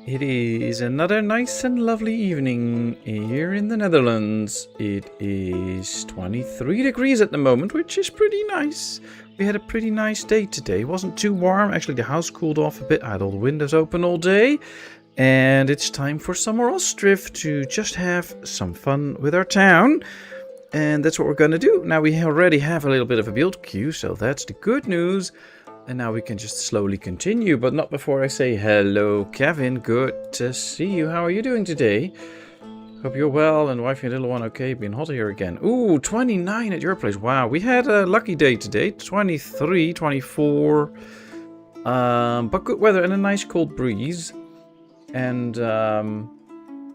It is another nice and lovely evening here in the Netherlands. It is 23 degrees at the moment, which is pretty nice. We had a pretty nice day today. It wasn't too warm. Actually, the house cooled off a bit. I had all the windows open all day. And it's time for summer Ostriv to just have some fun with our town. And that's what we're going to do. Now we already have a little bit of a build queue, so that's the good news. And now we can just slowly continue, but not before I say hello, Kevin. Good to see you. How are you doing today? Hope you're well and wifey and little one okay. Being hot here again. Ooh, 29 at your place. Wow, we had a lucky day today. 23, 24. But good weather and a nice cold breeze. And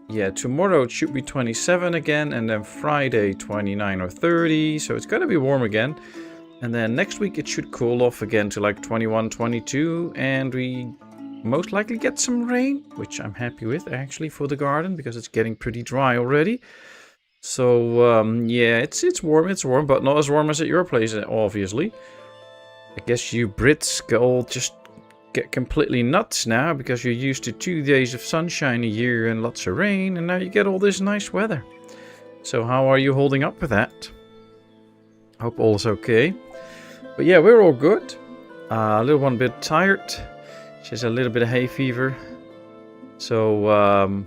yeah, tomorrow it should be 27 again. And then Friday 29 or 30. So it's going to be warm again. And then next week it should cool off again to like 21, 22. And we most likely get some rain, which I'm happy with actually for the garden because it's getting pretty dry already. So yeah, it's warm, but not as warm as at your place, obviously. I guess you Brits all just get completely nuts now because you're used to 2 days of sunshine a year and lots of rain. And now you get all this nice weather. So how are you holding up with that? Hope all is okay. But yeah, we're all good. A little one bit tired. She has a little bit of hay fever. So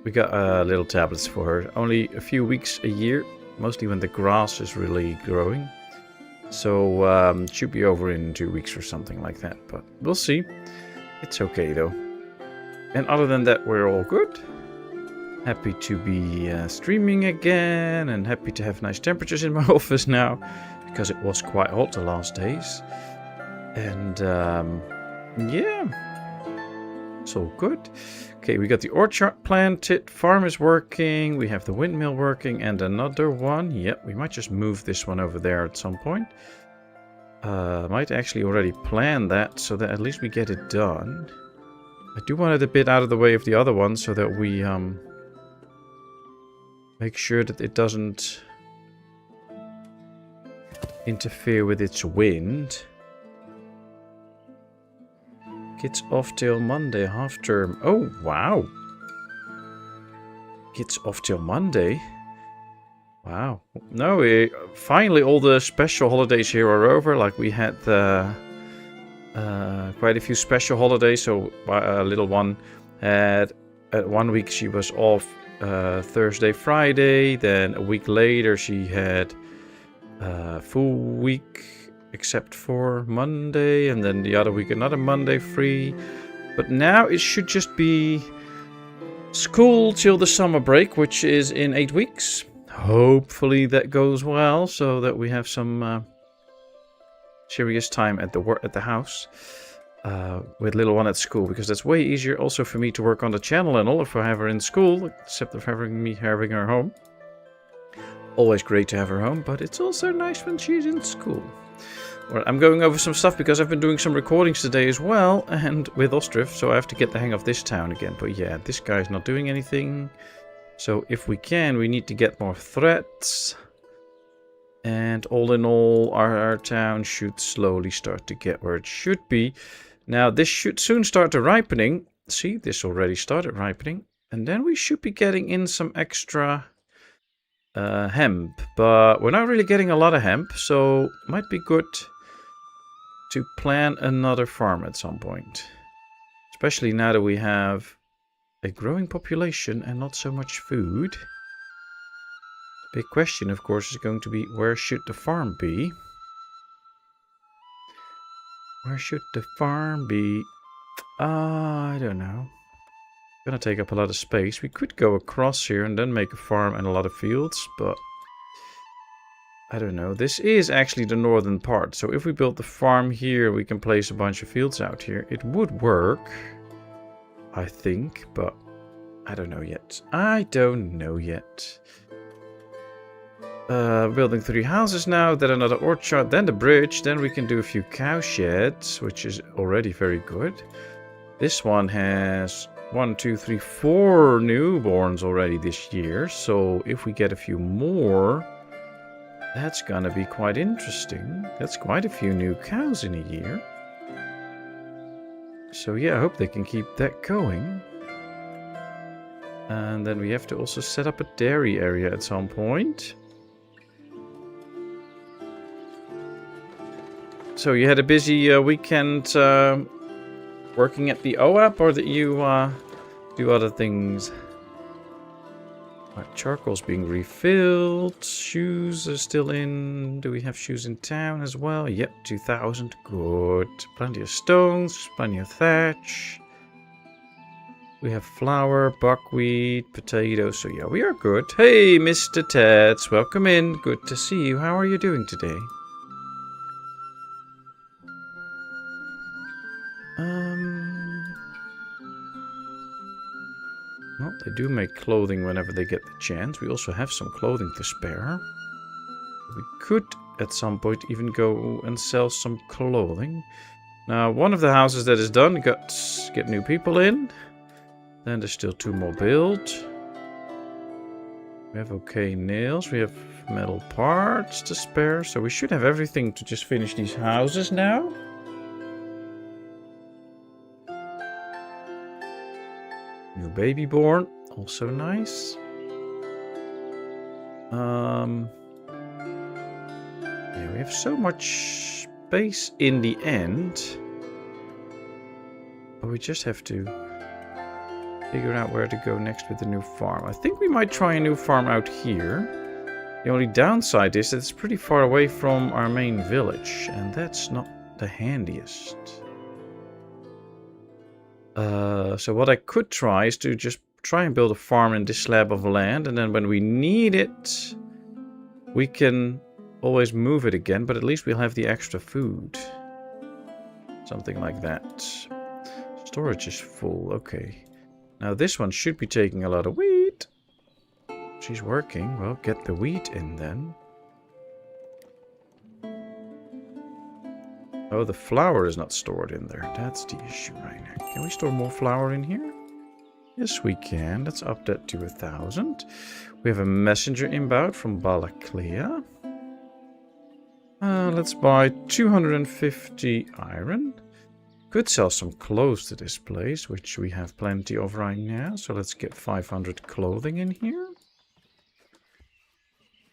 we got little tablets for her. Only a few weeks a year. Mostly when the grass is really growing. So it should be over in 2 weeks or something like that. But we'll see. It's okay though. And other than that, we're all good. Happy to be streaming again. And happy to have nice temperatures in my office now. Because it was quite hot the last days. And yeah, it's all good. Okay, we got the orchard planted, farm is working, we have the windmill working, and another one. Yep, we might just move this one over there at some point. Might actually already plan that so that at least we get it done. I do want it a bit out of the way of the other one so that we make sure that it doesn't interfere with its wind. Kids off till Monday, half term. Oh, wow. Kids off till Monday. Wow. No, finally all the special holidays here are over. Like we had quite a few special holidays. So a little one had, at 1 week she was off Thursday, Friday. Then a week later she had full week except for Monday, and then the other week another Monday free. But now it should just be school till the summer break, which is in 8 weeks. Hopefully that goes well so that we have some serious time at the house with little one at school, because that's way easier also for me to work on the channel and all if I have her in school, except of having her home. Always great to have her home, but it's also nice when she's in school. Well, I'm going over some stuff because I've been doing some recordings today as well, and with Ostriv, so I have to get the hang of this town again. But yeah, this guy's not doing anything. So if we can, we need to get more threats. And all in all, our town should slowly start to get where it should be. Now, this should soon start to ripening. See, this already started ripening. And then we should be getting in some extra hemp, but we're not really getting a lot of hemp, so might be good to plan another farm at some point, especially now that we have a growing population and not so much food. Big question, of course, is going to be, where should the farm be? Where should the farm be? I don't know. Gonna take up a lot of space. We could go across here and then make a farm and a lot of fields, but I don't know. This is actually the northern part, so if we build the farm here, we can place a bunch of fields out here. It would work, I think, but I don't know yet. I don't know yet. Building 3 houses now, then another orchard, then the bridge, then we can do a few cow sheds, which is already very good. This one has 1, 2, 3, 4 newborns already this year. So if we get a few more, that's gonna be quite interesting. That's quite a few new cows in a year. So yeah, I hope they can keep that going. And then we have to also set up a dairy area at some point. So you had a busy weekend working at the OAP, or that you do other things? Right, charcoal's being refilled. Shoes are still in. Do we have shoes in town as well? Yep, 2,000. Good. Plenty of stones, plenty of thatch. We have flour, buckwheat, potatoes. So yeah, we are good. Hey, Mr. Tats, welcome in. Good to see you. How are you doing today? Well, they do make clothing whenever they get the chance. We also have some clothing to spare. We could, at some point, even go and sell some clothing. Now, one of the houses that is done, get new people in. Then there's still 2 more built. We have okay nails. We have metal parts to spare. So we should have everything to just finish these houses now. New baby born. Also nice. Yeah, we have so much space in the end. But we just have to figure out where to go next with the new farm. I think we might try a new farm out here. The only downside is that it's pretty far away from our main village, and that's not the handiest. So what I could try is to just try and build a farm in this slab of land, and then when we need it, we can always move it again, but at least we'll have the extra food. Something like that. Storage is full, okay. Now this one should be taking a lot of wheat. She's working. Well, get the wheat in then. Oh, the flour is not stored in there. That's the issue right now. Can we store more flour in here? Yes, we can. Let's up that to 1,000. We have a messenger inbound from Balaklia. Let's buy 250 iron. Could sell some clothes to this place, which we have plenty of right now. So let's get 500 clothing in here.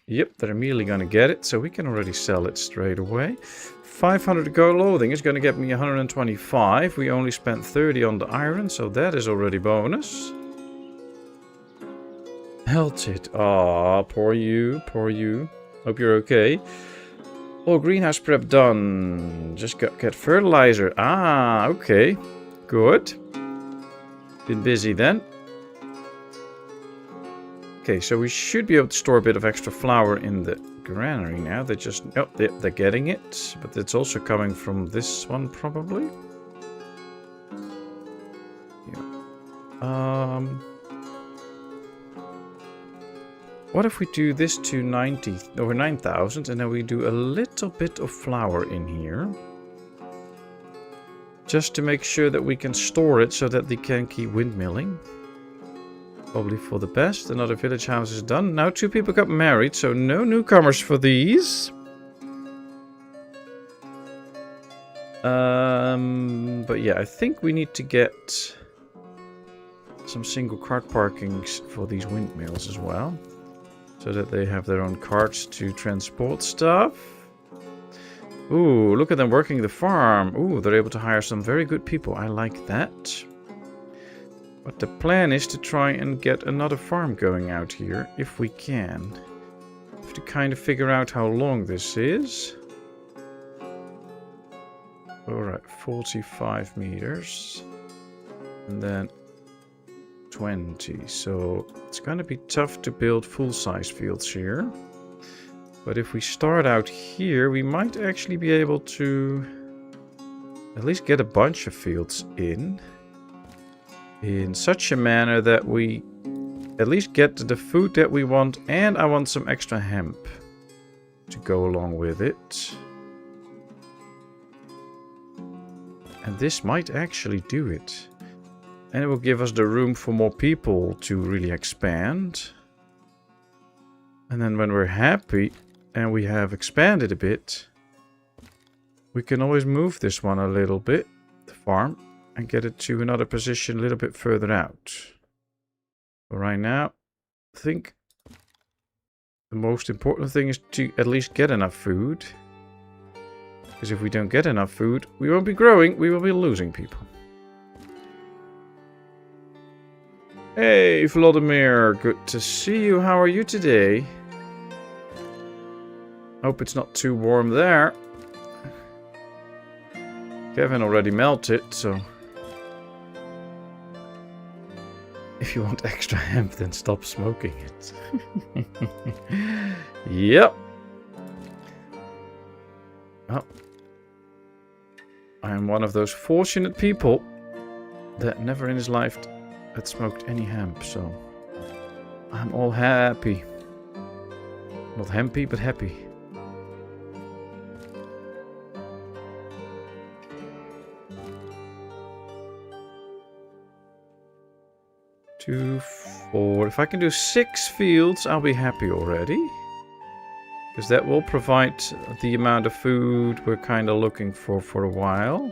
Yep, they're immediately going to get it, so we can already sell it straight away. 500 clothing is going to get me 125. We only spent 30 on the iron, so that is already bonus. Melted. Aw, poor you, poor you. Hope you're okay. Oh, greenhouse prep done. Just get fertilizer. Ah, okay. Good. Been busy then. Okay, so we should be able to store a bit of extra flour in the granary now. They just... Oh, they're getting it. But it's also coming from this one, probably. Yeah. What if we do this to 90 over 9,000 and then we do a little bit of flour in here? Just to make sure that we can store it so that they can keep windmilling. Probably for the best. Another village house is done. Now 2 people got married, so no newcomers for these. But yeah, I think we need to get some single cart parkings for these windmills as well. So that they have their own carts to transport stuff. Ooh, look at them working the farm. Ooh, they're able to hire some very good people. I like that. But the plan is to try and get another farm going out here, if we can. We have to kind of figure out how long this is. Alright, 45 meters. And then 20. So it's going to be tough to build full-size fields here. But if we start out here, we might actually be able to at least get a bunch of fields in such a manner that we at least get the food that we want, and I want some extra hemp to go along with it. And this might actually do it. And it will give us the room for more people to really expand. And then when we're happy and we have expanded a bit, we can always move this one a little bit, the farm, and get it to another position a little bit further out. But right now, I think the most important thing is to at least get enough food. Because if we don't get enough food, we won't be growing, we will be losing people. Hey, Vladimir, good to see you. How are you today? Hope it's not too warm there. Kevin already melted, so... If you want extra hemp, then stop smoking it. Yep. Well, I am one of those fortunate people that never in his life had smoked any hemp, so I'm all happy. Not hempy, but happy. Two, 4. If I can do 6 fields, I'll be happy already. Because that will provide the amount of food we're kind of looking for a while.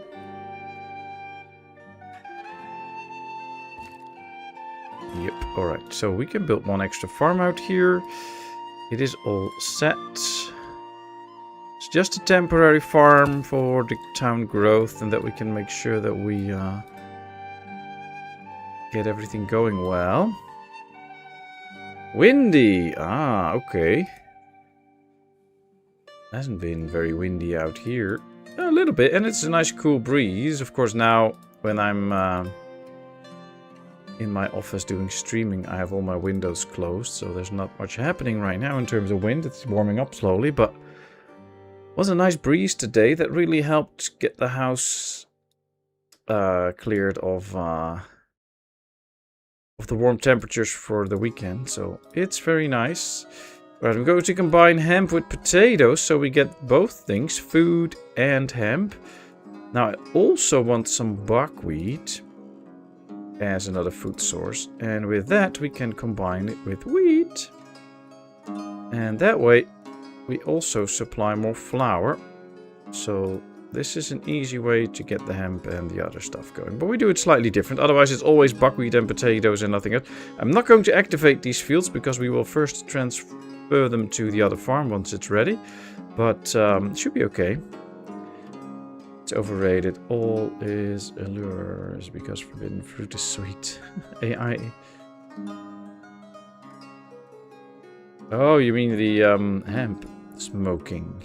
Yep, alright. So we can build 1 extra farm out here. It is all set. It's just a temporary farm for the town growth, and that we can make sure that we get everything going well. Windy! Ah, okay. Hasn't been very windy out here. A little bit, and it's a nice cool breeze. Of course, now when I'm in my office doing streaming, I have all my windows closed, so there's not much happening right now in terms of wind. It's warming up slowly, but it was a nice breeze today that really helped get the house cleared of the warm temperatures for the weekend, so it's very nice. Right, I'm going to combine hemp with potatoes, so we get both things, food and hemp. Now I also want some buckwheat as another food source, and with that we can combine it with wheat. And that way we also supply more flour, so this is an easy way to get the hemp and the other stuff going. But we do it slightly different. Otherwise, it's always buckwheat and potatoes and nothing else. I'm not going to activate these fields because we will first transfer them to the other farm once it's ready. But it should be okay. It's overrated. All is allures because forbidden fruit is sweet. AI. Oh, you mean the hemp smoking.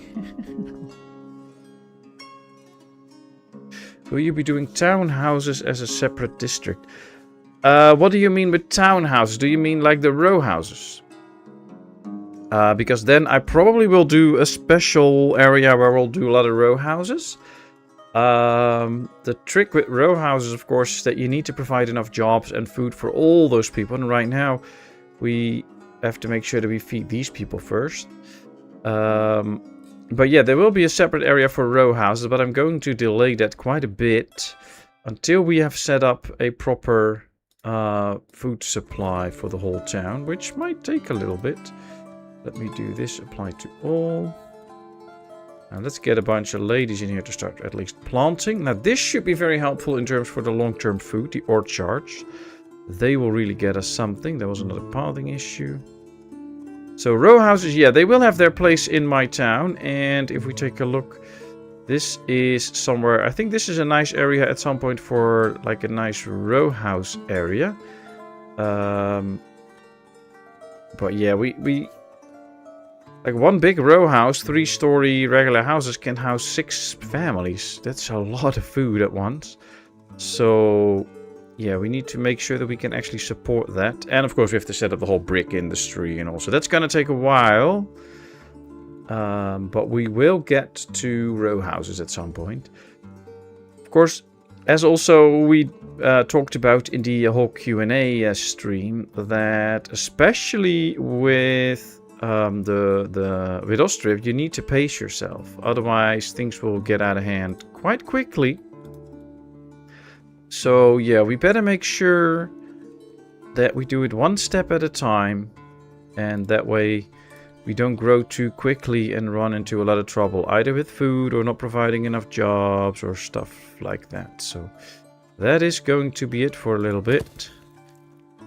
Will you be doing townhouses as a separate district? What do you mean with townhouses? Do you mean like the row houses? Because then I probably will do a special area where we'll do a lot of row houses. The trick with row houses, of course, is that you need to provide enough jobs and food for all those people. And right now, we have to make sure that we feed these people first. But yeah, there will be a separate area for row houses, but I'm going to delay that quite a bit until we have set up a proper food supply for the whole town, which might take a little bit. Let me do this, apply to all. And let's get a bunch of ladies in here to start at least planting. Now this should be very helpful in terms for the long-term food, the orchards. They will really get us something. There was another pathing issue. So row houses, yeah, they will have their place in my town. And if we take a look, this is somewhere, I think this is a nice area at some point for like a nice row house area. But yeah, we like one big row house, 3-story regular houses can house 6 families. That's a lot of food at once. So yeah, we need to make sure that we can actually support that. And of course we have to set up the whole brick industry and also that's going to take a while. But we will get to row houses at some point. Of course, as also we talked about in the whole Q&A stream, that especially with with Ostriv, you need to pace yourself. Otherwise, things will get out of hand quite quickly. So yeah, we better make sure that we do it one step at a time. And that way we don't grow too quickly and run into a lot of trouble, either with food or not providing enough jobs or stuff like that. So that is going to be it for a little bit.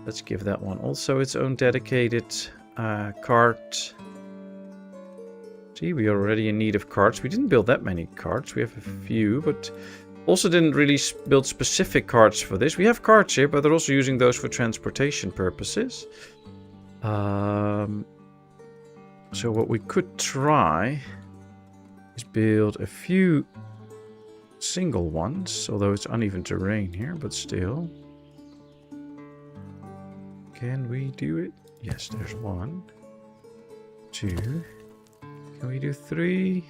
Let's give that one also its own dedicated cart. See, we are already in need of carts. We didn't build that many carts. We have a few, but also didn't really build specific carts for this. We have carts here, but they're also using those for transportation purposes. So what we could try is build a few single ones, although it's uneven terrain here, but still. Can we do it? Yes, there's 1, 2. Can we do 3?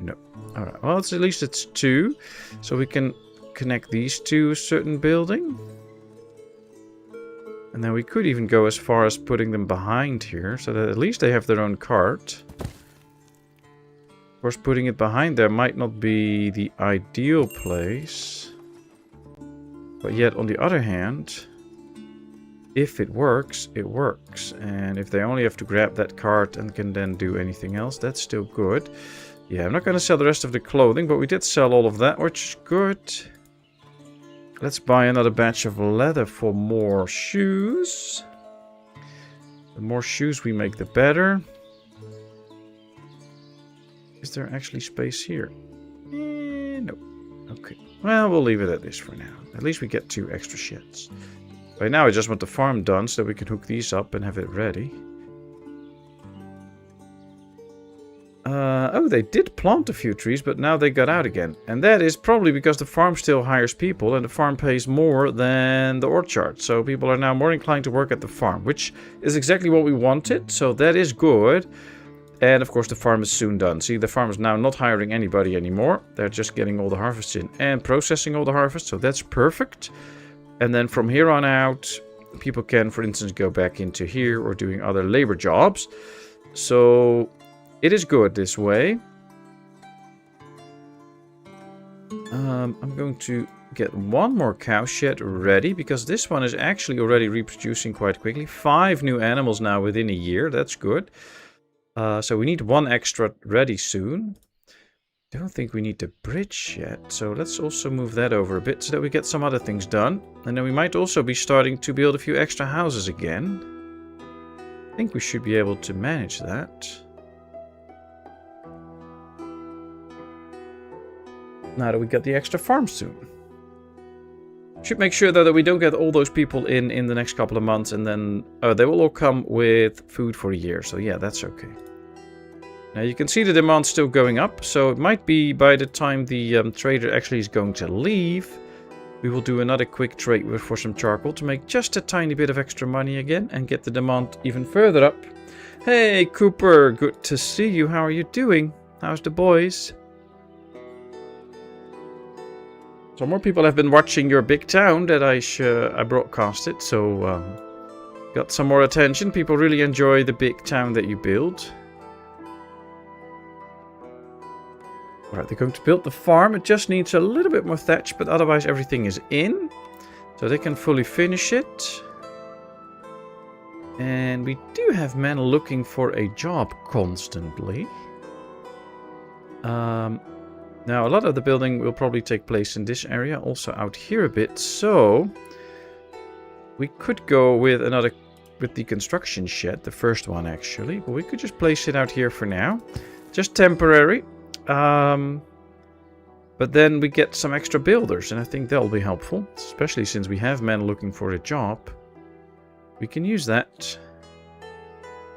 No. Alright, well, at least it's 2. So we can connect these to a certain building. And then we could even go as far as putting them behind here, so that at least they have their own cart. Of course, putting it behind there might not be the ideal place. But yet, on the other hand, if it works, it works. And if they only have to grab that cart and can then do anything else, that's still good. Yeah, I'm not going to sell the rest of the clothing, but we did sell all of that, which is good. Let's buy another batch of leather for more shoes. The more shoes we make, the better. Is there actually space here? No. Okay. Well, we'll leave it at this for now. At least we get 2 extra sheds. Right now I just want the farm done so that we can hook these up and have it ready. Oh, they did plant a few trees, but now they got out again. And that is probably because the farm still hires people and the farm pays more than the orchard. So people are now more inclined to work at the farm, which is exactly what we wanted. So that is good. And of course the farm is soon done. See, the farm is now not hiring anybody anymore. They're just getting all the harvests in and processing all the harvests. So that's perfect. And then from here on out, people can, for instance, go back into here or doing other labor jobs. So it is good this way. I'm going to get 1 more cow shed ready because this one is actually already reproducing quite quickly. 5 new animals now within a year. That's good. So we need 1 extra ready soon. I don't think we need the bridge yet, so let's also move that over a bit so that we get some other things done. And then we might also be starting to build a few extra houses again. I think we should be able to manage that. Now that we got the extra farm soon. Should make sure though that we don't get all those people in the next couple of months and then they will all come with food for a year. So yeah, that's okay. Now you can see the demand still going up, so it might be by the time the trader actually is going to leave, we will do another quick trade for some charcoal to make just a tiny bit of extra money again and get the demand even further up. Hey Cooper, good to see you. How are you doing? How's the boys? So more people have been watching your big town that I broadcasted, so got some more attention. People really enjoy the big town that you build. Alright, they're going to build the farm. It just needs a little bit more thatch, but otherwise everything is in. So they can fully finish it. And we do have men looking for a job constantly. Now, a lot of the building will probably take place in this area, also out here a bit. So we could go with the construction shed, the first one actually. But we could just place it out here for now. Just temporary. But then we get some extra builders, and I think that'll be helpful, especially since we have men looking for a job. We can use that.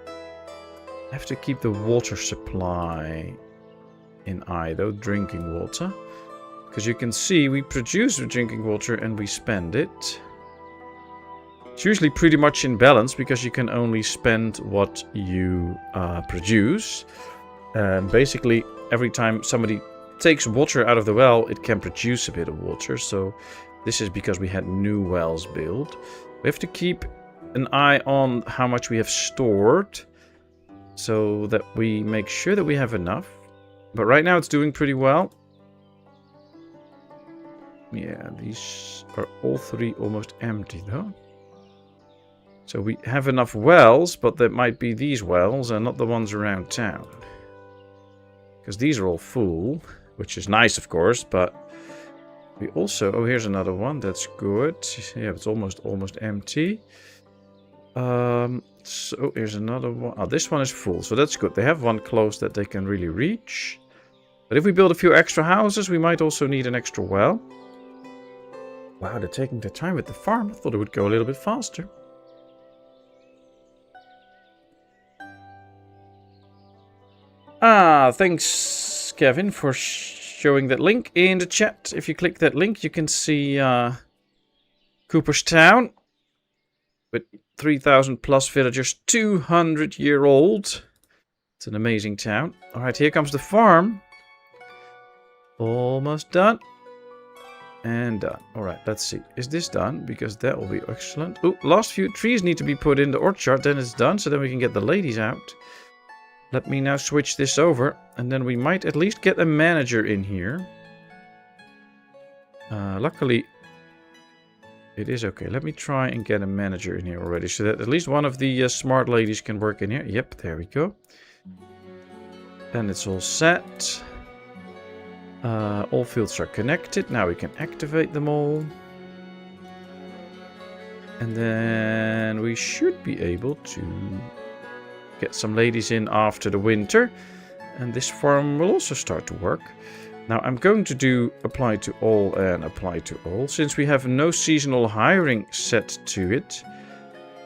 I have to keep the water supply in eye, though, drinking water. Because you can see we produce the drinking water and we spend it. It's usually pretty much in balance because you can only spend what you produce. Basically, every time somebody takes water out of the well, it can produce a bit of water. So this is because we had new wells built. We have to keep an eye on how much we have stored so that we make sure that we have enough. But right now it's doing pretty well. Yeah, these are all 3 almost empty though. So we have enough wells, but there might be these wells and not the ones around town. Because these are all full, which is nice of course, but We also... Oh, here's another one. That's good. Yeah, it's almost empty. So here's another one. Oh, this one is full, so that's good. They have one close that they can really reach. But if we build a few extra houses, we might also need an extra well. Wow, they're taking their time with the farm. I thought it would go a little bit faster. Ah, thanks, Kevin, for showing that link in the chat. If you click that link, you can see Cooper's Town with 3,000 plus villagers, 200-year-old. It's an amazing town. All right, here comes the farm. Almost done. And done. All right, let's see. Is this done? Because that will be excellent. Oh, last few trees need to be put in the orchard. Then it's done, so then we can get the ladies out. Let me now switch this over, and then we might at least get a manager in here. Luckily, it is okay. Let me try and get a manager in here already, so that at least one of the smart ladies can work in here. Yep, there we go. And it's all set. All fields are connected. Now we can activate them all. And then we should be able to get some ladies in after the winter, and this farm will also start to work. Now I'm going to do apply to all and apply to all. Since we have no seasonal hiring set to it,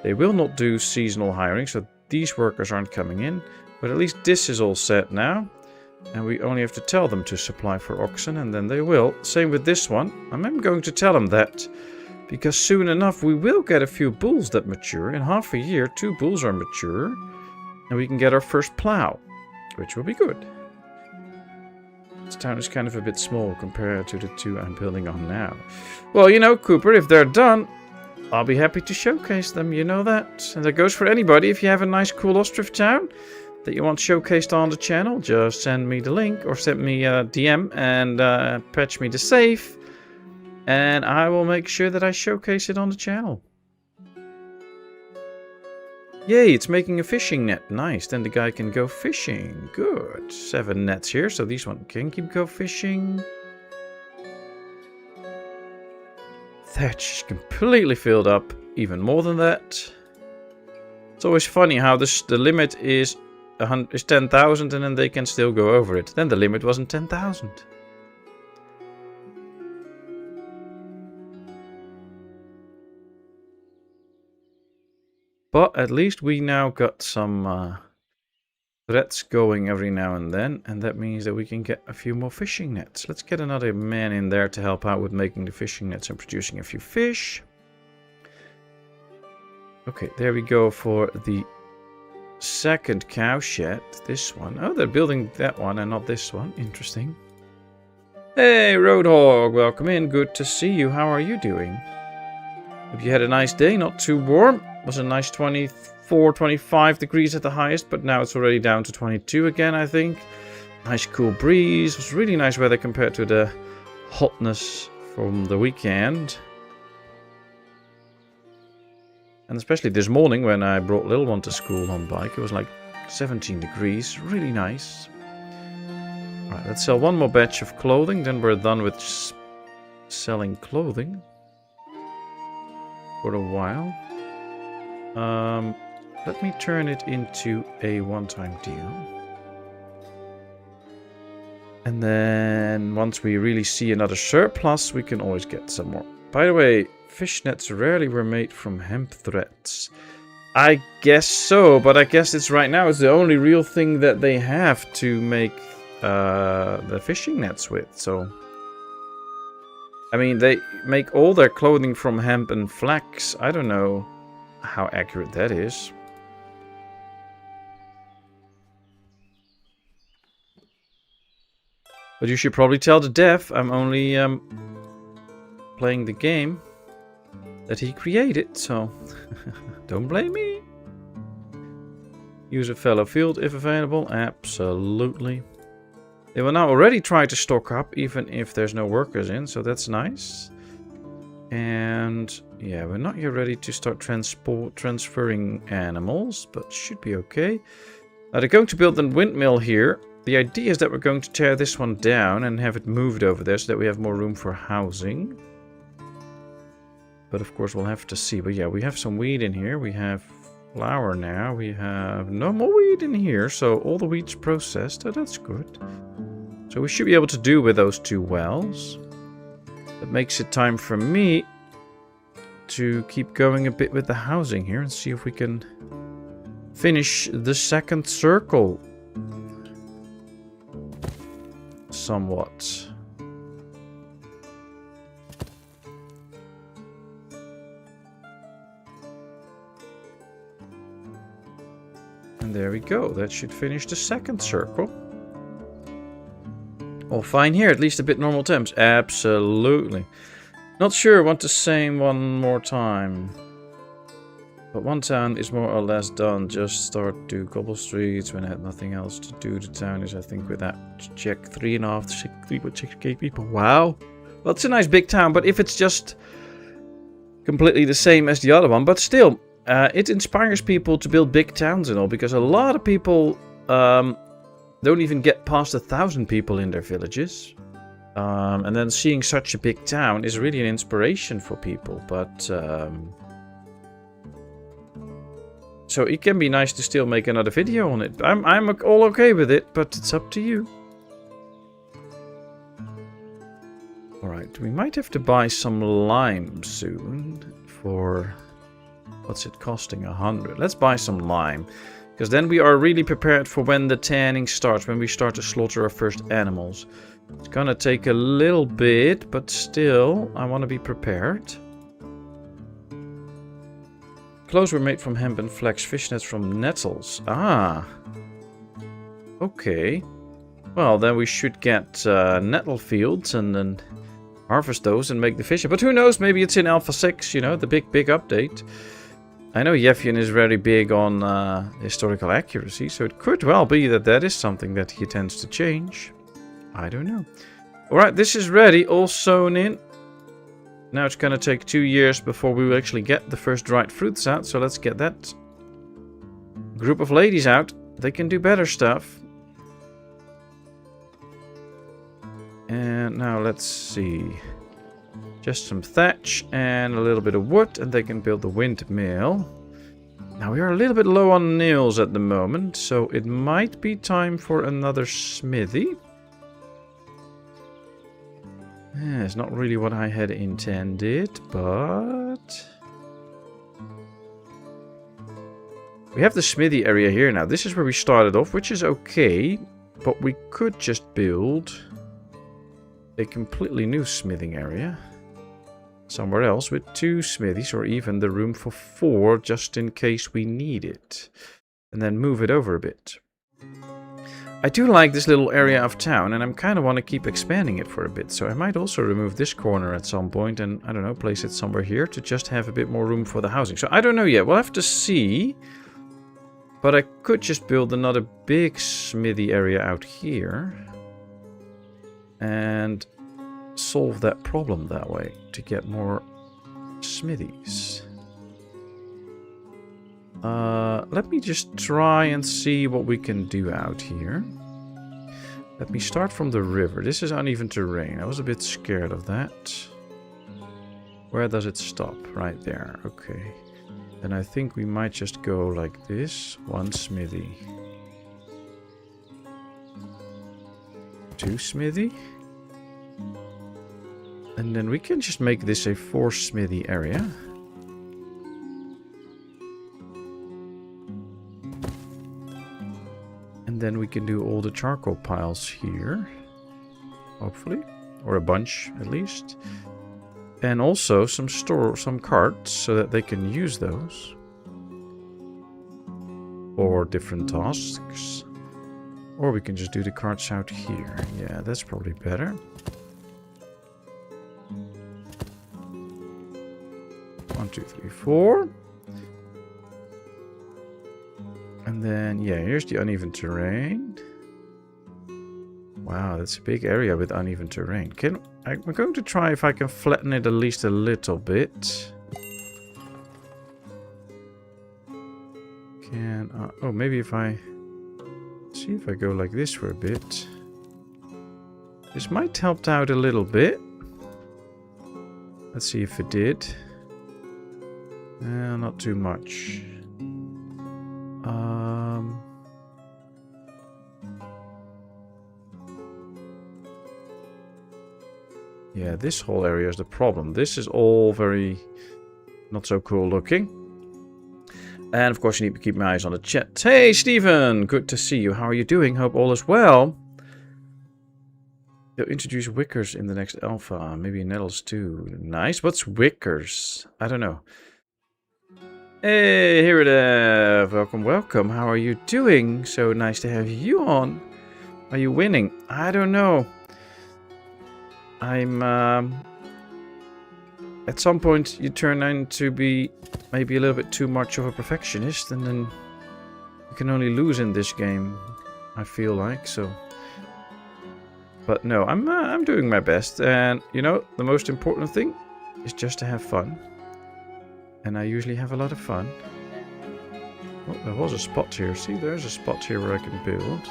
they will not do seasonal hiring, so these workers aren't coming in. But at least this is all set now, and we only have to tell them to supply for oxen, and then they will. Same with this one. I'm going to tell them that, because soon enough we will get a few bulls that mature. In half a year, 2 bulls are mature. And we can get our first plow, which will be good. This town is kind of a bit small compared to the 2 I'm building on now. Well, you know, Cooper, if they're done, I'll be happy to showcase them, you know that. And that goes for anybody. If you have a nice, cool Ostriv town that you want showcased on the channel, just send me the link or send me a DM and patch me the save. And I will make sure that I showcase it on the channel. Yay, it's making a fishing net. Nice, then the guy can go fishing. Good. 7 nets here, so these one can go fishing. Thatch is completely filled up. Even more than that. It's always funny how the limit is 10,000 and then they can still go over it. Then the limit wasn't 10,000. But at least we now got some threats going every now and then. And that means that we can get a few more fishing nets. Let's get another man in there to help out with making the fishing nets and producing a few fish. Okay, there we go for the second cow shed. This one. Oh, they're building that one and not this one. Interesting. Hey, Roadhog. Welcome in. Good to see you. How are you doing? Hope you had a nice day. Not too warm. It was a nice 24, 25 degrees at the highest, but now it's already down to 22 again, I think. Nice cool breeze. It was really nice weather compared to the hotness from the weekend. And especially this morning when I brought little one to school on bike. It was like 17 degrees. Really nice. Alright, let's sell one more batch of clothing. Then we're done with selling clothing. For a while. Let me turn it into a one-time deal. And then once we really see another surplus, we can always get some more. By the way, fish nets rarely were made from hemp threads. I guess so, but I guess it's right now it's the only real thing that they have to make the fishing nets with. So, I mean, they make all their clothing from hemp and flax. I don't know how accurate that is. But you should probably tell the dev I'm only playing the game that he created, so don't blame me. Use a fellow field if available. Absolutely. They will now already try to stock up even if there's no workers in, so that's nice. And yeah, we're not yet ready to start transferring animals, but should be okay. They're going to build a windmill here, the idea is that we're going to tear this one down and have it moved over there so that we have more room for housing. But of course we'll have to see. But yeah, we have some wheat in here. We have flour now. We have no more wheat in here. So all the wheat's processed. Oh, that's good. So we should be able to do with those 2 wells. That makes it time for me to keep going a bit with the housing here and see if we can finish the second circle somewhat. And there we go. That should finish the second circle. All fine here, at least a bit normal temps. Absolutely. Not sure, want the same one more time. But one town is more or less done. Just start to cobble streets when I had nothing else to do. The town is, I think, with that check 3.5 people. Wow. Well, it's a nice big town, but if it's just completely the same as the other one, but still, it inspires people to build big towns and all, because a lot of people don't even get past 1,000 people in their villages. And then seeing such a big town is really an inspiration for people, but so it can be nice to still make another video on it. I'm all okay with it, but it's up to you. Alright, we might have to buy some lime soon for... What's it costing? 100. Let's buy some lime. Because then we are really prepared for when the tanning starts, when we start to slaughter our first animals. It's gonna take a little bit, but still, I want to be prepared. Clothes were made from hemp and flax, fishnets from nettles. Ah. Okay. Well, then we should get nettle fields and then harvest those and make the fish. But who knows, maybe it's in Alpha 6, you know, the big update. I know Yeffian is very big on historical accuracy, so it could well be that that is something that he tends to change. I don't know. Alright, this is ready, all sewn in. Now it's gonna take 2 years before we will actually get the first dried fruits out, so let's get that group of ladies out. They can do better stuff. And now let's see. Just some thatch and a little bit of wood, and they can build the windmill. Now we are a little bit low on nails at the moment, so it might be time for another smithy. Yeah, it's not really what I had intended, but... We have the smithy area here now. This is where we started off, which is okay, but we could just build a completely new smithing area somewhere else with 2 smithies, or even the room for 4 just in case we need it, and then move it over a bit. I do like this little area of town, and I kind of want to keep expanding it for a bit, so I might also remove this corner at some point and, I don't know, place it somewhere here to just have a bit more room for the housing. So I don't know yet, we'll have to see, but I could just build another big smithy area out here and solve that problem that way to get more smithies. Let me just try and see what we can do out here. Let me start from the river. This is uneven terrain. I was a bit scared of that. Where does it stop? Right there. Okay. Then I think we might just go like this. 1 smithy. 2 smithy. And then we can just make this a 4 smithy area. And then we can do all the charcoal piles here. Hopefully. Or a bunch, at least. And also some carts, so that they can use those. For different tasks. Or we can just do the carts out here. Yeah, that's probably better. 1, 2, 3, 4. And then, yeah, here's the uneven terrain. Wow, that's a big area with uneven terrain. I'm going to try if I can flatten it at least a little bit. Oh, maybe if I... Let's see if I go like this for a bit. This might help out a little bit. Let's see if it did. Not too much. Yeah, this whole area is the problem. This is all very not so cool looking. And of course, you need to keep my eyes on the chat. Hey, Stephen! Good to see you. How are you doing? Hope all is well. They'll introduce Wickers in the next alpha. Maybe Nettles too. Nice. What's Wickers? I don't know. Hey, here it is. Welcome, welcome. How are you doing? So nice to have you on. Are you winning? I don't know. I'm, at some point you turn into be maybe a little bit too much of a perfectionist, and then you can only lose in this game, I feel like, so. But no, I'm doing my best, and you know, the most important thing is just to have fun. And I usually have a lot of fun. Oh, there was a spot here. See, there's a spot here where I can build.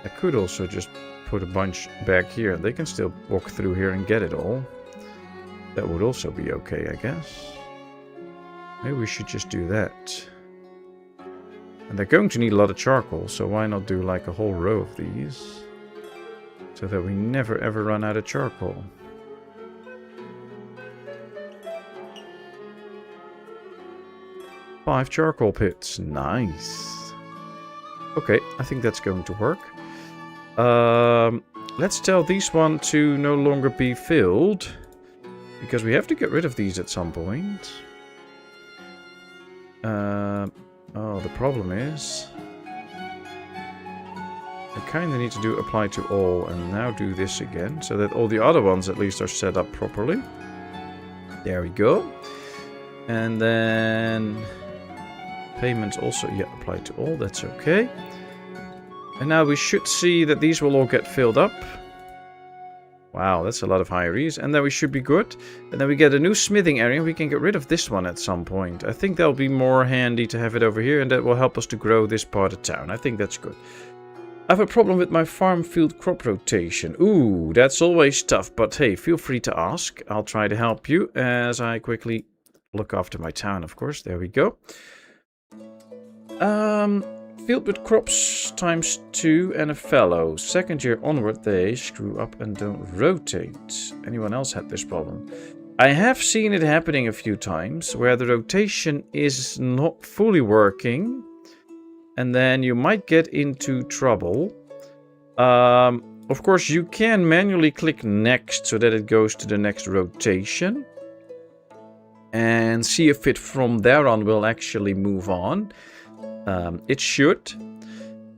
I could also just put a bunch back here. They can still walk through here and get it all. That would also be okay, I guess. Maybe we should just do that. And they're going to need a lot of charcoal, so why not do like a whole row of these? So that we never ever run out of charcoal. Five charcoal pits. Nice. Okay, I think that's going to work. Let's tell these one to no longer be filled. Because we have to get rid of these at some point. Oh, the problem is... I kind of need to do apply to all and now do this again. So that all the other ones at least are set up properly. There we go. And then... payments also, yeah, apply to all. That's okay. And now we should see that these will all get filled up. Wow, that's a lot of high-res. And then we should be good. And then we get a new smithing area. We can get rid of this one at some point. I think that'll be more handy to have it over here. And that will help us to grow this part of town. I think that's good. I have a problem with my farm field crop rotation. Ooh, that's always tough. But hey, feel free to ask. I'll try to help you as I quickly look after my town, of course. There we go. Field with crops ×2 and a fallow. Second year onward, they screw up and don't rotate. Anyone else had this problem? I have seen it happening a few times where the rotation is not fully working. And then you might get into trouble. Of course, you can manually click next so that it goes to the next rotation. And see if it from there on will actually move on. It should.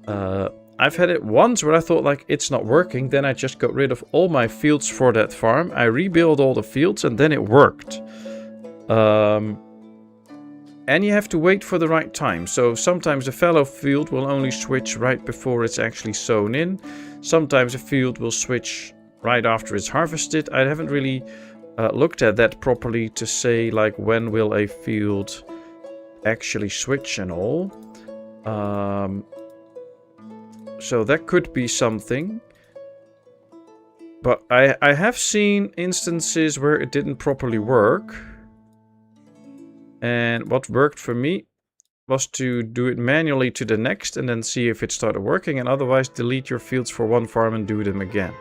I've had it once where I thought like it's not working. Then I just got rid of all my fields for that farm. I rebuilt all the fields and then it worked. And you have to wait for the right time. So sometimes the fallow field will only switch right before it's actually sown in. Sometimes a field will switch right after it's harvested. I haven't really looked at that properly to say like when will a field actually switch and all. So that could be something. But I have seen instances where it didn't properly work. And what worked for me was to do it manually to the next and then see if it started working. And otherwise delete your fields for one farm and do them again.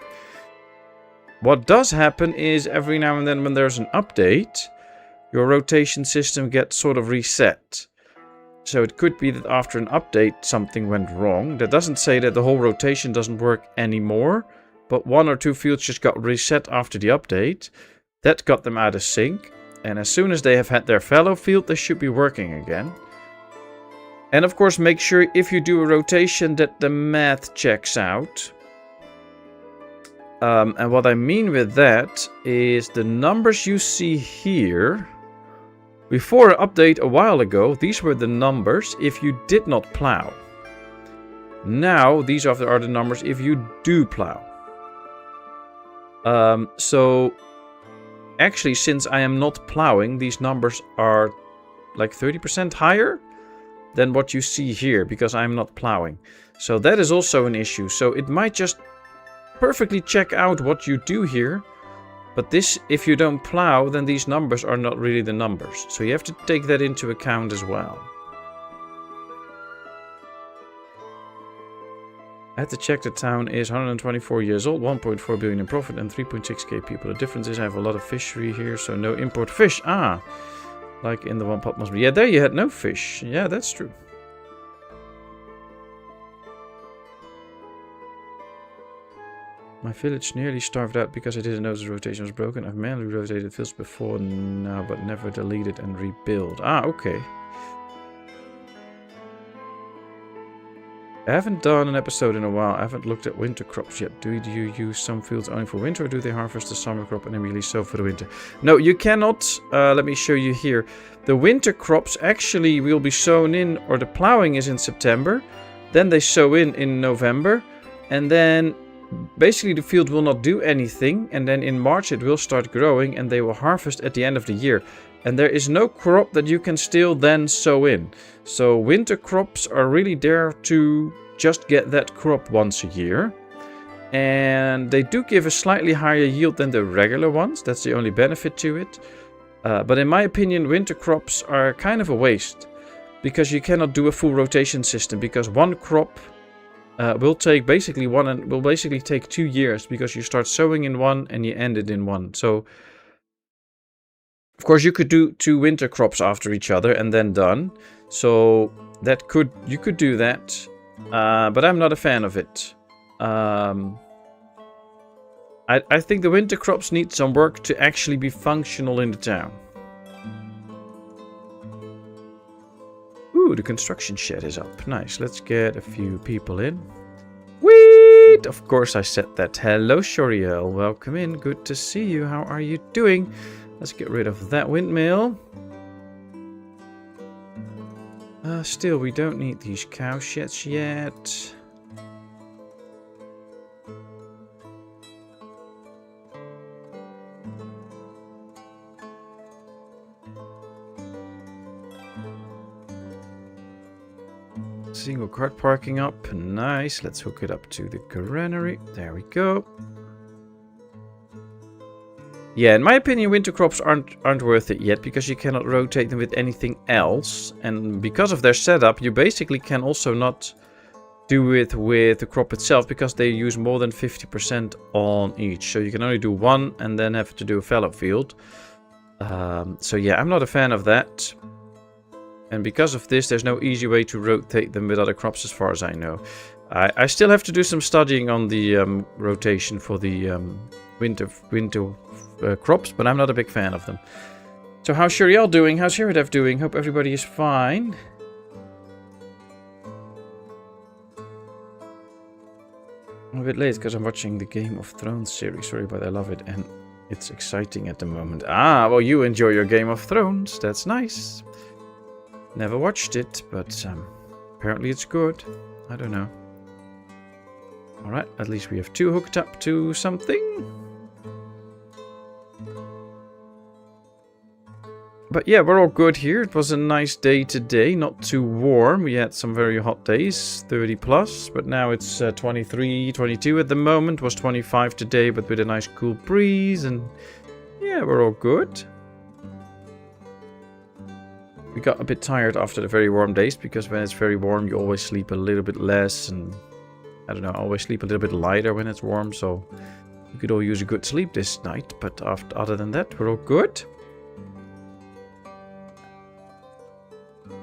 What does happen is every now and then when there's an update, your rotation system gets sort of reset. So it could be that after an update something went wrong. That doesn't say that the whole rotation doesn't work anymore. But one or two fields just got reset after the update. That got them out of sync. And as soon as they have had their fallow field, they should be working again. And of course, make sure if you do a rotation that the math checks out. And what I mean with that is the numbers you see here. Before an update a while ago, these were the numbers if you did not plow. Now, these are the numbers if you do plow. So... actually, since I am not plowing, these numbers are like 30% higher than what you see here, because I'm not plowing. So that is also an issue. So it might just perfectly check out what you do here. But this, if you don't plow, then these numbers are not really the numbers. So you have to take that into account as well. I had to check the town is 124 years old, 1.4 billion in profit and 3.6k people. The difference is I have a lot of fishery here, so no import fish. Ah, like in the one Patmos. Yeah, there you had no fish. Yeah, that's true. My village nearly starved out because I didn't notice the rotation was broken. I've manually rotated fields before now, but never deleted and rebuild. Ah, okay. I haven't done an episode in a while. I haven't looked at winter crops yet. Do you use some fields only for winter, or do they harvest the summer crop and immediately sow for the winter? No, you cannot. Let me show you here. The winter crops actually will be sown in, or the plowing is in September. Then they sow in November. And then basically the field will not do anything. And then in March it will start growing and they will harvest at the end of the year. And there is no crop that you can still then sow in. So winter crops are really there to just get that crop once a year. And they do give a slightly higher yield than the regular ones. That's the only benefit to it. But in my opinion, winter crops are kind of a waste. Because you cannot do a full rotation system. Because one crop will take basically take 2 years. Because you start sowing in one and you end it in one. So of course, you could do 2 winter crops after each other and then done. So you could do that, but I'm not a fan of it. I think the winter crops need some work to actually be functional in the town. Ooh, the construction shed is up. Nice. Let's get a few people in. Wait! Of course, I said that. Hello, Shoriel. Welcome in. Good to see you. How are you doing? Let's get rid of that windmill. Still, we don't need these cow sheds yet. Single cart parking up. Nice. Let's hook it up to the granary. There we go. Yeah, in my opinion, winter crops aren't worth it yet because you cannot rotate them with anything else. And because of their setup, you basically can also not do it with the crop itself because they use more than 50% on each. So you can only do one and then have to do a fallow field. So yeah, I'm not a fan of that. And because of this, there's no easy way to rotate them with other crops as far as I know. I still have to do some studying on the rotation for the winter crops, but I'm not a big fan of them. So how's Shuriel doing? How's Hiradev doing? Hope everybody is fine. I'm a bit late because I'm watching the Game of Thrones series. Sorry, but I love it and it's exciting at the moment. Ah, well, you enjoy your Game of Thrones. That's nice. Never watched it, but apparently it's good. I don't know. Alright, at least we have 2 hooked up to something. But yeah, we're all good here. It was a nice day today, not too warm. We had some very hot days, 30 plus, but now it's 23, 22 at the moment. It was 25 today, but with a nice cool breeze, and yeah, we're all good. We got a bit tired after the very warm days, because when it's very warm, you always sleep a little bit less, and I don't know, I always sleep a little bit lighter when it's warm, so you could all use a good sleep this night, but other than that, we're all good.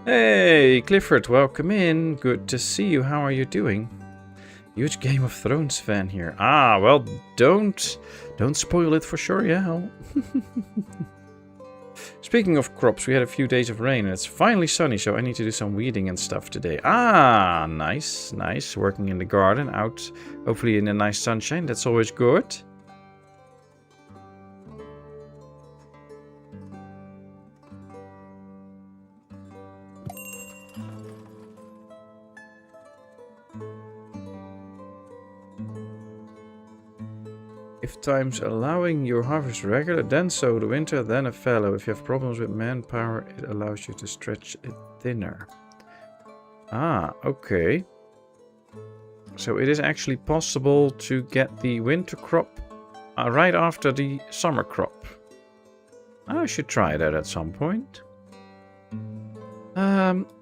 Hey, Clifford, welcome in. Good to see you. How are you doing? Huge Game of Thrones fan here. Ah, well, don't spoil it for sure, yeah. Speaking of crops, we had a few days of rain and it's finally sunny, so I need to do some weeding and stuff today. Ah, nice, nice. Working in the garden, out, hopefully in the nice sunshine. That's always good. If time's allowing your harvest regular, then sow the winter, then a fallow. If you have problems with manpower, it allows you to stretch it thinner. Ah, okay. So it is actually possible to get the winter crop right after the summer crop. I should try that at some point.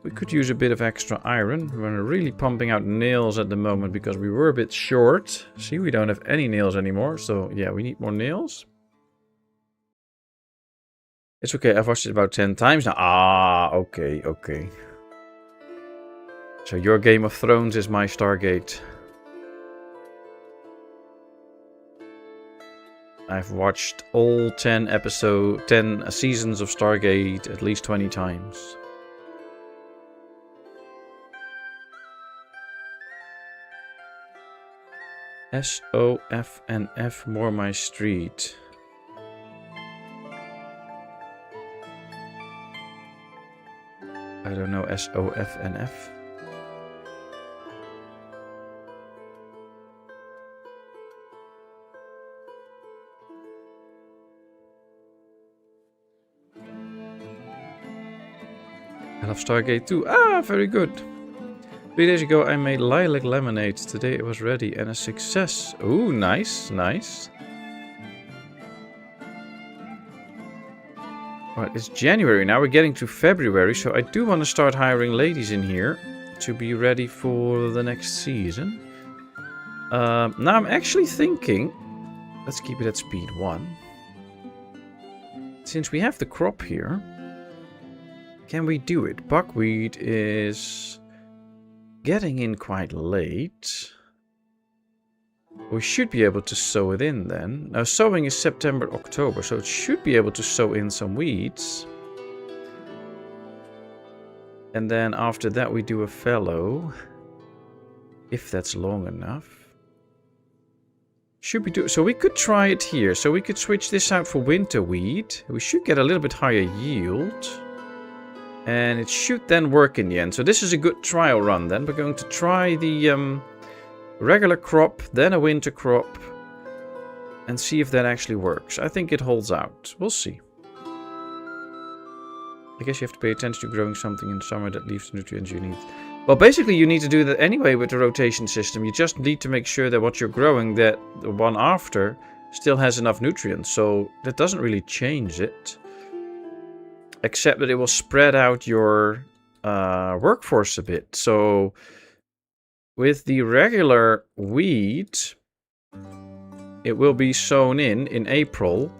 We could use a bit of extra iron. We're really pumping out nails at the moment because we were a bit short. See, we don't have any nails anymore. So yeah, we need more nails. It's okay. I've watched it about 10 times now. Ah, okay, okay. So your Game of Thrones is my Stargate. I've watched all 10 seasons of Stargate at least 20 times. S-O-F-N-F, more my street. I don't know S-O-F-N-F. I love Stargate too. Ah, very good. 3 days ago I made lilac lemonade. Today it was ready and a success. Ooh, nice, nice. Right, it's January now. We're getting to February, so I do want to start hiring ladies in here to be ready for the next season. Now I'm actually thinking, let's keep it at speed 1. Since we have the crop here, can we do it? Buckwheat is getting in quite late. We should be able to sow it in then. Now sowing is September, October, so it should be able to sow in some weeds. And then after that we do a fallow. If that's long enough. Should we do so we could try it here. So we could switch this out for winter wheat. We should get a little bit higher yield. And it should then work in the end. So this is a good trial run then. We're going to try the regular crop, then a winter crop. And see if that actually works. I think it holds out. We'll see. I guess you have to pay attention to growing something in summer that leaves the nutrients you need. Well, basically you need to do that anyway with the rotation system. You just need to make sure that what you're growing, that the one after, still has enough nutrients. So that doesn't really change it. Except that it will spread out your workforce a bit. So with the regular wheat, it will be sown in April.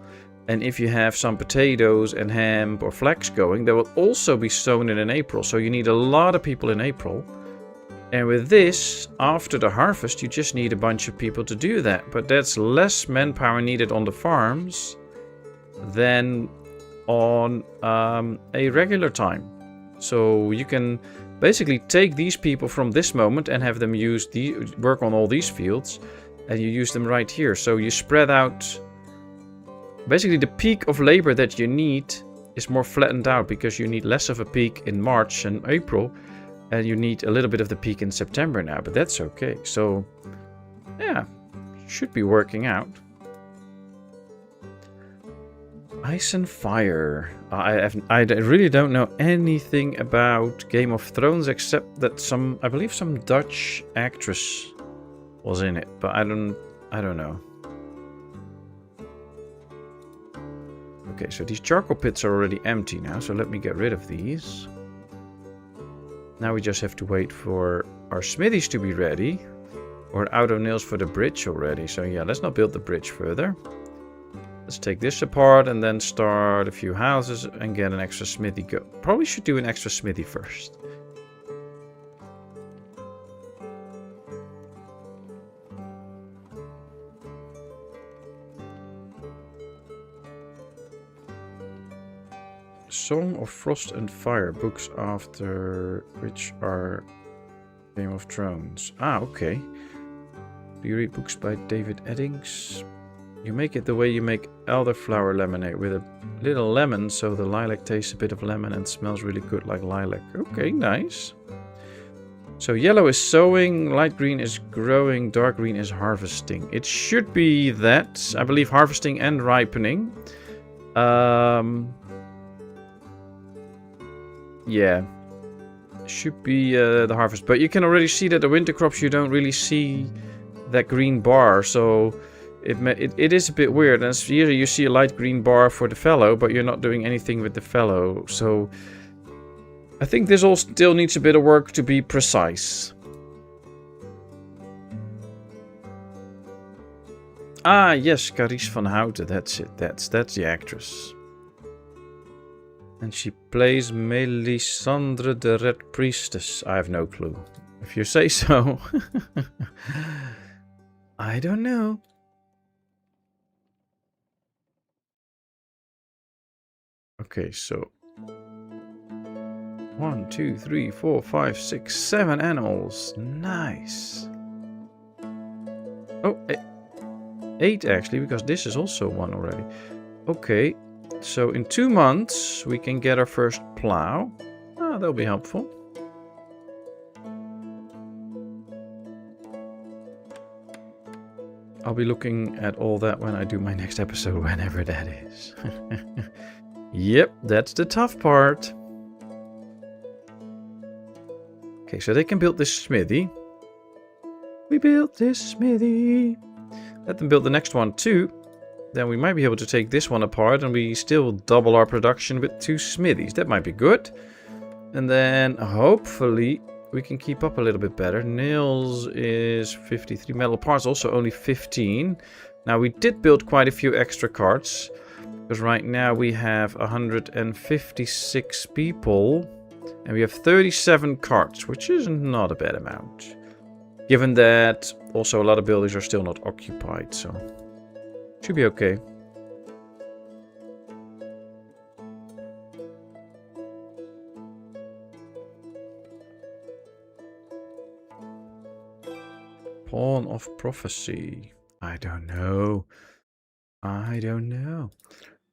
And if you have some potatoes and hemp or flax going, they will also be sown in April. So you need a lot of people in April. And with this, after the harvest, you just need a bunch of people to do that. But that's less manpower needed on the farms than on a regular time. So you can basically take these people from this moment and have them work on all these fields, and you use them right here. So you spread out. Basically the peak of labor that you need is more flattened out because you need less of a peak in March and April, and you need a little bit of the peak in September now, but that's okay. So yeah, should be working out. Ice and Fire. I really don't know anything about Game of Thrones except that I believe some Dutch actress was in it, but I don't know. Okay, so these charcoal pits are already empty now, so let me get rid of these. Now we just have to wait for our smithies to be ready. We're out of nails for the bridge already, so yeah, let's not build the bridge further. Let's take this apart and then start a few houses and get an extra smithy go. Probably should do an extra smithy first. Song of Frost and Fire, books after which are Game of Thrones. Ah, okay. Do you read books by David Eddings? You make it the way you make elderflower lemonade, with a little lemon, so the lilac tastes a bit of lemon and smells really good like lilac. Okay, nice. So yellow is sowing, light green is growing, dark green is harvesting. It should be that. I believe harvesting and ripening. Yeah. Should be the harvest. But you can already see that the winter crops, you don't really see that green bar. So it is a bit weird. And here you see a light green bar for the fallow, but you're not doing anything with the fallow. So I think this all still needs a bit of work to be precise. Ah, yes, Carice van Houten, that's it. That's the actress. And she plays Melisandre the Red Priestess. I have no clue. If you say so. I don't know. Okay, so 1, 2, 3, 4, 5, 6, 7 animals. Nice. Oh, 8 actually, because this is also one already. Okay, so in 2 months we can get our first plow. Ah, that'll be helpful. I'll be looking at all that when I do my next episode, whenever that is. Yep, that's the tough part. Okay, so they can build this smithy. We built this smithy. Let them build the next one too. Then we might be able to take this one apart and we still double our production with 2 smithies. That might be good. And then hopefully we can keep up a little bit better. Nails is 53. Metal parts also only 15. Now we did build quite a few extra carts. Because right now we have 156 people. And we have 37 carts, which is not a bad amount. Given that also a lot of buildings are still not occupied, so should be okay. Pawn of Prophecy. I don't know. I don't know.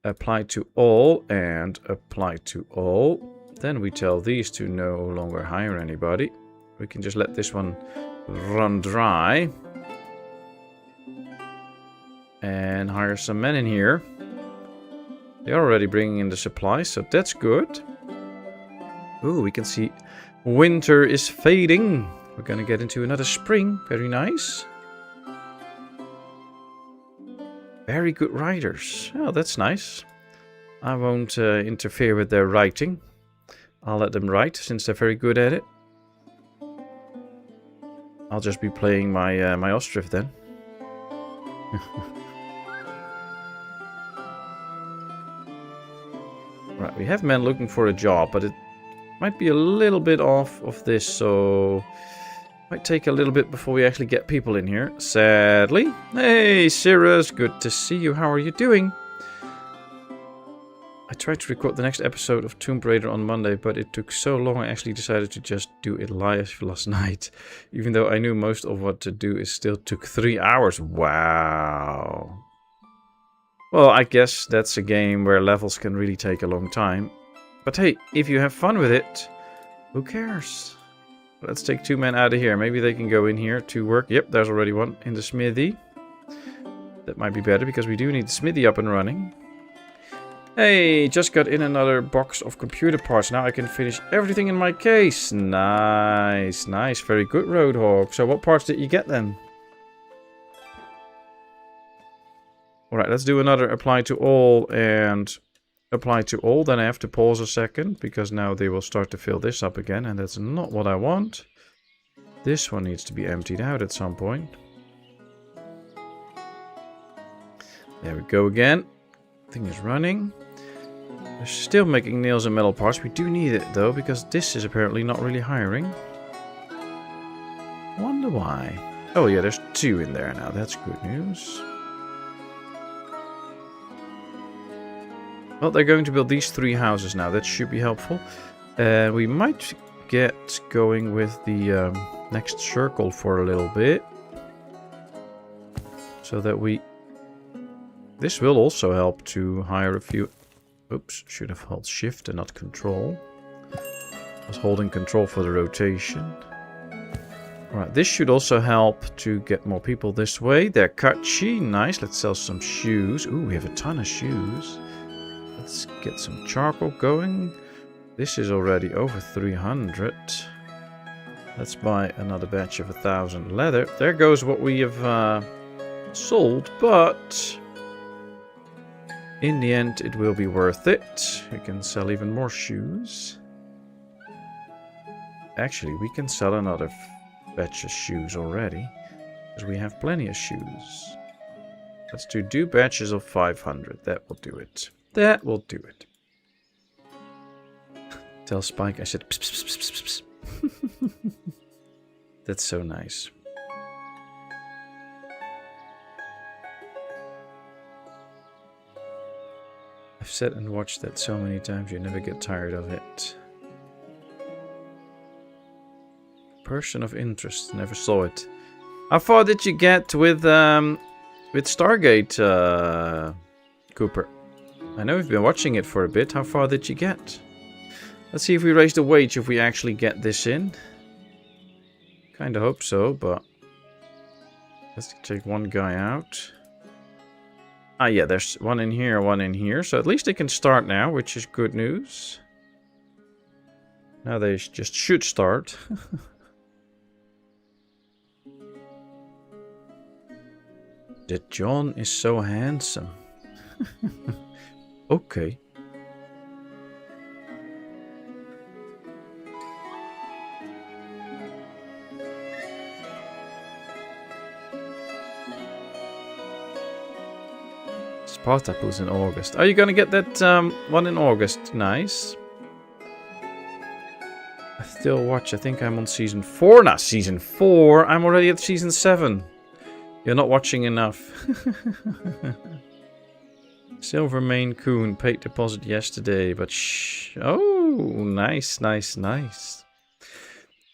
Apply to all and apply to all. Then we tell these to no longer hire anybody. We can just let this one run dry. And hire some men in here. They're already bringing in the supplies, so that's good. Ooh, we can see winter is fading. We're gonna get into another spring. Very nice. Very good writers. Oh, that's nice. I won't interfere with their writing. I'll let them write, since they're very good at it. I'll just be playing my my Ostriv then. Right, we have men looking for a job, but it might be a little bit off of this, so might take a little bit before we actually get people in here, sadly. Hey, Cirrus, good to see you. How are you doing? I tried to record the next episode of Tomb Raider on Monday, but it took so long I actually decided to just do it live last night. Even though I knew most of what to do, it still took 3 hours. Wow. Well, I guess that's a game where levels can really take a long time. But hey, if you have fun with it, who cares? Let's take 2 men out of here. Maybe they can go in here to work. Yep, there's already one in the smithy. That might be better because we do need the smithy up and running. Hey, just got in another box of computer parts. Now I can finish everything in my case. Nice, nice. Very good, Roadhog. So what parts did you get then? Alright, let's do another apply to all and apply to all. Then I have to pause a second because now they will start to fill this up again. And that's not what I want. This one needs to be emptied out at some point. There we go again. Thing is running. We're still making nails and metal parts. We do need it though, because this is apparently not really hiring. Wonder why. Oh yeah, there's 2 in there now. That's good news. Well, they're going to build these 3 houses now. That should be helpful. We might get going with the next circle for a little bit. So that we... This will also help to hire a few... Oops, should have held shift and not control. I was holding control for the rotation. Alright, this should also help to get more people this way. They're catchy. Nice. Let's sell some shoes. Ooh, we have a ton of shoes. Let's get some charcoal going. This is already over 300. Let's buy another batch of 1,000 leather. There goes what we have sold, but in the end it will be worth it. We can sell even more shoes. Actually, we can sell another batch of shoes already, because we have plenty of shoes. Let's do 2 batches of 500. That will do it. That will do it. Tell Spike I said pss, pss, pss, pss, pss. That's so nice. I've sat and watched that so many times you never get tired of it. Person of interest, never saw it. How far did you get with Stargate, Cooper? I know you've been watching it for a bit. How far did you get? Let's see if we raise the wage if we actually get this in. Kinda hope so, but let's take one guy out. Ah, yeah, there's one in here, one in here. So at least they can start now, which is good news. Now they just should start. That John is so handsome. Okay. Spartacus in August. Are you gonna get that one in August? Nice. I still watch. I think I'm on season 4. Not season 4. I'm already at season 7. You're not watching enough. Silver Maine Coon paid deposit yesterday, but shh. Oh, nice, nice, nice.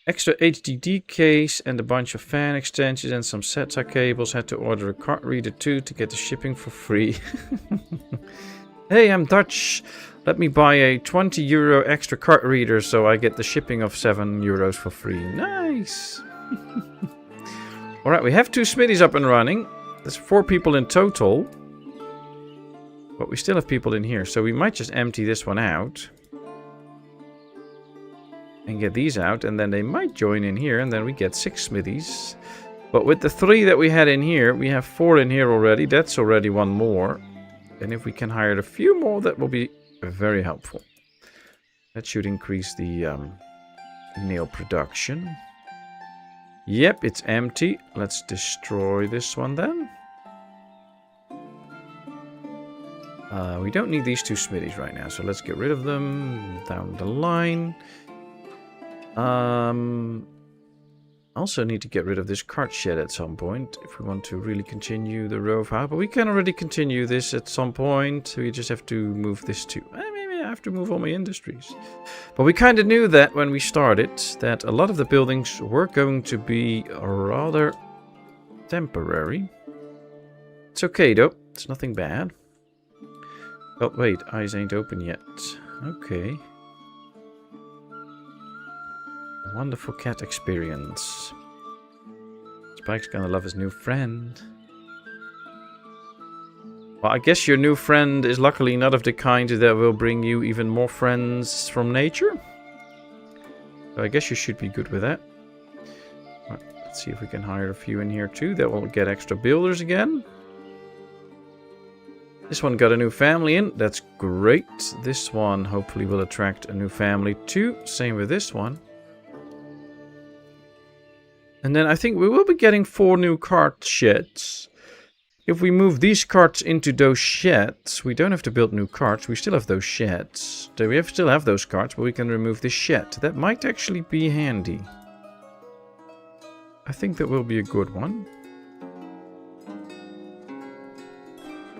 Extra HDD case and a bunch of fan extensions and some SATA cables. Had to order a card reader too to get the shipping for free. Hey, I'm Dutch. Let me buy a 20 euro extra card reader so I get the shipping of 7 euros for free. Nice. Alright, we have 2 smithies up and running. There's 4 people in total. But we still have people in here, so we might just empty this one out. And get these out, and then they might join in here, and then we get 6 smithies. But with the 3 that we had in here, we have 4 in here already. That's already 1 more. And if we can hire a few more, that will be very helpful. That should increase the nail production. Yep, it's empty. Let's destroy this one then. We don't need these 2 smithies right now, so let's get rid of them down the line. Also need to get rid of this cart shed at some point if we want to really continue the row of house. But we can already continue this at some point. We just have to move this too. Maybe I have to move all my industries. But we kind of knew that when we started, that a lot of the buildings were going to be rather temporary. It's okay though. It's nothing bad. Oh wait, eyes ain't open yet. Okay. Wonderful cat experience. Spike's gonna love his new friend. Well, I guess your new friend is luckily not of the kind that will bring you even more friends from nature. So I guess you should be good with that. Right, let's see if we can hire a few in here too. That will get extra builders again. This one got a new family in. That's great. This one hopefully will attract a new family too. Same with this one. And then I think we will be getting 4 new cart sheds. If we move these carts into those sheds, we don't have to build new carts. We still have those sheds. So we still have those carts, but we can remove this shed. That might actually be handy. I think that will be a good one.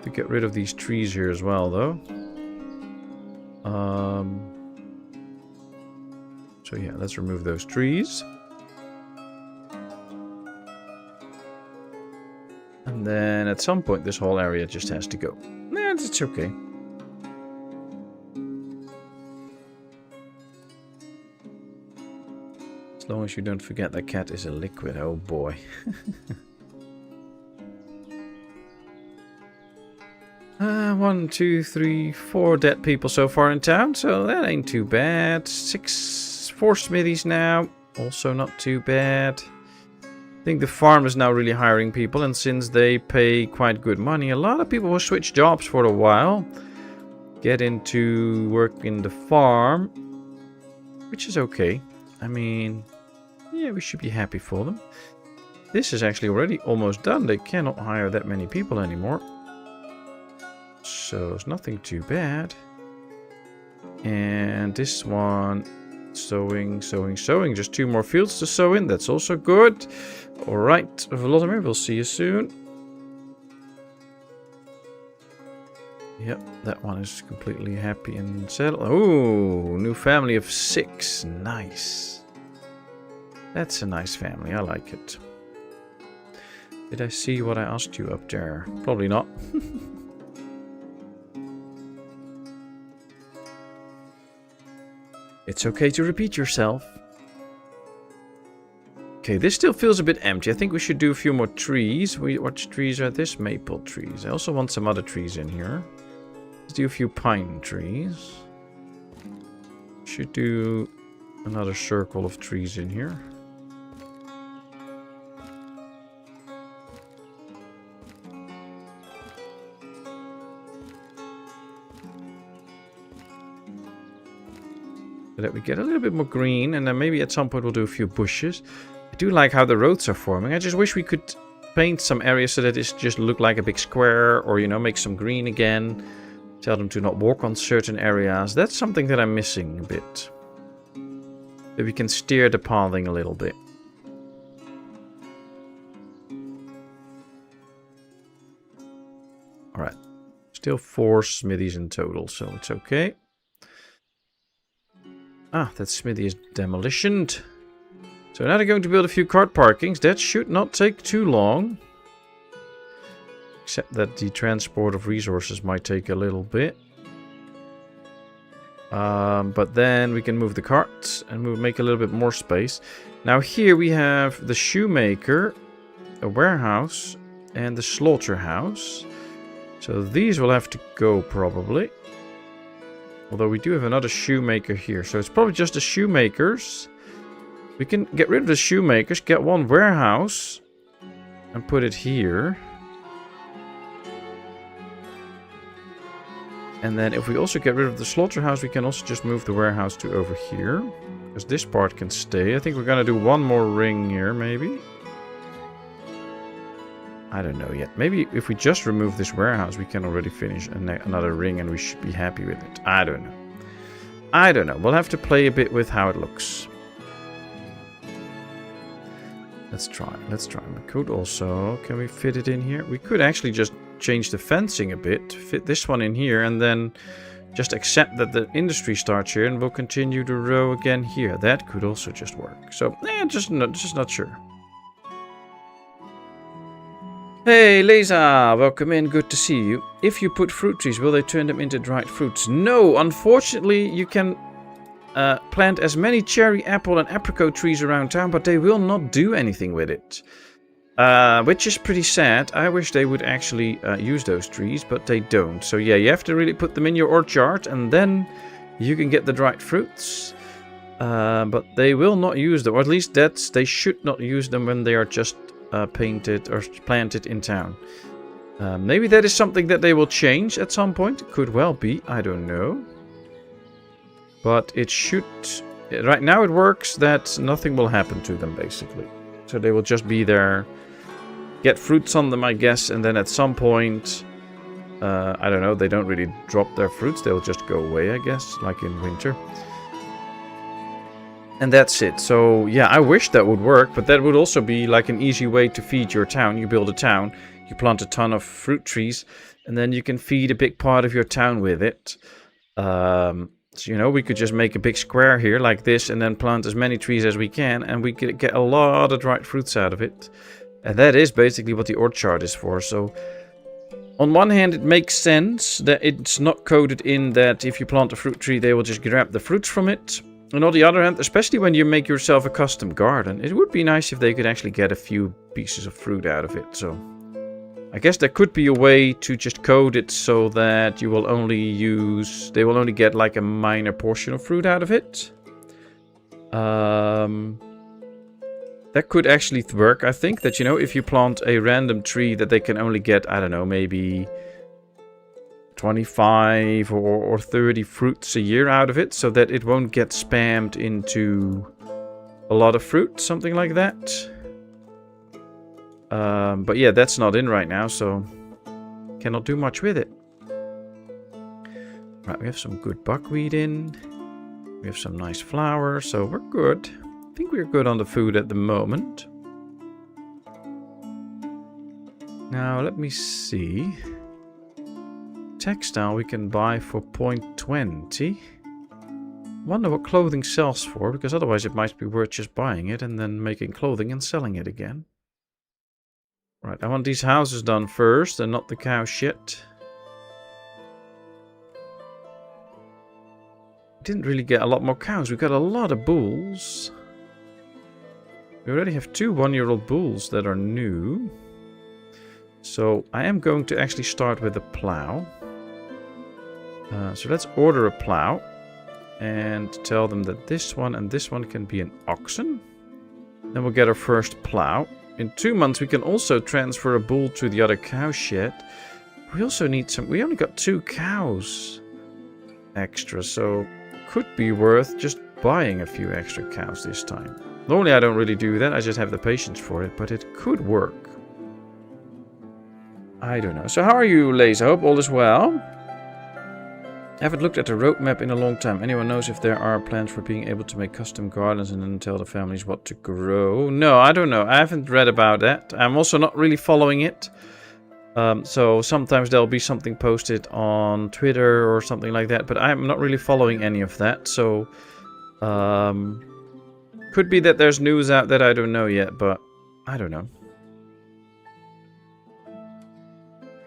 To get rid of these trees here as well, though. So yeah, let's remove those trees. And then at some point this whole area just has to go. Nah, it's okay. As long as you don't forget that cat is a liquid. Oh boy. 1, 2, 3, 4 dead people so far in town, so that ain't too bad. 4 smithies now, also not too bad. I think the farm is now really hiring people, and since they pay quite good money, a lot of people will switch jobs for a while. Get into work in the farm, which is okay. I mean, yeah, we should be happy for them. This is actually already almost done. They cannot hire that many people anymore. So it's nothing too bad. And this one, sowing. Just 2 more fields to sow in. That's also good. Alright, Vladimir, we'll see you soon. Yep, that one is completely happy and settled. Oh, new family of 6. Nice. That's a nice family. I like it. Did I see what I asked you up there? Probably not. It's okay to repeat yourself. Okay, this still feels a bit empty. I think we should do a few more trees. What trees are this? Maple trees. I also want some other trees in here. Let's do a few pine trees. Should do another circle of trees in here. So that we get a little bit more green, and then maybe at some point we'll do a few bushes. I do like how the roads are forming. I just wish we could paint some areas so that it just look like a big square, or, you know, make some green again. Tell them to not walk on certain areas. That's something that I'm missing a bit. That we can steer the pathing a little bit. Alright. Still 4 smithies in total, so it's okay. Ah, that smithy is demolitioned. So now they're going to build a few cart parkings. That should not take too long. Except that the transport of resources might take a little bit. But then we can move the carts and make a little bit more space. Now here we have the shoemaker, a warehouse, and the slaughterhouse. So these will have to go probably. Although we do have another shoemaker here. So it's probably just the shoemakers. We can get rid of the shoemakers, get one warehouse, and put it here. And then if we also get rid of the slaughterhouse, we can also just move the warehouse to over here. Because this part can stay. I think we're going to do one more ring here, maybe. I don't know yet. Maybe if we just remove this warehouse, we can already finish another ring and we should be happy with it. I don't know. I don't know. We'll have to play a bit with how it looks. Let's try. Let's try. We could also... Can we fit it in here? We could actually just change the fencing a bit. Fit this one in here and then just accept that the industry starts here and we'll continue the row again here. That could also just work. So, just not sure. Hey, Leza, welcome in, good to see you. If you put fruit trees, will they turn them into dried fruits? No, unfortunately, you can plant as many cherry, apple and apricot trees around town, but they will not do anything with it. Which is pretty sad. I wish they would actually use those trees, but they don't. So yeah, you have to really put them in your orchard, and then you can get the dried fruits. But they will not use them, or at least they should not use them when they are just painted or planted in town. Maybe that is something that they will change at some point. Could well be. I don't know. But it should... Right now it works that nothing will happen to them, basically. So they will just be there, get fruits on them, I guess, and then at some point... I don't know, they don't really drop their fruits. They'll just go away, I guess, like in winter. And that's it. So, yeah, I wish that would work, but that would also be like an easy way to feed your town. You build a town, you plant a ton of fruit trees, and then you can feed a big part of your town with it. So, you know, we could just make a big square here like this and then plant as many trees as we can, and we could get a lot of dried fruits out of it. And that is basically what the orchard is for. So, on one hand, it makes sense that it's not coded in that if you plant a fruit tree, they will just grab the fruits from it. And on the other hand, especially when you make yourself a custom garden, it would be nice if they could actually get a few pieces of fruit out of it. So I guess there could be a way to just code it so that you will only use... They will only get like a minor portion of fruit out of it. That could actually work, I think. That, you know, if you plant a random tree that they can only get, I don't know, maybe 25 or 30 fruits a year out of it. So that it won't get spammed into a lot of fruit, something like that. But yeah, that's not in right now, so cannot do much with it. Right, we have some good buckwheat in. We have some nice flour, so we're good. I think we're good on the food at the moment. Now, let me see. Textile we can buy for 0.20. Wonder what clothing sells for, because otherwise it might be worth just buying it and then making clothing and selling it again. Right, I want these houses done first and not the cow shit. Didn't really get a lot more cows. We got a lot of bulls. We already have 2 one-year-old bulls that are new. So I am going to actually start with a plow. So let's order a plow. And tell them that this one and this one can be an oxen. Then we'll get our first plow. In 2 months we can also transfer a bull to the other cow shed. We also need some... We only got 2 cows extra. So could be worth just buying a few extra cows this time. Normally I don't really do that, I just have the patience for it, but it could work. I don't know. So how are you, Lace? I hope all is well. I haven't looked at the roadmap in a long time. Anyone knows if there are plans for being able to make custom gardens and then tell the families what to grow? No, I don't know. I haven't read about that. I'm also not really following it. So sometimes there'll be something posted on Twitter or something like that, but I'm not really following any of that. So could be that there's news out that I don't know yet, but I don't know.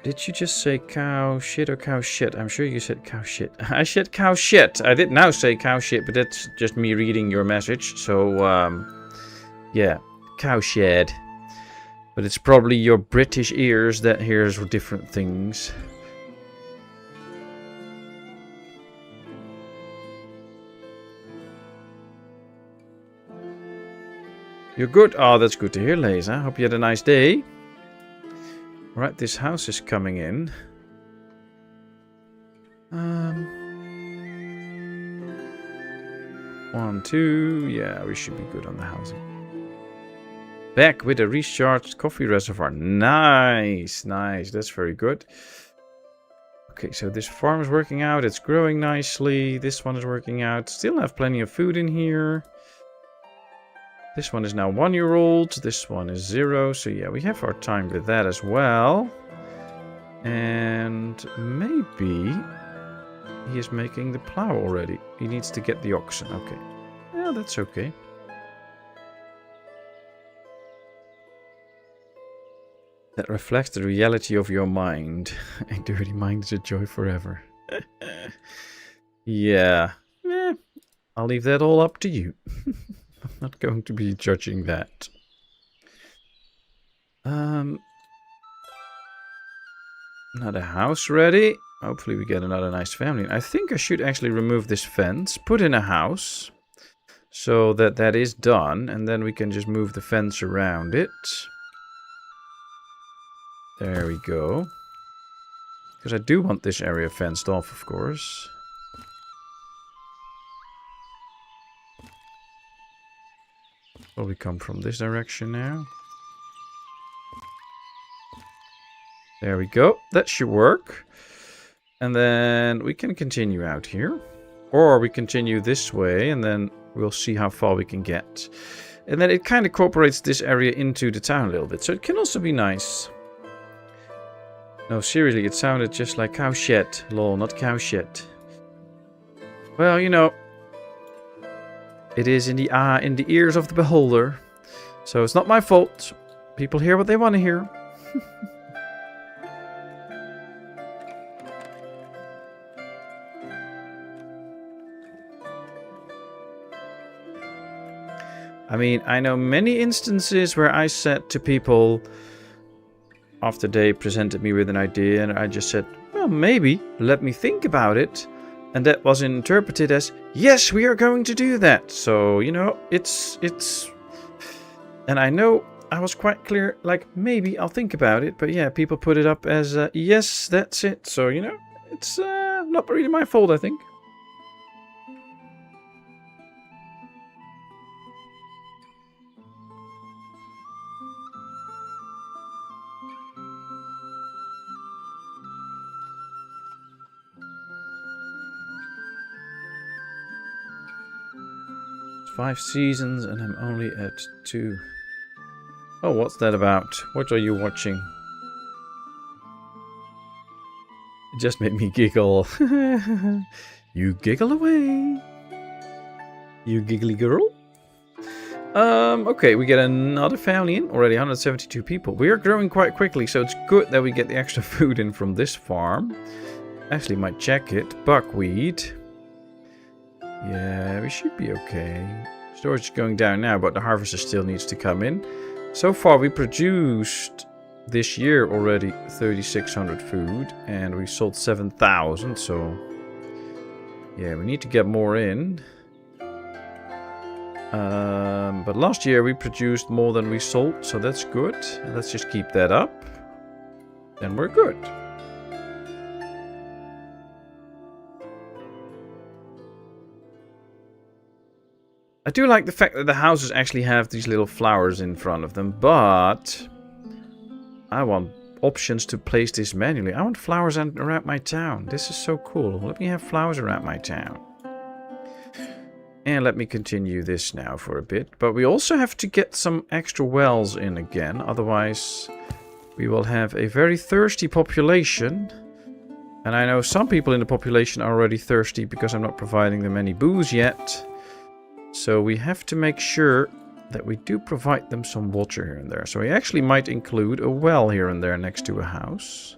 Did you just say cow shit or cow shit? I'm sure you said cow shit. I said cow shit. I did now say cow shit, but that's just me reading your message. So, yeah, cow shed. But it's probably your British ears that hears different things. You're good? Oh, that's good to hear, Laser. Hope you had a nice day. Right, this house is coming in. 1, 2. Yeah, we should be good on the housing. Back with a recharged coffee reservoir. Nice, nice. That's very good. Okay, so this farm is working out. It's growing nicely. This one is working out. Still have plenty of food in here. This one is now 1-year-old. This one is 0. So yeah, we have our time with that as well. And maybe he is making the plow already. He needs to get the oxen. Okay. Yeah, that's okay. That reflects the reality of your mind. A dirty mind is a joy forever. Yeah. I'll leave that all up to you. I'm not going to be judging that. Another house ready. Hopefully we get another nice family. I think I should actually remove this fence, put in a house, so that that is done, and then we can just move the fence around it. There we go. Because I do want this area fenced off, of course. Probably come from this direction now. There we go. That should work. And then we can continue out here. Or we continue this way and then we'll see how far we can get. And then it kind of incorporates this area into the town a little bit. So it can also be nice. No, seriously, it sounded just like cow shit. Lol, not cow shit. Well, you know. It is in the ears of the beholder. So it's not my fault. People hear what they want to hear. I mean, I know many instances where I said to people after they presented me with an idea and I just said, well, maybe, let me think about it. And that was interpreted as, yes, we are going to do that. So, you know, it's... And I know I was quite clear, like, maybe I'll think about it. But yeah, people put it up as, yes, that's it. So, you know, it's not really my fault, I think. It's 5 seasons and I'm only at 2. Oh, what's that about? What are you watching? It just made me giggle. You giggle away. You giggly girl. Okay, we get another family in. Already 172 people. We are growing quite quickly, so it's good that we get the extra food in from this farm. Actually, might check it. Buckwheat. Yeah, we should be okay. Storage is going down now, but the harvester still needs to come in. So far, we produced this year already 3,600 food, and we sold 7,000. So, yeah, we need to get more in. But last year we produced more than we sold, so that's good. Let's just keep that up. Then we're good. I do like the fact that the houses actually have these little flowers in front of them, but I want options to place this manually. I want flowers around my town. This is so cool. Let me have flowers around my town. And let me continue this now for a bit. But we also have to get some extra wells in again. Otherwise, we will have a very thirsty population. And I know some people in the population are already thirsty because I'm not providing them any booze yet. So we have to make sure that we do provide them some water here and there. So we actually might include a well here and there next to a house.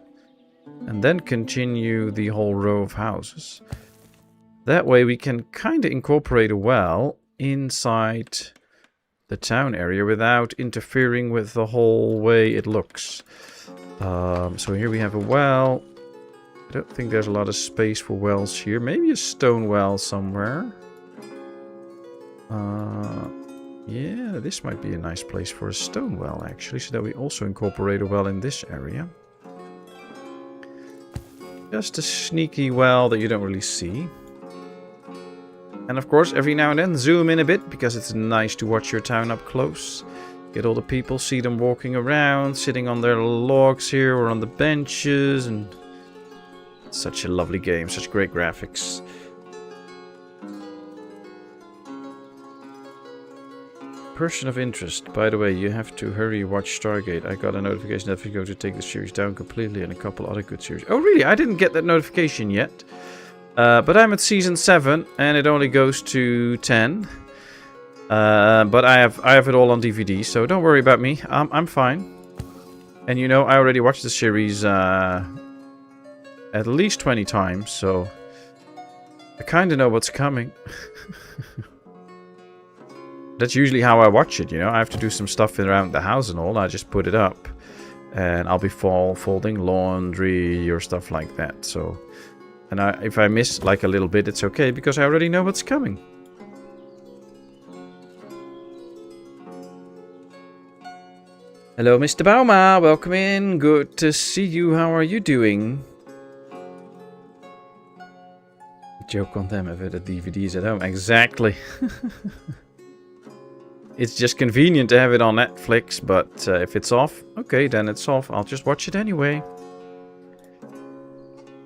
And then continue the whole row of houses. That way we can kind of incorporate a well inside the town area without interfering with the whole way it looks. So here we have a well. I don't think there's a lot of space for wells here. Maybe a stone well somewhere. Yeah, this might be a nice place for a stone well, actually, so that we also incorporate a well in this area. Just a sneaky well that you don't really see. And of course, every now and then, zoom in a bit, because it's nice to watch your town up close. Get all the people, see them walking around, sitting on their logs here or on the benches, and such a lovely game, such great graphics. Person of interest. By the way, you have to hurry, watch Stargate. I got a notification that we go to take the series down completely and a couple other good series. Oh, really? I didn't get that notification yet. But I'm at season 7 and it only goes to 10. But I have it all on DVD, so don't worry about me. I'm fine. And you know, I already watched the series at least 20 times, so I kind of know what's coming. That's usually how I watch it, you know. I have to do some stuff around the house and all. I just put it up. And I'll be folding laundry or stuff like that. So, and if I miss like a little bit, it's okay. Because I already know what's coming. Hello, Mr. Bauma. Welcome in. Good to see you. How are you doing? Joke on them if the DVDs at home. Exactly. It's just convenient to have it on Netflix, but if it's off, okay, then it's off. I'll just watch it anyway.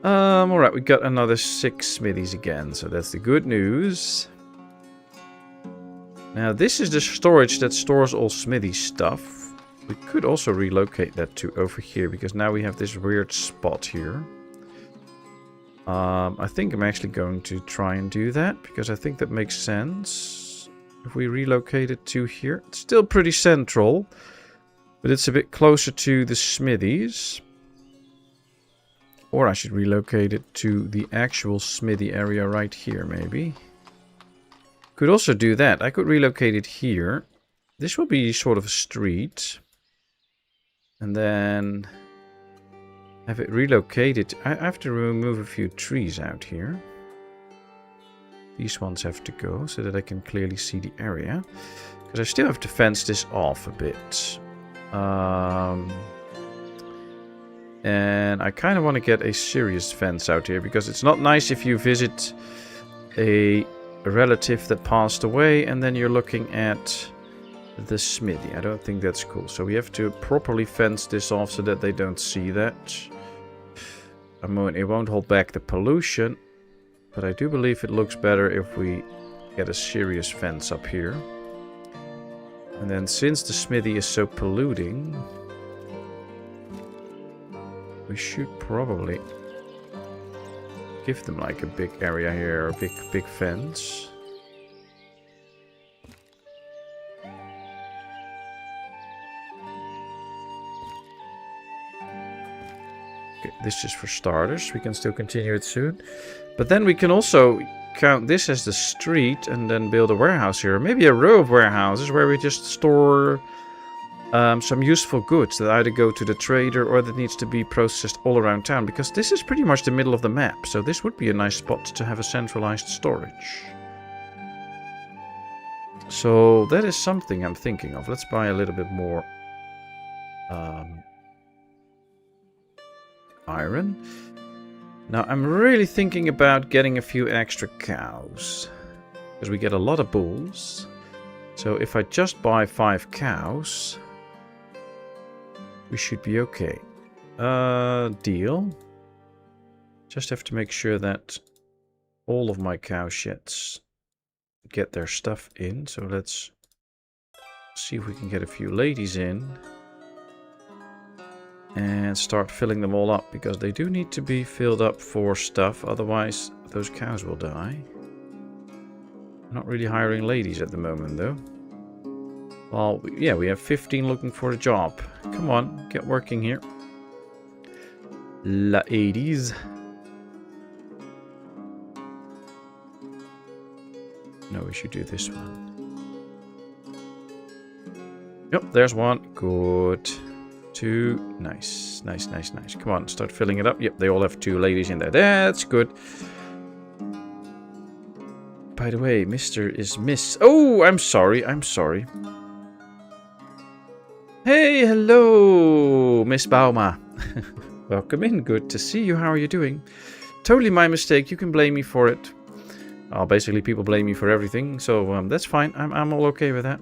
Alright, we got another 6 smithies again, so that's the good news. Now, this is the storage that stores all smithy stuff. We could also relocate that to over here, because now we have this weird spot here. I think I'm actually going to try and do that, because I think that makes sense. If we relocate it to here, it's still pretty central, but it's a bit closer to the smithies. Or I should relocate it to the actual smithy area right here, maybe. Could also do that. I could relocate it here, this will be sort of a street. And then have it relocated. I have to remove a few trees out here. These ones have to go so that I can clearly see the area. Because I still have to fence this off a bit. And I kind of want to get a serious fence out here. Because it's not nice if you visit a relative that passed away and then you're looking at the smithy. I don't think that's cool. So we have to properly fence this off so that they don't see that. It won't hold back the pollution. But I do believe it looks better if we get a serious fence up here. And then since the smithy is so polluting, we should probably give them like a big area here, a big fence. Okay, this is for starters. We can still continue it soon. But then we can also count this as the street and then build a warehouse here. Maybe a row of warehouses where we just store some useful goods that either go to the trader or that needs to be processed all around town. Because this is pretty much the middle of the map. So this would be a nice spot to have a centralized storage. So that is something I'm thinking of. Let's buy a little bit more iron. Now I'm really thinking about getting a few extra cows. Because we get a lot of bulls. So if I just buy 5 cows, we should be okay. Deal. Just have to make sure that all of my cow sheds get their stuff in. So let's see if we can get a few ladies in. And start filling them all up. Because they do need to be filled up for stuff. Otherwise those cows will die. I'm not really hiring ladies at the moment though. Well, yeah, we have 15 looking for a job. Come on, get working here. Ladies. No, we should do this one. Yep, there's one. Good. 2. Nice. Nice, nice, nice. Come on, start filling it up. Yep, they all have 2 ladies in there. That's good. By the way, Mr. is Miss. Oh, I'm sorry. I'm sorry. Hey, hello, Miss Bauma. Welcome in. Good to see you. How are you doing? Totally my mistake. You can blame me for it. Well, basically, people blame me for everything. So that's fine. I'm all okay with that.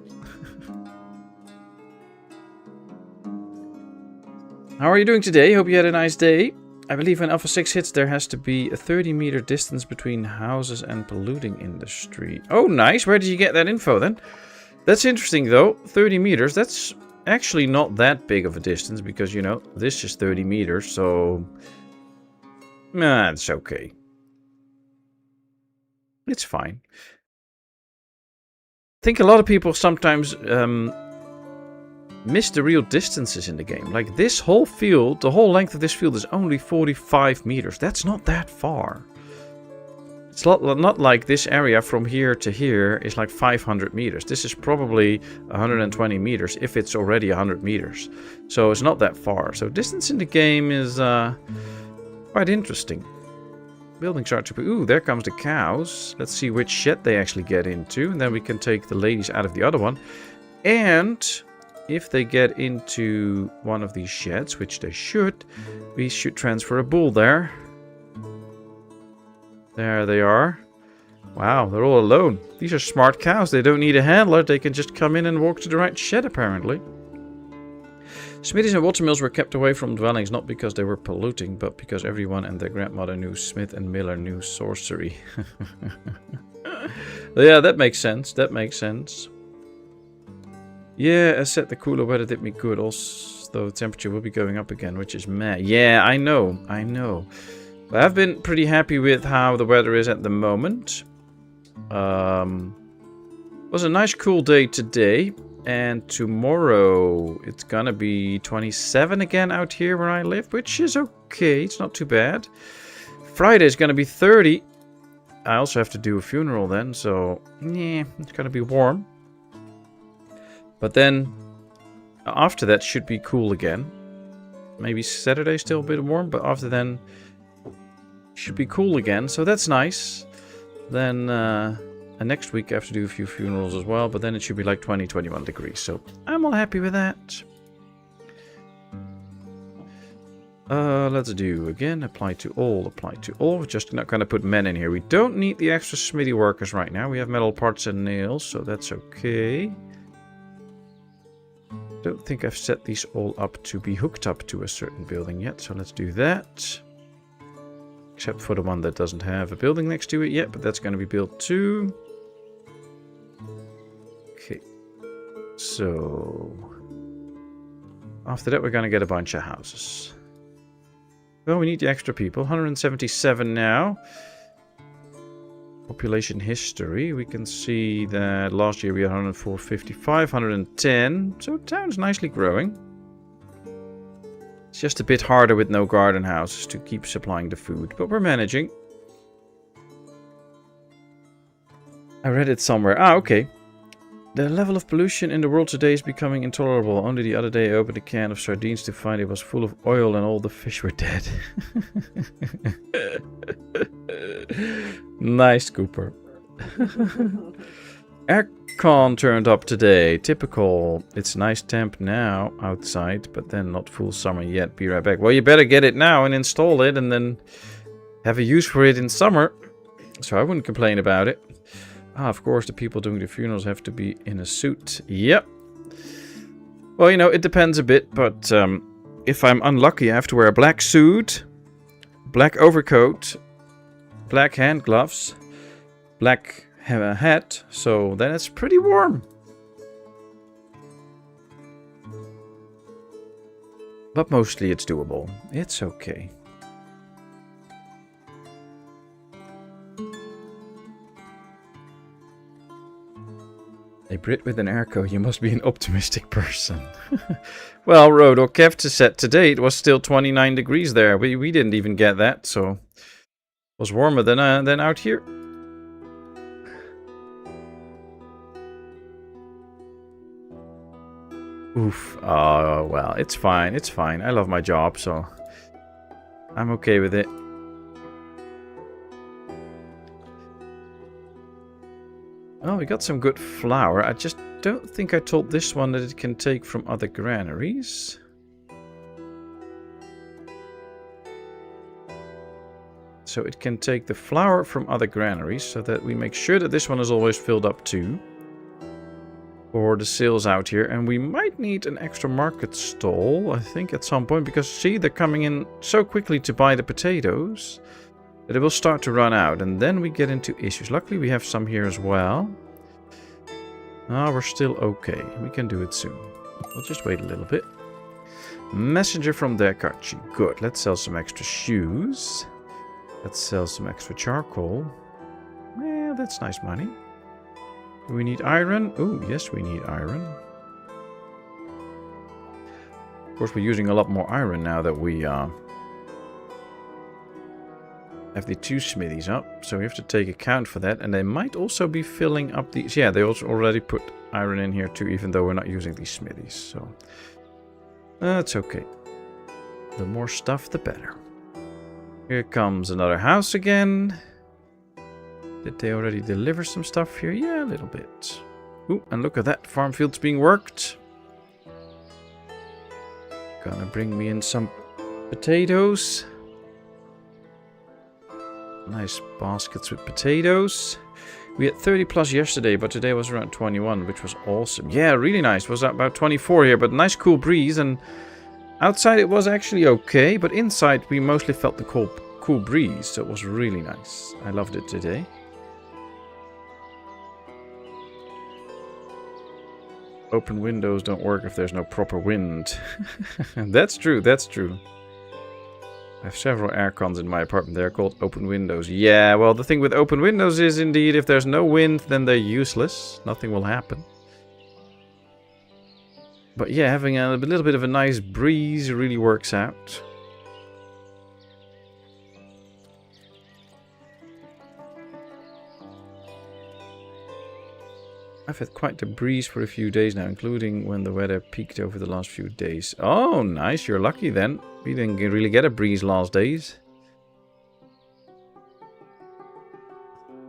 How are you doing today? Hope you had a nice day. I believe when Alpha 6 hits, there has to be a 30-meter distance between houses and polluting industry. Oh, nice. Where did you get that info then? That's interesting, though. 30 meters. That's actually not that big of a distance because, you know, this is 30 meters. So, it's okay. It's fine. I think a lot of people sometimes miss the real distances in the game. Like this whole field, the whole length of this field is only 45 meters. That's not that far. It's not like this area from here to here is like 500 meters. This is probably 120 meters if it's already 100 meters. So it's not that far. So distance in the game is quite interesting. Building starts to... Ooh, there comes the cows. Let's see which shed they actually get into. And then we can take the ladies out of the other one. And if they get into one of these sheds, which they should, we should transfer a bull there. There they are. Wow, they're all alone. These are smart cows. They don't need a handler. They can just come in and walk to the right shed, apparently. Smithies and watermills were kept away from dwellings, not because they were polluting, but because everyone and their grandmother knew Smith and Miller knew sorcery. Yeah, that makes sense. That makes sense. Yeah, I said the cooler weather did me good, also the temperature will be going up again, which is meh. Yeah, I know. But I've been pretty happy with how the weather is at the moment. It was a nice cool day today. And tomorrow it's gonna be 27 again out here where I live, which is okay. It's not too bad. Friday is gonna be 30. I also have to do a funeral then, so yeah, it's gonna be warm. But then after that should be cool again. Maybe Saturday still a bit warm, but after then should be cool again. So that's nice. Then and next week I have to do a few funerals as well, but then it should be like 20, 21 degrees. So I'm all happy with that. Let's do again. Apply to all. Apply to all. We're just not going to put men in here. We don't need the extra smithy workers right now. We have metal parts and nails, so that's okay. Don't think I've set these all up to be hooked up to a certain building yet, so let's do that. Except for the one that doesn't have a building next to it yet, but that's going to be built too. Okay. So after that we're going to get a bunch of houses. Well, we need the extra people. 177 now. Population history. We can see that last year we had 104, 55, 110. So town's nicely growing. It's just a bit harder with no garden houses to keep supplying the food, but we're managing. I read it somewhere. Ah, okay. The level of pollution in the world today is becoming intolerable. Only the other day I opened a can of sardines to find it was full of oil and all the fish were dead. Nice, Cooper. Aircon turned up today. Typical. It's nice temp now outside, but then not full summer yet. Be right back. Well, you better get it now and install it and then have a use for it in summer. So I wouldn't complain about it. Ah, of course, the people doing the funerals have to be in a suit. Yep. Well, you know, it depends a bit, but if I'm unlucky, I have to wear a black suit, black overcoat, black hand gloves, black hat, so then it's pretty warm. But mostly it's doable. It's okay. A Brit with an airco, you must be an optimistic person. Well, Rodo kept set today. It was still 29 degrees there. We didn't even get that, so it was warmer than out here. Oof. Oh, well, it's fine. It's fine. I love my job, so I'm okay with it. Oh, we got some good flour. I just don't think I told this one that it can take from other granaries. So it can take the flour from other granaries so that we make sure that this one is always filled up too. For the sales out here. And we might need an extra market stall, I think, at some point. Because, see, they're coming in so quickly to buy the potatoes that it will start to run out, and then we get into issues. Luckily, we have some here as well. Ah, we're still okay. We can do it soon. We'll just wait a little bit. Messenger from Dekachi. Good. Let's sell some extra shoes. Let's sell some extra charcoal. Yeah, that's nice money. Do we need iron? Oh, yes, we need iron. Of course, we're using a lot more iron now that we have the 2 smithies up, so we have to take account for that. And they might also be filling up these. Yeah, they also already put iron in here too, even though we're not using these smithies. So that's okay. The more stuff, the better. Here comes another house again. Did they already deliver some stuff here? Yeah, a little bit. Ooh, and look at that. Farm field's being worked. Gonna bring me in some potatoes. Nice baskets with potatoes. We had 30 plus yesterday, but today was around 21, which was awesome. Yeah, really nice. It was about 24 here, but nice cool breeze. And outside it was actually okay, but inside we mostly felt the cool breeze, so it was really nice. I loved it today. Open windows don't work if there's no proper wind. That's true, that's true. I have several aircons in my apartment. They're called open windows. Yeah, well, the thing with open windows is indeed if there's no wind, then they're useless. Nothing will happen. But yeah, having a little bit of a nice breeze really works out. I've had quite the breeze for a few days now, including when the weather peaked over the last few days. Oh, nice. You're lucky then. We didn't really get a breeze last days.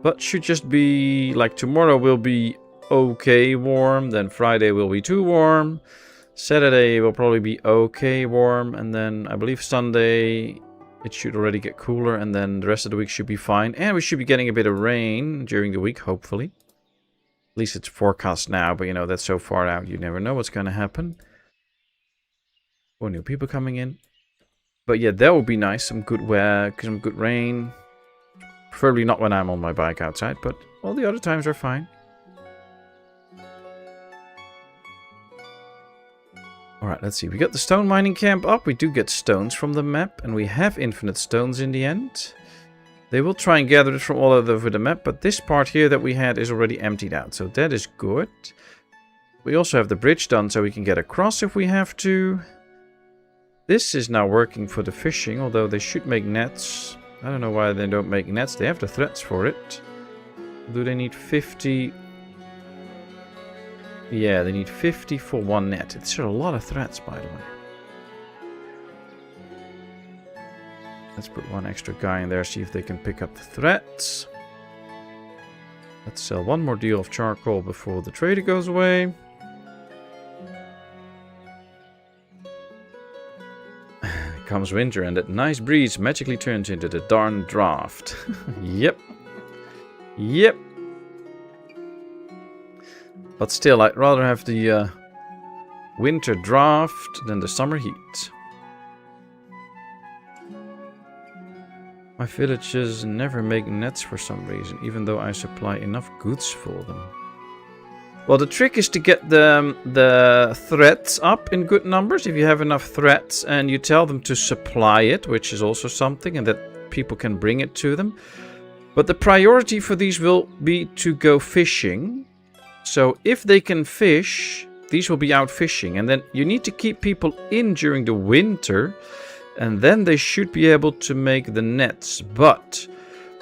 But should just be like tomorrow will be okay warm. Then Friday will be too warm. Saturday will probably be okay warm. And then I believe Sunday it should already get cooler. And then the rest of the week should be fine. And we should be getting a bit of rain during the week, hopefully. At least it's forecast now, but you know, that's so far out. You never know what's going to happen. Or new people coming in. But yeah, that would be nice. Some good weather, some good rain. Preferably not when I'm on my bike outside, but all the other times are fine. Alright, let's see. We got the stone mining camp up. We do get stones from the map, and we have infinite stones in the end. They will try and gather it from all over the map, but this part here that we had is already emptied out, so that is good. We also have the bridge done, so we can get across if we have to. This is now working for the fishing, although they should make nets. I don't know why they don't make nets. They have the threads for it. Do they need 50? Yeah, they need 50 for one net. It's a lot of threads, by the way. Let's put one extra guy in there, see if they can pick up the threads. Let's sell one more deal of charcoal before the trader goes away. Comes winter and that nice breeze magically turns into the darn draft. Yep. Yep. But still, I'd rather have the winter draft than the summer heat. My villages never make nets for some reason, even though I supply enough goods for them. Well, the trick is to get the threads up in good numbers. If you have enough threads and you tell them to supply it, which is also something, and that people can bring it to them. But the priority for these will be to go fishing. So if they can fish, these will be out fishing. And then you need to keep people in during the winter. And then they should be able to make the nets. But,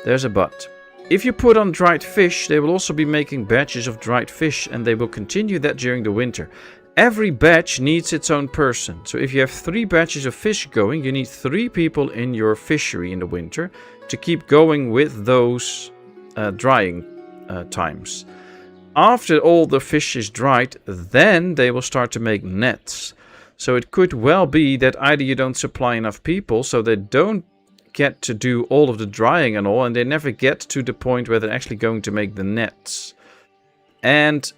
there's a but. If you put on dried fish, they will also be making batches of dried fish, and they will continue that during the winter. Every batch needs its own person. So if you have 3 batches of fish going, you need 3 people in your fishery in the winter to keep going with those drying times. After all the fish is dried, then they will start to make nets. So it could well be that either you don't supply enough people, so they don't get to do all of the drying and all, and they never get to the point where they're actually going to make the nets. And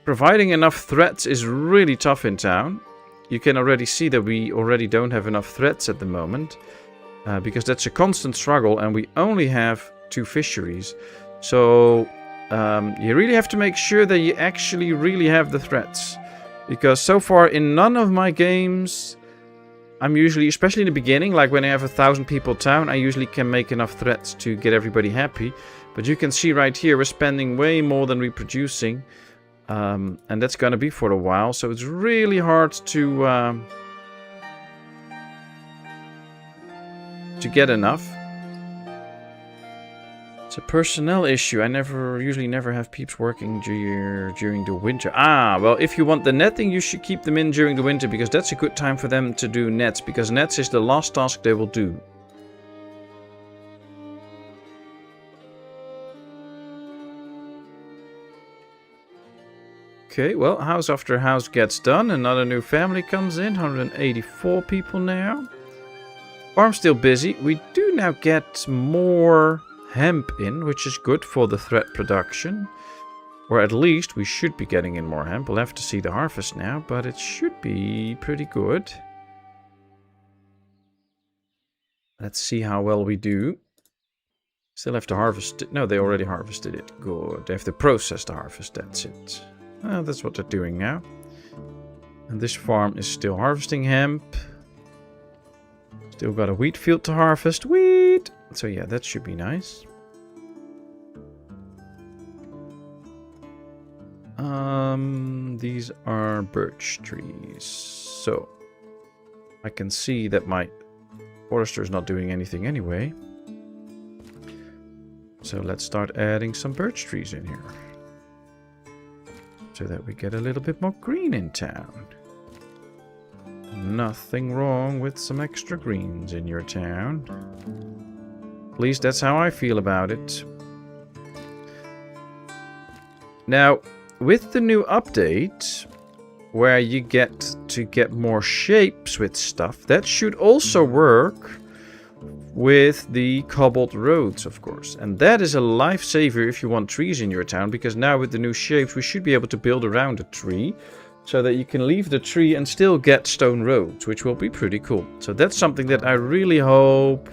providing enough threads is really tough in town. You can already see that we already don't have enough threads at the moment, because that's a constant struggle, and we only have 2 fisheries. So you really have to make sure that you actually really have the threads, because so far in none of my games I'm usually, especially in the beginning, like when I have 1,000 people town, I usually can make enough threads to get everybody happy. But you can see right here, we're spending way more than we're producing. And that's going to be for a while. So it's really hard to get enough. It's a personnel issue. I usually never have peeps working during the winter. Ah, well, if you want the netting, you should keep them in during the winter, because that's a good time for them to do nets, because nets is the last task they will do. Okay, well, house after house gets done. Another new family comes in. 184 people now. Farm's still busy. We do now get more hemp in, which is good for the thread production. Or at least we should be getting in more hemp. We'll have to see the harvest now, but it should be pretty good. Let's see how well we do. Still have to harvest it. No, they already harvested it. Good. They have to process the harvest. That's it. Well, that's what they're doing now. And this farm is still harvesting hemp. Still got a wheat field to harvest. Wheat! So yeah, that should be nice. These are birch trees. So I can see that my forester is not doing anything anyway. So let's start adding some birch trees in here. so that we get a little bit more green in town. Nothing wrong with some extra greens in your town. At least that's how I feel about it. Now, with the new update, where you get to get more shapes with stuff, that should also work with the cobbled roads, of course. And that is a lifesaver if you want trees in your town, because now with the new shapes, we should be able to build around a tree, so that you can leave the tree and still get stone roads, which will be pretty cool. So that's something that I really hope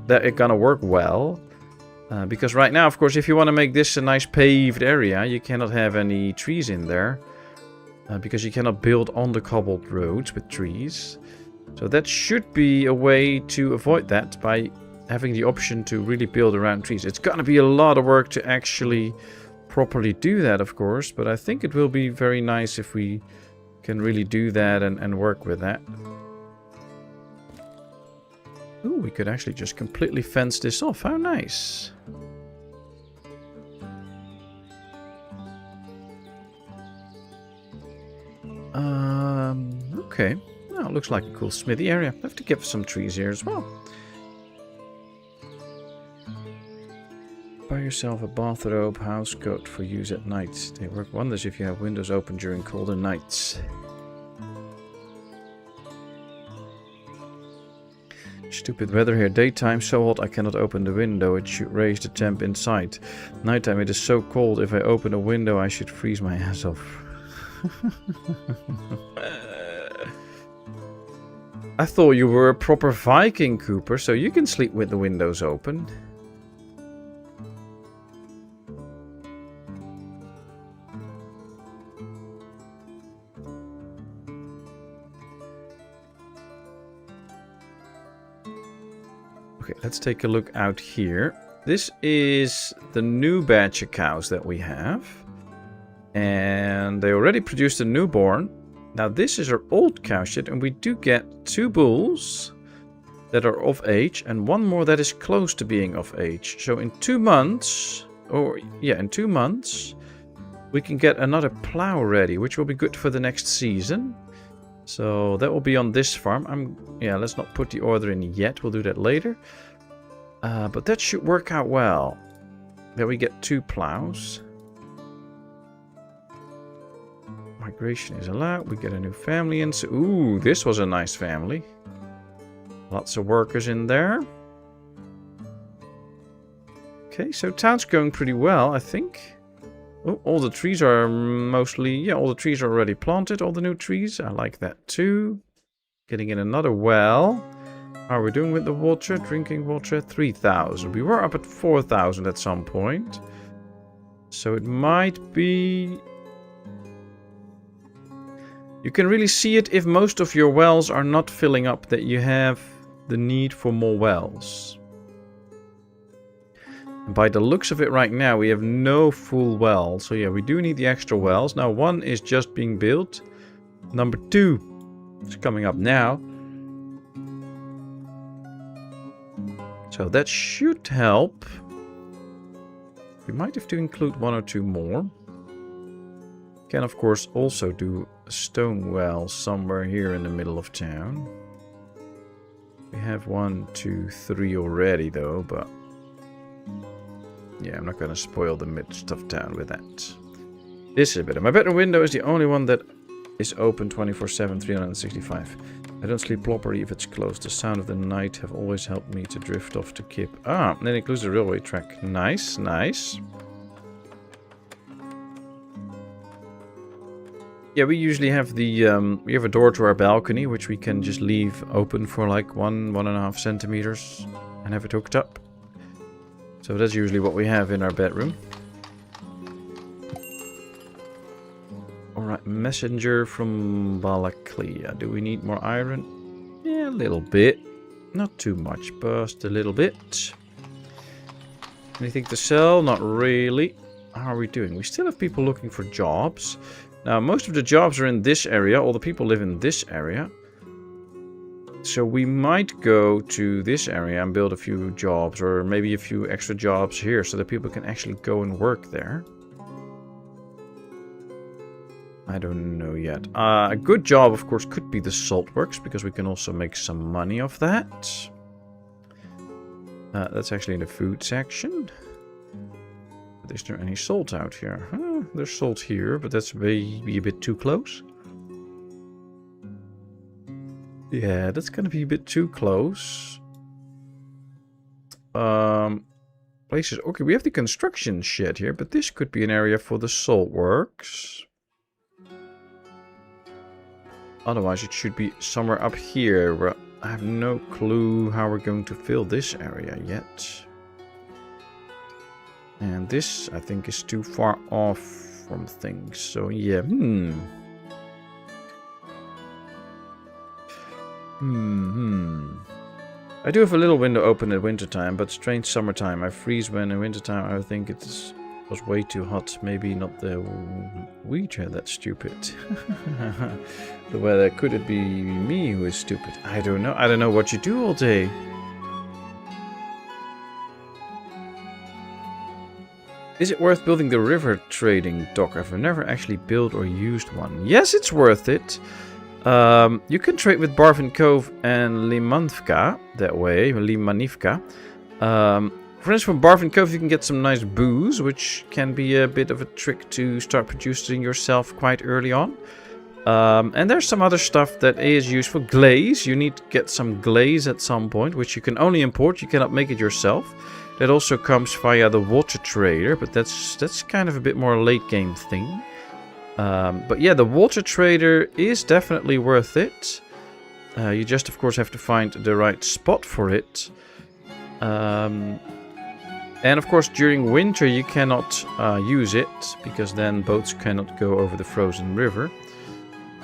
that it's gonna work well. Because right now, of course, if you want to make this a nice paved area, you cannot have any trees in there. Because you cannot build on the cobbled roads with trees. So that should be a way to avoid that by having the option to really build around trees. It's gonna be a lot of work to actually properly do that, of course, but I think it will be very nice if we can really do that and work with that. Ooh, we could actually just completely fence this off. How nice. Okay. Well, it looks like a cool smithy area. I have to get some trees here as well. Buy yourself a bathrobe house coat for use at night. They work wonders if you have windows open during colder nights. Stupid weather here. Daytime so hot I cannot open the window. It should raise the temp inside. Nighttime it is so cold. If I open a window I should freeze my ass off. I thought you were a proper Viking, Cooper, so you can sleep with the windows open. Okay, let's take a look out here. This is the new batch of cows that we have. And they already produced a newborn. Now this is our old cow shed, and we do get 2 bulls that are of age and 1 more that is close to being of age. So in 2 months, in 2 months, we can get another plow ready, which will be good for the next season. So that will be on this farm. Let's not put the order in yet. We'll do that later. But that should work out well. There we get 2 plows. Migration is allowed. We get a new family in. So, ooh, this was a nice family. Lots of workers in there. Okay, so town's going pretty well, I think. Oh, all the trees are mostly... all the trees are already planted, all the new trees. I like that too. Getting in another well. How are we doing with the water? Drinking water, 3,000. We were up at 4,000 at some point. So it might be... You can really see it if most of your wells are not filling up, that you have the need for more wells. And by the looks of it right now, we have no full well. So yeah, we do need the extra wells. Now 1 is just being built. Number 2 is coming up now. So that should help. We might have to include 1 or 2 more. Can of course also do a stone well somewhere here in the middle of town. We have 1, 2, 3 already though, but yeah, I'm not gonna spoil the midst of town with that. This is better. My bedroom window is the only one that is open 24/7, 365. I don't sleep properly if it's closed. The sound of the night have always helped me to drift off to Kip. Ah, and then it includes the railway track. Nice, nice. Yeah, we usually have the we have a door to our balcony, which we can just leave open for like 1.5 centimeters and have it hooked up. So that's usually what we have in our bedroom. Alright, messenger from Balaklia. Do we need more iron? Yeah, a little bit. Not too much, just a little bit. Anything to sell? Not really. How are we doing? We still have people looking for jobs. Now, most of the jobs are in this area. All the people live in this area. So we might go to this area and build a few jobs, or maybe a few extra jobs here so that people can actually go and work there. I don't know yet. A good job, of course, could be the salt works, because we can also make some money off that. That's actually in the food section. But is there any salt out here? There's salt here, but that's maybe a bit too close. Yeah, that's gonna be a bit too close. Places. Okay, we have the construction shed here, but this could be an area for the salt works. Otherwise, it should be somewhere up here, where I have no clue how we're going to fill this area yet. And this, I think, is too far off from things. So, yeah, I do have a little window open at wintertime, but strange summertime. I freeze when in wintertime. I think it was way too hot. Maybe not the weather that's stupid. The weather. Could it be me who is stupid? I don't know. I don't know what you do all day. Is it worth building the river trading dock? I've never actually built or used one. Yes, it's worth it. You can trade with Barvin Cove and Limanivka that way. Limanivka. For instance, from Barvin Cove you can get some nice booze, which can be a bit of a trick to start producing yourself quite early on. And there's some other stuff that is useful. Glaze. You need to get some glaze at some point, which you can only import. You cannot make it yourself. That also comes via the water trader, but that's kind of a bit more late game thing. But yeah, the water trader is definitely worth it. You just, of course, have to find the right spot for it. And of course, during winter you cannot use it, because then boats cannot go over the frozen river.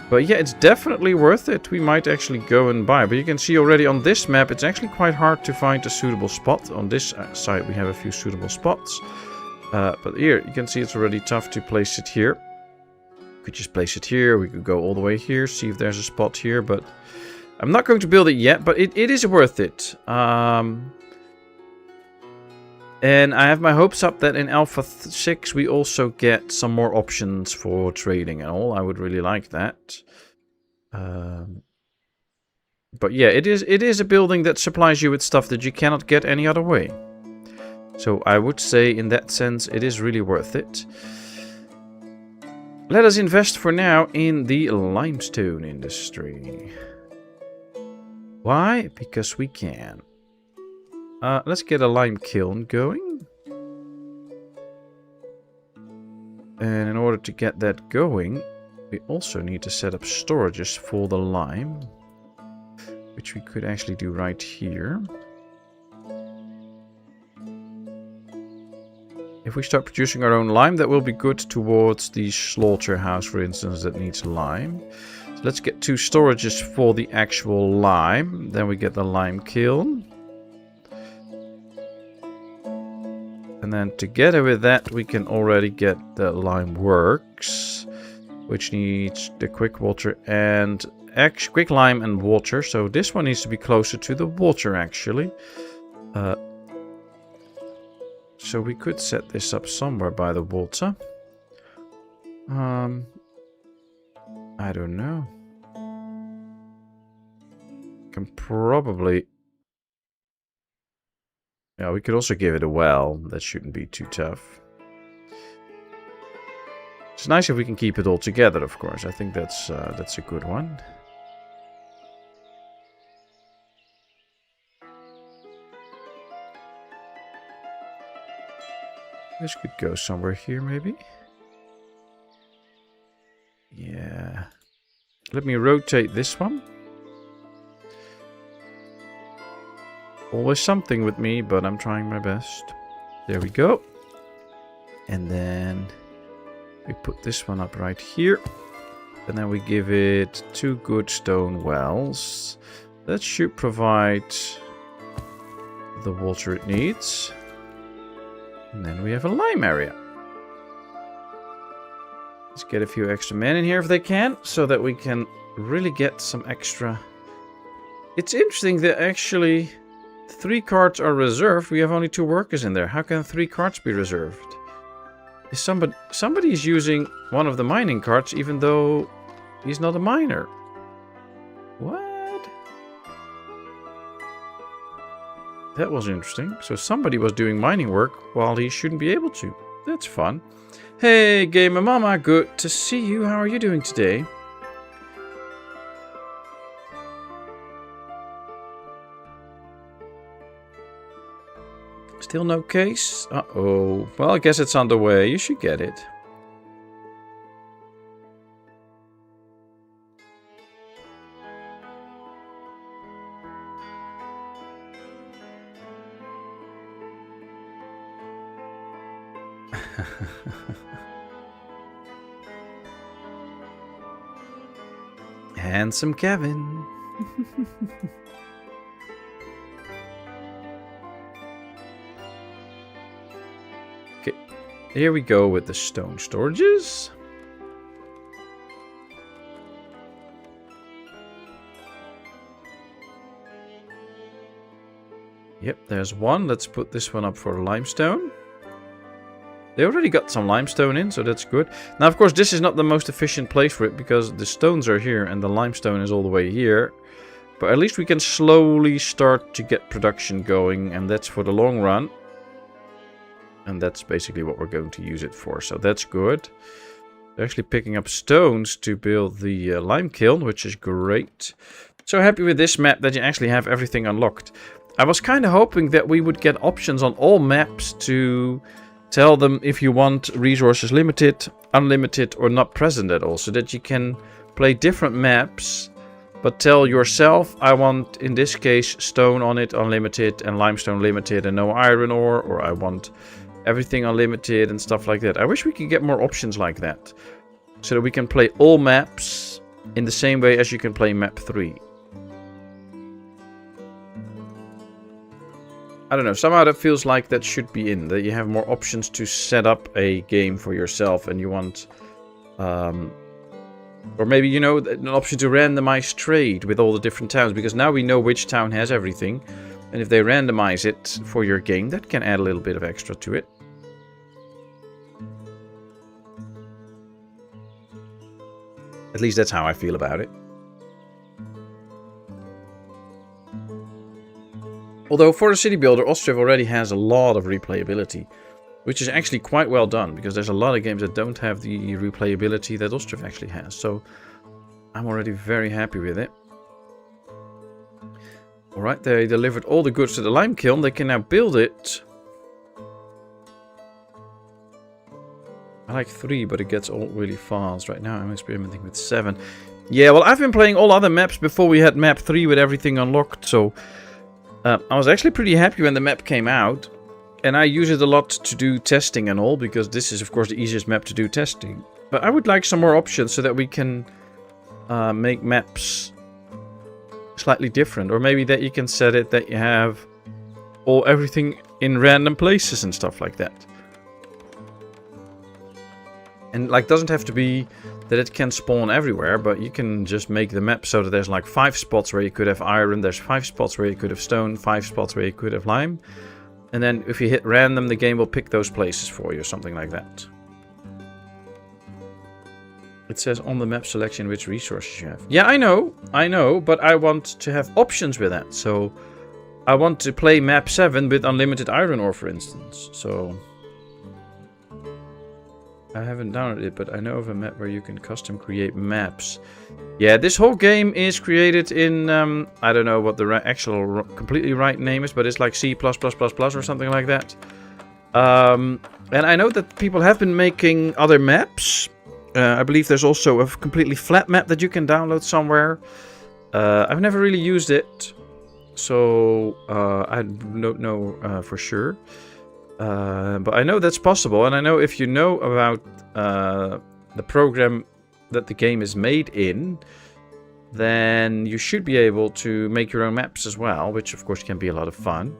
But yeah, it's definitely worth it. We might actually go and buy. But you can see already on this map, it's actually quite hard to find a suitable spot. On this side, we have a few suitable spots. But here, you can see it's already tough to place it here. We could just place it here. We could go all the way here, see if there's a spot here. But I'm not going to build it yet, but it is worth it. And I have my hopes up that in Alpha 6 we also get some more options for trading and all. I would really like that. But yeah, it is a building that supplies you with stuff that you cannot get any other way. So I would say in that sense it is really worth it. Let us invest for now in the limestone industry. Why? Because we can. Let's get a lime kiln going. And in order to get that going, we also need to set up storages for the lime, which we could actually do right here. If we start producing our own lime, that will be good towards the slaughterhouse, for instance, that needs lime. So let's get 2 storages for the actual lime. Then we get the lime kiln. And then together with that, we can already get the lime works, which needs the quick water and quick lime and water. So this one needs to be closer to the water, actually. So we could set this up somewhere by the water. I don't know. Can probably... Yeah, we could also give it a well. That shouldn't be too tough. It's nice if we can keep it all together, of course. I think that's a good one. This could go somewhere here, maybe. Yeah. Let me rotate this one. Always something with me, but I'm trying my best. There we go. And then we put this one up right here. And then we give it 2 good stone wells. That should provide the water it needs. And then we have a lime area. Let's get a few extra men in here if they can, so that we can really get some extra. It's interesting that actually 3 carts are reserved. We have only 2 workers in there. How can 3 carts be reserved? Is somebody is using one of the mining carts even though he's not a miner. What? That was interesting. So somebody was doing mining work while he shouldn't be able to. That's fun. Hey, Gamer Mama, good to see you. How are you doing today? Still no case? Uh-oh. Well, I guess it's on the way. You should get it. Handsome Kevin. Okay, here we go with the stone storages. Yep, there's one. Let's put this one up for limestone. They already got some limestone in, so that's good. Now, of course, this is not the most efficient place for it because the stones are here and the limestone is all the way here. But at least we can slowly start to get production going, and that's for the long run. And that's basically what we're going to use it for, so that's good. They're actually picking up stones to build the lime kiln, which is great. So happy with this map that you actually have everything unlocked. I was kind of hoping that we would get options on all maps to tell them if you want resources limited, unlimited, or not present at all, so that you can play different maps, but tell yourself, I want, in this case, stone on it unlimited and limestone limited and no iron ore, or I want everything unlimited and stuff like that. I wish we could get more options like that, so that we can play all maps in the same way as you can play map 3. I don't know, somehow that feels like that should be in, that you have more options to set up a game for yourself and you want, or maybe, you know, an option to randomize trade with all the different towns, because now we know which town has everything, and if they randomize it for your game, that can add a little bit of extra to it. At least that's how I feel about it. Although for a city builder, Ostriv already has a lot of replayability, which is actually quite well done, because there's a lot of games that don't have the replayability that Ostriv actually has. So I'm already very happy with it. Alright, they delivered all the goods to the lime kiln. They can now build it. I like 3, but it gets old really fast. Right now I'm experimenting with 7. Yeah, well, I've been playing all other maps before we had map 3 with everything unlocked, so I was actually pretty happy when the map came out, and I use it a lot to do testing and all, because this is of course the easiest map to do testing. But I would like some more options so that we can make maps slightly different, or maybe that you can set it that you have everything in random places and stuff like that. And like, doesn't have to be that it can spawn everywhere, but you can just make the map so that there's like 5 spots where you could have iron, there's 5 spots where you could have stone, 5 spots where you could have lime. And then if you hit random, the game will pick those places for you, or something like that. It says on the map selection which resources you have. Yeah, I know, but I want to have options with that. So I want to play map 7 with unlimited iron ore, for instance. So I haven't downloaded it, but I know of a map where you can custom create maps. Yeah, this whole game is created in, I don't know what the actual completely right name is, but it's like C++ or something like that. And I know that people have been making other maps. I believe there's also a completely flat map that you can download somewhere. I've never really used it, so I don't know for sure. But I know that's possible, and I know if you know about the program that the game is made in, then you should be able to make your own maps as well, which of course can be a lot of fun.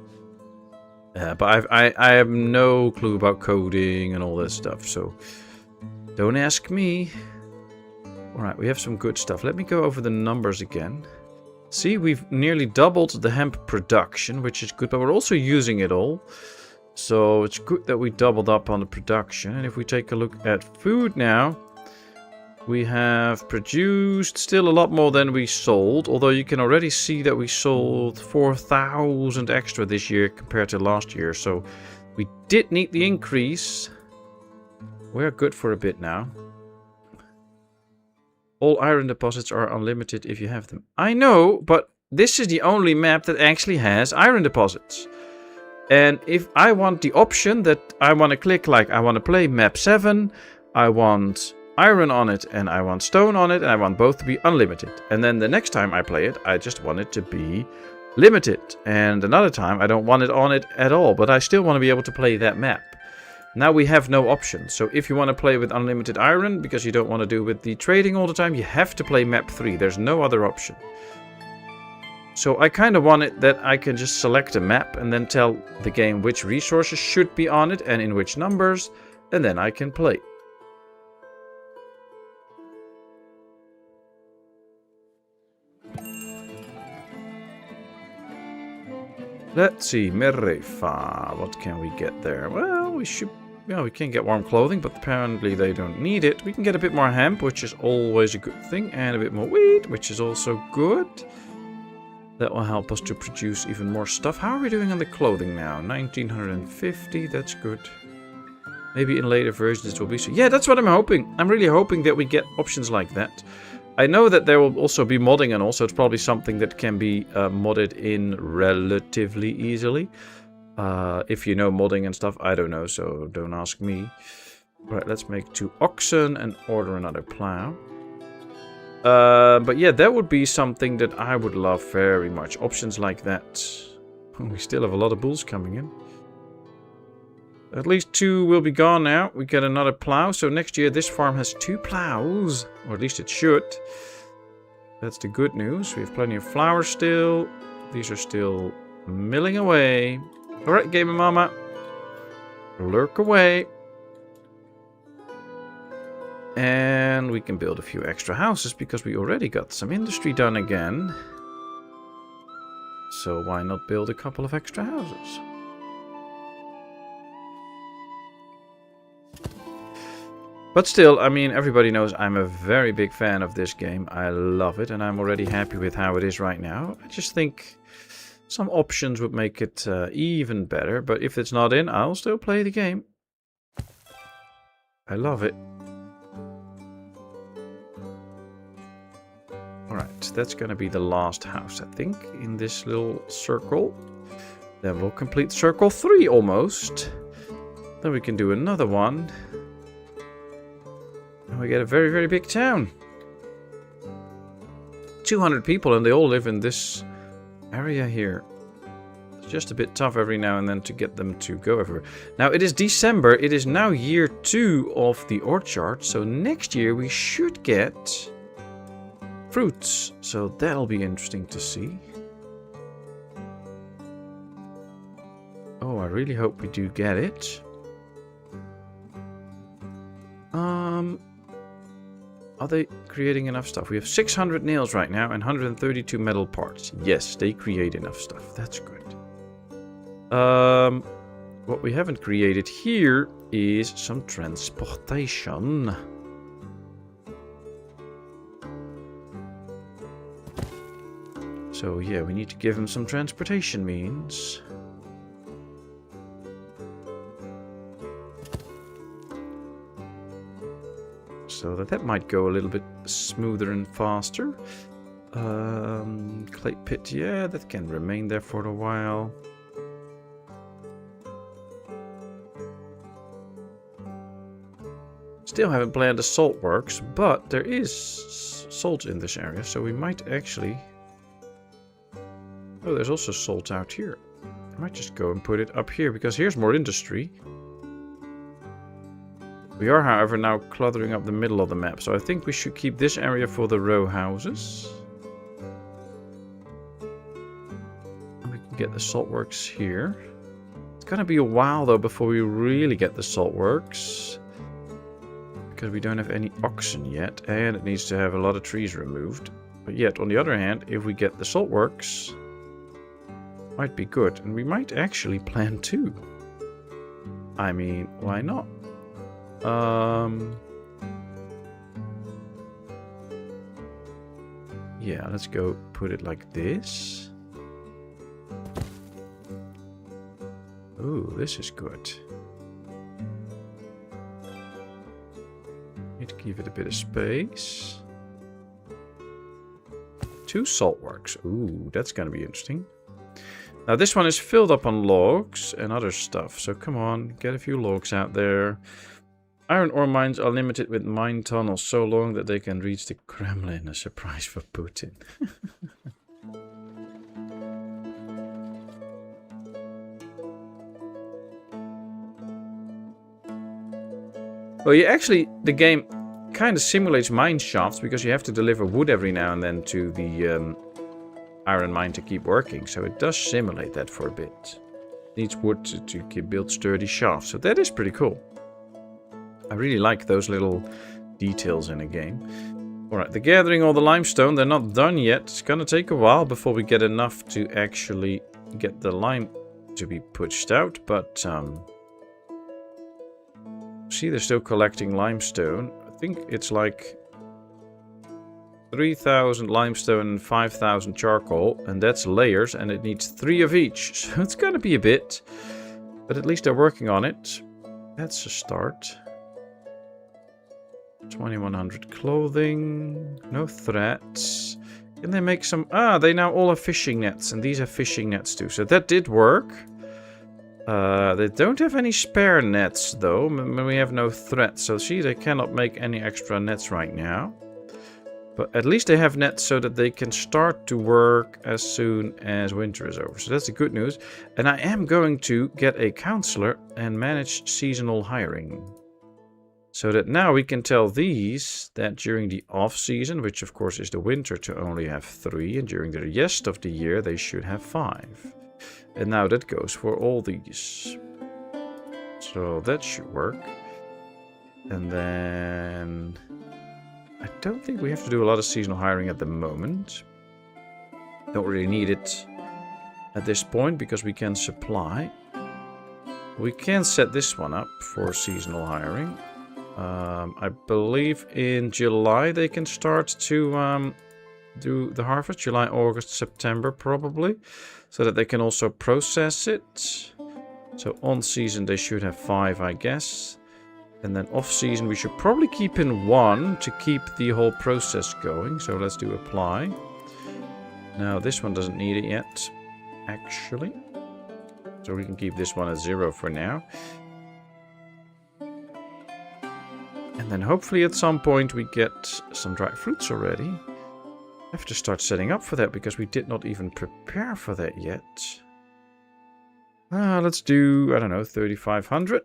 But I have no clue about coding and all that stuff, so don't ask me. Alright, we have some good stuff. Let me go over the numbers again. See, we've nearly doubled the hemp production, which is good, but we're also using it all. So it's good that we doubled up on the production. And if we take a look at food now, we have produced still a lot more than we sold. Although you can already see that we sold 4,000 extra this year compared to last year. So we did need the increase. We're good for a bit now. All iron deposits are unlimited if you have them. I know, but this is the only map that actually has iron deposits. And if I want the option that I want to click, like I want to play map 7, I want iron on it and I want stone on it, and I want both to be unlimited. And then the next time I play it, I just want it to be limited. And another time I don't want it on it at all, but I still want to be able to play that map. Now we have no option. So if you want to play with unlimited iron, because you don't want to do with the trading all the time, you have to play map 3. There's no other option. So I kind of want it that I can just select a map and then tell the game which resources should be on it and in which numbers, and then I can play. Let's see, Merefa, what can we get there? Well, we should... Yeah, we can get warm clothing, but apparently they don't need it. We can get a bit more hemp, which is always a good thing, and a bit more wheat, which is also good. That will help us to produce even more stuff. How are we doing on the clothing now? 1950, that's good. Maybe in later versions it will be so. Yeah, that's what I'm hoping. I'm really hoping that we get options like that. I know that there will also be modding, and also it's probably something that can be modded in relatively easily. If you know modding and stuff, I don't know, so don't ask me. Right, let's make 2 oxen and order another plow. But yeah, that would be something that I would love very much. Options like that. We still have a lot of bulls coming in. At least 2 will be gone now. We get another plow. So next year this farm has 2 plows. Or at least it should. That's the good news. We have plenty of flour still. These are still milling away. Alright, Gamer Mama. Lurk away. And we can build a few extra houses because we already got some industry done again. So why not build a couple of extra houses? But still, I mean, everybody knows I'm a very big fan of this game. I love it, and I'm already happy with how it is right now. I just think some options would make it even better. But if it's not in, I'll still play the game. I love it. Alright, that's going to be the last house, I think, in this little circle. Then we'll complete circle 3 almost. Then we can do another one. And we get a very, very big town. 200 people, and they all live in this area here. It's just a bit tough every now and then to get them to go everywhere. Now, it is December. It is now year 2 of the orchard. So next year we should get fruits. So that'll be interesting to see. Oh, I really hope we do get it. Are they creating enough stuff? We have 600 nails right now and 132 metal parts. Yes, they create enough stuff. That's good. What we haven't created here is some transportation. So yeah, we need to give him some transportation means. So that might go a little bit smoother and faster. Clay pit, yeah, that can remain there for a while. Still haven't planned the salt works, but there is salt in this area, so we might actually... Oh, there's also salt out here. I might just go and put it up here, because here's more industry. We are, however, now cluttering up the middle of the map, so I think we should keep this area for the row houses. And we can get the salt works here. It's gonna be a while, though, before we really get the salt works. Because we don't have any oxen yet, and it needs to have a lot of trees removed. But yet, on the other hand, if we get the salt works, might be good. And we might actually plan 2. I mean, why not? Yeah, let's go put it like this. Ooh, this is good. Need to give it a bit of space. 2 salt works. Ooh, that's gonna be interesting. Now this one is filled up on logs and other stuff. So come on, get a few logs out there. Iron ore mines are limited with mine tunnels so long that they can reach the Kremlin. A surprise for Putin. Well, the game kind of simulates mine shafts because you have to deliver wood every now and then to the iron mine to keep working. So it does simulate that for a bit. It needs wood to build sturdy shafts. So that is pretty cool. I really like those little details in a game. Alright, they're gathering all the limestone. They're not done yet. It's gonna take a while before we get enough to actually get the lime to be pushed out. But, see, they're still collecting limestone. I think it's like 3,000 limestone and 5,000 charcoal. And that's layers, and it needs 3 of each. So it's gonna be a bit. But at least they're working on it. That's a start. 2100 clothing, no threats. Can they make some... Ah, they now all have fishing nets, and these have fishing nets too. So that did work. They don't have any spare nets though. We have no threats. So see, they cannot make any extra nets right now. But at least they have nets so that they can start to work as soon as winter is over. So that's the good news. And I am going to get a counselor and manage seasonal hiring. So that now we can tell these that during the off-season, which of course is the winter, to only have 3. And during the rest of the year, they should have 5. And now that goes for all these. So that should work. And then... I don't think we have to do a lot of seasonal hiring at the moment. Don't really need it at this point because we can supply. We can set this one up for seasonal hiring. I believe in July they can start to do the harvest. July, August, September probably. So that they can also process it. So on season they should have 5, I guess. And then off season we should probably keep in 1 to keep the whole process going. So let's do apply. Now this one doesn't need it yet, actually. So we can keep this one at 0 for now. And then hopefully at some point we get some dried fruits already. I have to start setting up for that because we did not even prepare for that yet. Let's do, I don't know, 3,500.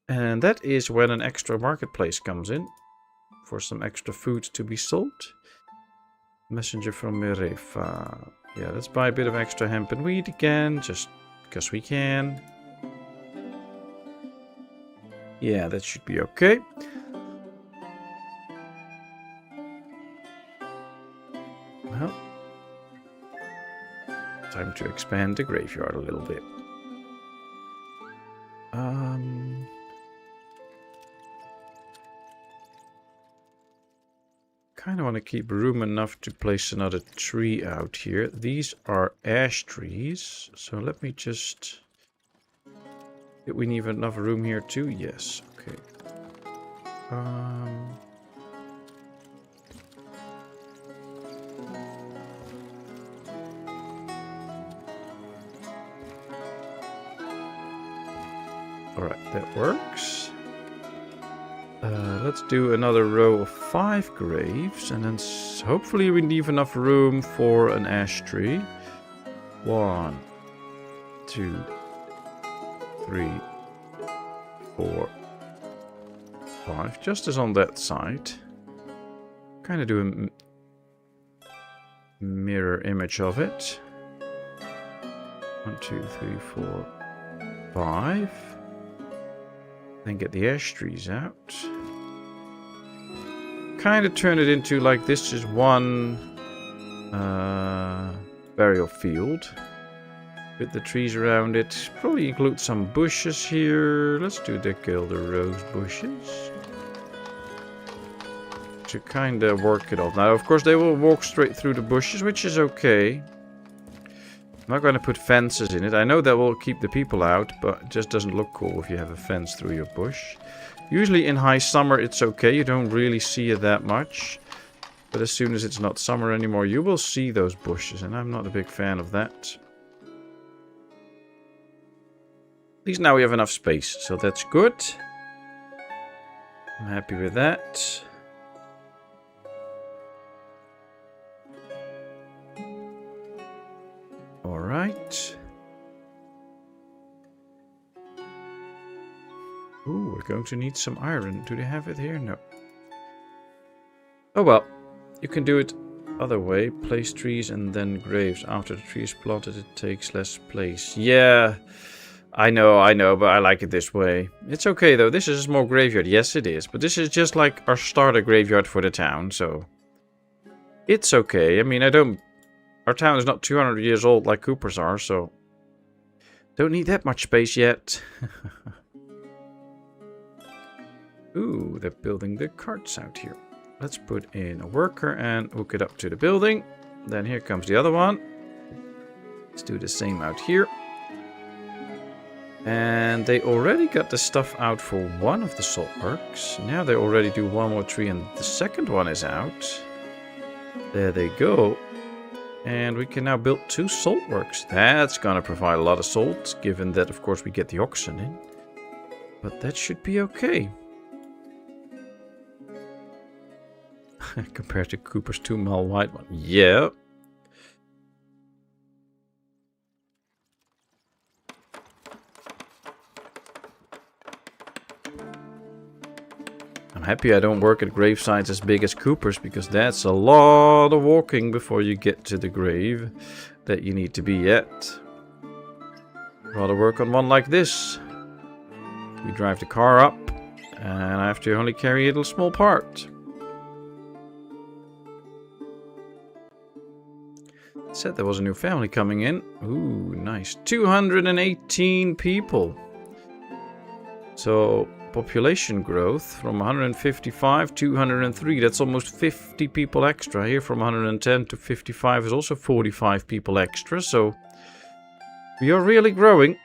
And that is when an extra marketplace comes in. For some extra food to be sold. Messenger from Mirefa. Yeah, let's buy a bit of extra hemp and wheat again. Just because we can. Yeah, that should be okay. Well, time to expand the graveyard a little bit. Kind of want to keep room enough to place another tree out here. These are ash trees, so let me just... Did we need enough room here too? Yes. Okay. Alright, that works. Let's do another row of 5 graves, and then hopefully we leave enough room for an ash tree. 1, 2, 3, 4, 5. Just as on that side. Kind of do a mirror image of it. 1, 2, 3, 4, 5. Then get the ash trees out. Kind of turn it into like this is one burial field. with the trees around it. Probably include some bushes here. Let's do the Gilder Rose bushes. To kind of work it off. Now, of course, they will walk straight through the bushes, which is okay. I'm not going to put fences in it. I know that will keep the people out, but it just doesn't look cool if you have a fence through your bush. Usually in high summer, it's okay. You don't really see it that much. But as soon as it's not summer anymore, you will see those bushes, and I'm not a big fan of that. At least now we have enough space, so that's good. I'm happy with that. Alright. Ooh, we're going to need some iron. Do they have it here? No. Oh well. You can do it other way. Place trees and then graves. After the tree is plotted, it takes less place. Yeah. I know, but I like it this way. It's okay though. This is a small graveyard. Yes, it is. But this is just like our starter graveyard for the town, so... It's okay. I mean, our town is not 200 years old like Cooper's are, so... Don't need that much space yet. Ooh, they're building the carts out here. Let's put in a worker and hook it up to the building. Then here comes the other one. Let's do the same out here. And they already got the stuff out for one of the salt works. Now they already do one more tree and the second one is out. There they go. And we can now build 2 salt works. That's going to provide a lot of salt, given that of course we get the oxen in. But that should be okay. Compared to Cooper's 2-mile wide one. Yeah. I'm happy I don't work at grave sites as big as Cooper's, because that's a lot of walking before you get to the grave that you need to be at. Rather work on one like this. We drive the car up and I have to only carry a little small part. Said there was a new family coming in. Ooh, nice. 218 people. So, population growth from 155 to 203. That's almost 50 people extra. Here from 110 to 55 is also 45 people extra. So, we are really growing.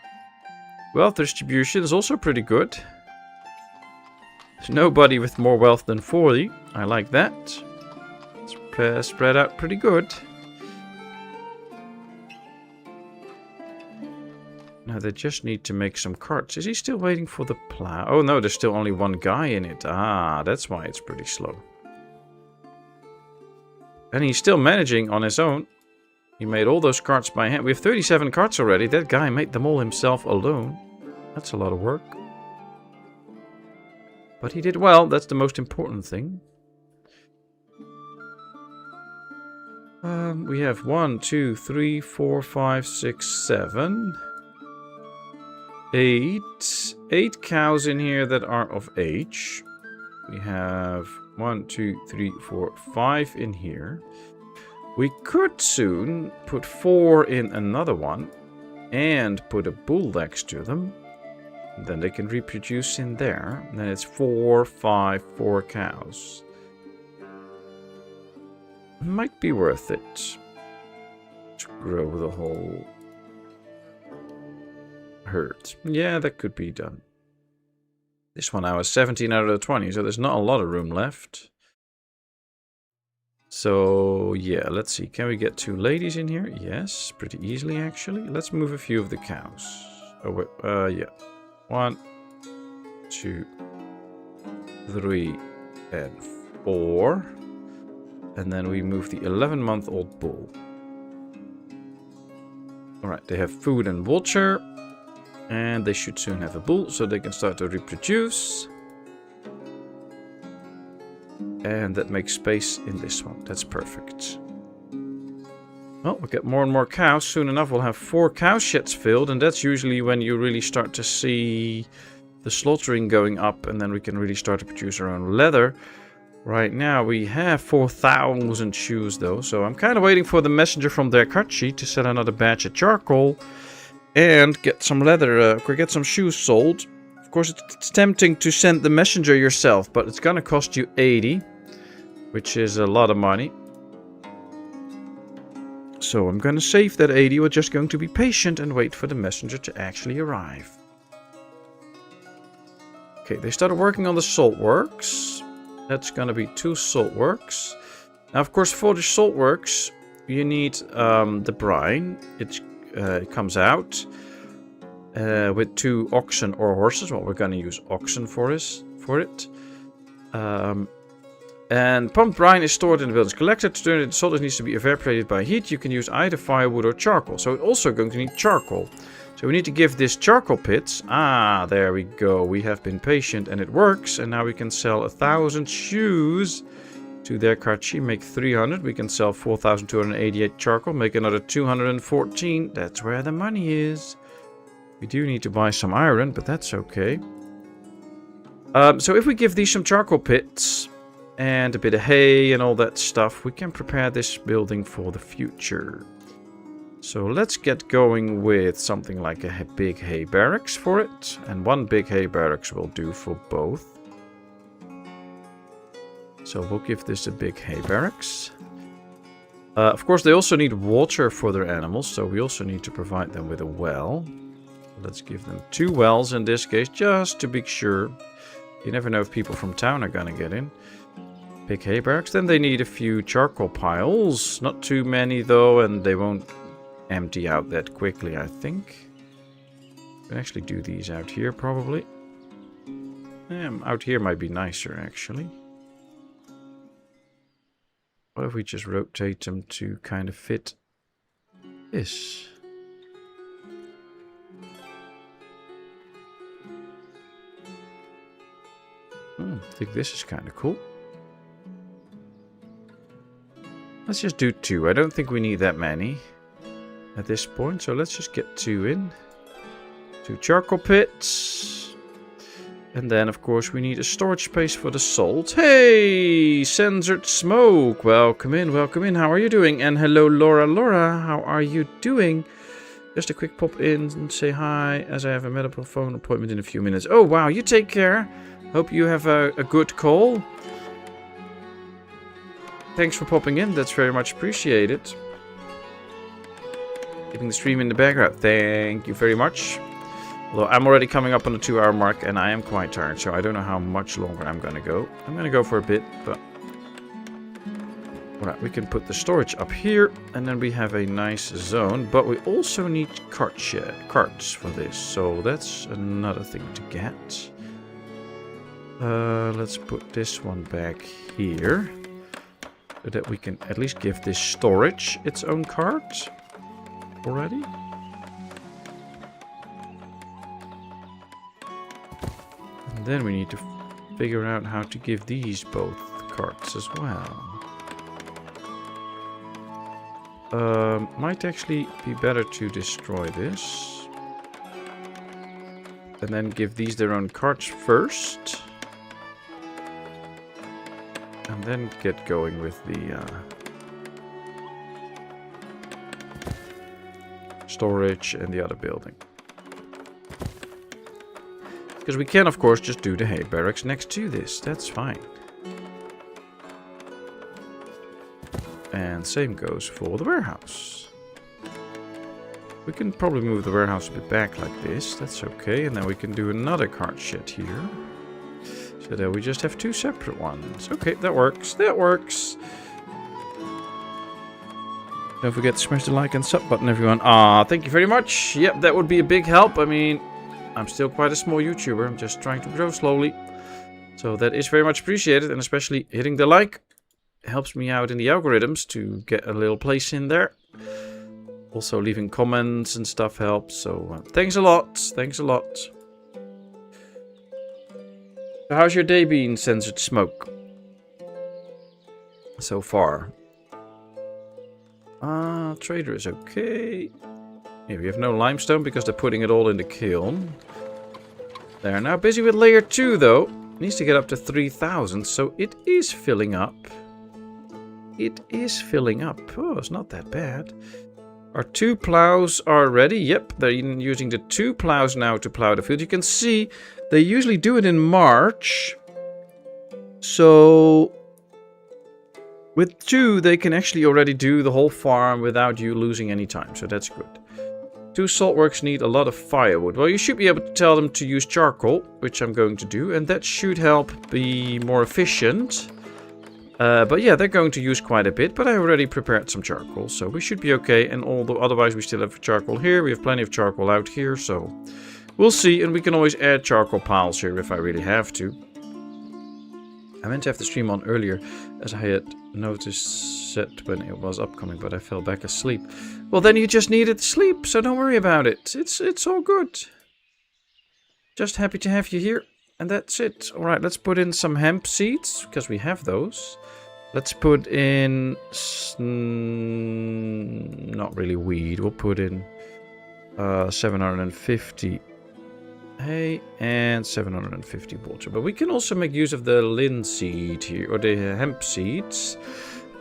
Wealth distribution is also pretty good. There's nobody with more wealth than 40. I like that. It's spread out pretty good. Now they just need to make some carts. Is he still waiting for the plow? Oh no, there's still only one guy in it. Ah, that's why it's pretty slow. And he's still managing on his own. He made all those carts by hand. We have 37 carts already. That guy made them all himself alone. That's a lot of work. But he did well. That's the most important thing. We have 1, 2, 3, 4, 5, 6, 7... 8 cows in here that are of age. We have 1, 2, 3, 4, 5 in here. We could soon put 4 in another one and put a bull next to them. Then they can reproduce in there. And then it's 4, 5, 4 cows. Might be worth it to grow the whole herd. Yeah, that could be done. This one now is 17 out of the 20, so there's not a lot of room left. So, yeah, let's see. Can we get 2 ladies in here? Yes, pretty easily, actually. Let's move a few of the cows. Oh, wait, yeah. 1, 2, 3, and 4. And then we move the 11-month-old bull. Alright, they have food and water. And they should soon have a bull, so they can start to reproduce. And that makes space in this one. That's perfect. Well, we'll get more and more cows. Soon enough, we'll have 4 cow sheds filled. And that's usually when you really start to see the slaughtering going up. And then we can really start to produce our own leather. Right now, we have 4,000 shoes, though. So I'm kind of waiting for the messenger from Derkachi to sell another batch of charcoal. And get some leather, or get some shoes sold. Of course, it's tempting to send the messenger yourself, but it's gonna cost you 80, which is a lot of money. So I'm gonna save that 80. We're just going to be patient and wait for the messenger to actually arrive. Okay, they started working on the salt works. That's gonna be 2 salt works. Now, of course, for the salt works, you need the brine. It comes out with 2 oxen or horses. Well, we're gonna use oxen for it. And pumped brine is stored in the building's collector. To turn it into salt, it needs to be evaporated by heat. You can use either firewood or charcoal. So it's also going to need charcoal. So we need to give this charcoal pits. Ah, there we go. We have been patient and it works. And now we can sell 1,000 shoes to their Karchi. Make 300. We can sell 4,288 charcoal. Make another 214. That's where the money is. We do need to buy some iron, but that's okay. So if we give these some charcoal pits and a bit of hay and all that stuff, we can prepare this building for the future. So let's get going with something like a big hay barracks for it. And 1 big hay barracks will do for both. So we'll give this a big hay barracks. Of course, they also need water for their animals, so we also need to provide them with a well. Let's give them 2 wells in this case, just to be sure. You never know if people from town are gonna get in. Big hay barracks. Then they need a few charcoal piles. Not too many though, and they won't empty out that quickly, I think. We can actually do these out here probably. Out here might be nicer actually. What if we just rotate them to kind of fit this? I think this is kind of cool. Let's just do 2. I don't think we need that many at this point, so let's just get 2 in. 2 charcoal pits. And then, of course, we need a storage space for the salt. Hey, Censored Smoke! Welcome in, welcome in. How are you doing? And hello, Laura. Laura, how are you doing? Just a quick pop in and say hi, as I have a medical phone appointment in a few minutes. Oh, wow, you take care. Hope you have a good call. Thanks for popping in. That's very much appreciated. Keeping the stream in the background. Thank you very much. Although I'm already coming up on the 2-hour mark and I am quite tired, so I don't know how much longer I'm going to go. I'm going to go for a bit, but... Alright, we can put the storage up here and then we have a nice zone. But we also need carts for this, so that's another thing to get. Let's put this one back here. So that we can at least give this storage its own cart already. And then we need to figure out how to give these both carts as well. Might actually be better to destroy this. And then give these their own carts first. And then get going with the storage and the other building. Because we can, of course, just do the hay barracks next to this. That's fine. And same goes for the warehouse. We can probably move the warehouse a bit back like this. That's okay. And then we can do another cart shed here. So that we just have 2 separate ones. Okay, that works. That works. Don't forget to smash the like and sub button, everyone. Thank you very much. Yep, that would be a big help. I mean, I'm still quite a small YouTuber. I'm just trying to grow slowly. So that is very much appreciated. And especially hitting the like helps me out in the algorithms to get a little place in there. Also leaving comments and stuff helps. So thanks a lot. Thanks a lot. So how's your day been, Censored Smoke? So far. Trader is okay. Yeah, we have no limestone because they're putting it all in the kiln. They're now busy with layer 2 though. Needs to get up to 3,000, so it is filling up. It is filling up. Oh, it's not that bad. Our 2 plows are ready. Yep, they're using the 2 plows now to plow the field. You can see they usually do it in March. So with 2, they can actually already do the whole farm without you losing any time. So that's good. 2 saltworks need a lot of firewood. Well, you should be able to tell them to use charcoal, which I'm going to do. And that should help be more efficient. But yeah, they're going to use quite a bit, but I already prepared some charcoal, so we should be okay. And otherwise we still have charcoal here. We have plenty of charcoal out here, so we'll see. And we can always add charcoal piles here if I really have to. I meant to have the stream on earlier, as I had noticed it when it was upcoming, but I fell back asleep. Well, then you just needed sleep, so don't worry about it. It's all good. Just happy to have you here. And that's it. Alright, let's put in some hemp seeds, because we have those. Let's put in... not really weed. We'll put in 750 hay and 750 water. But we can also make use of the linseed here, or the hemp seeds.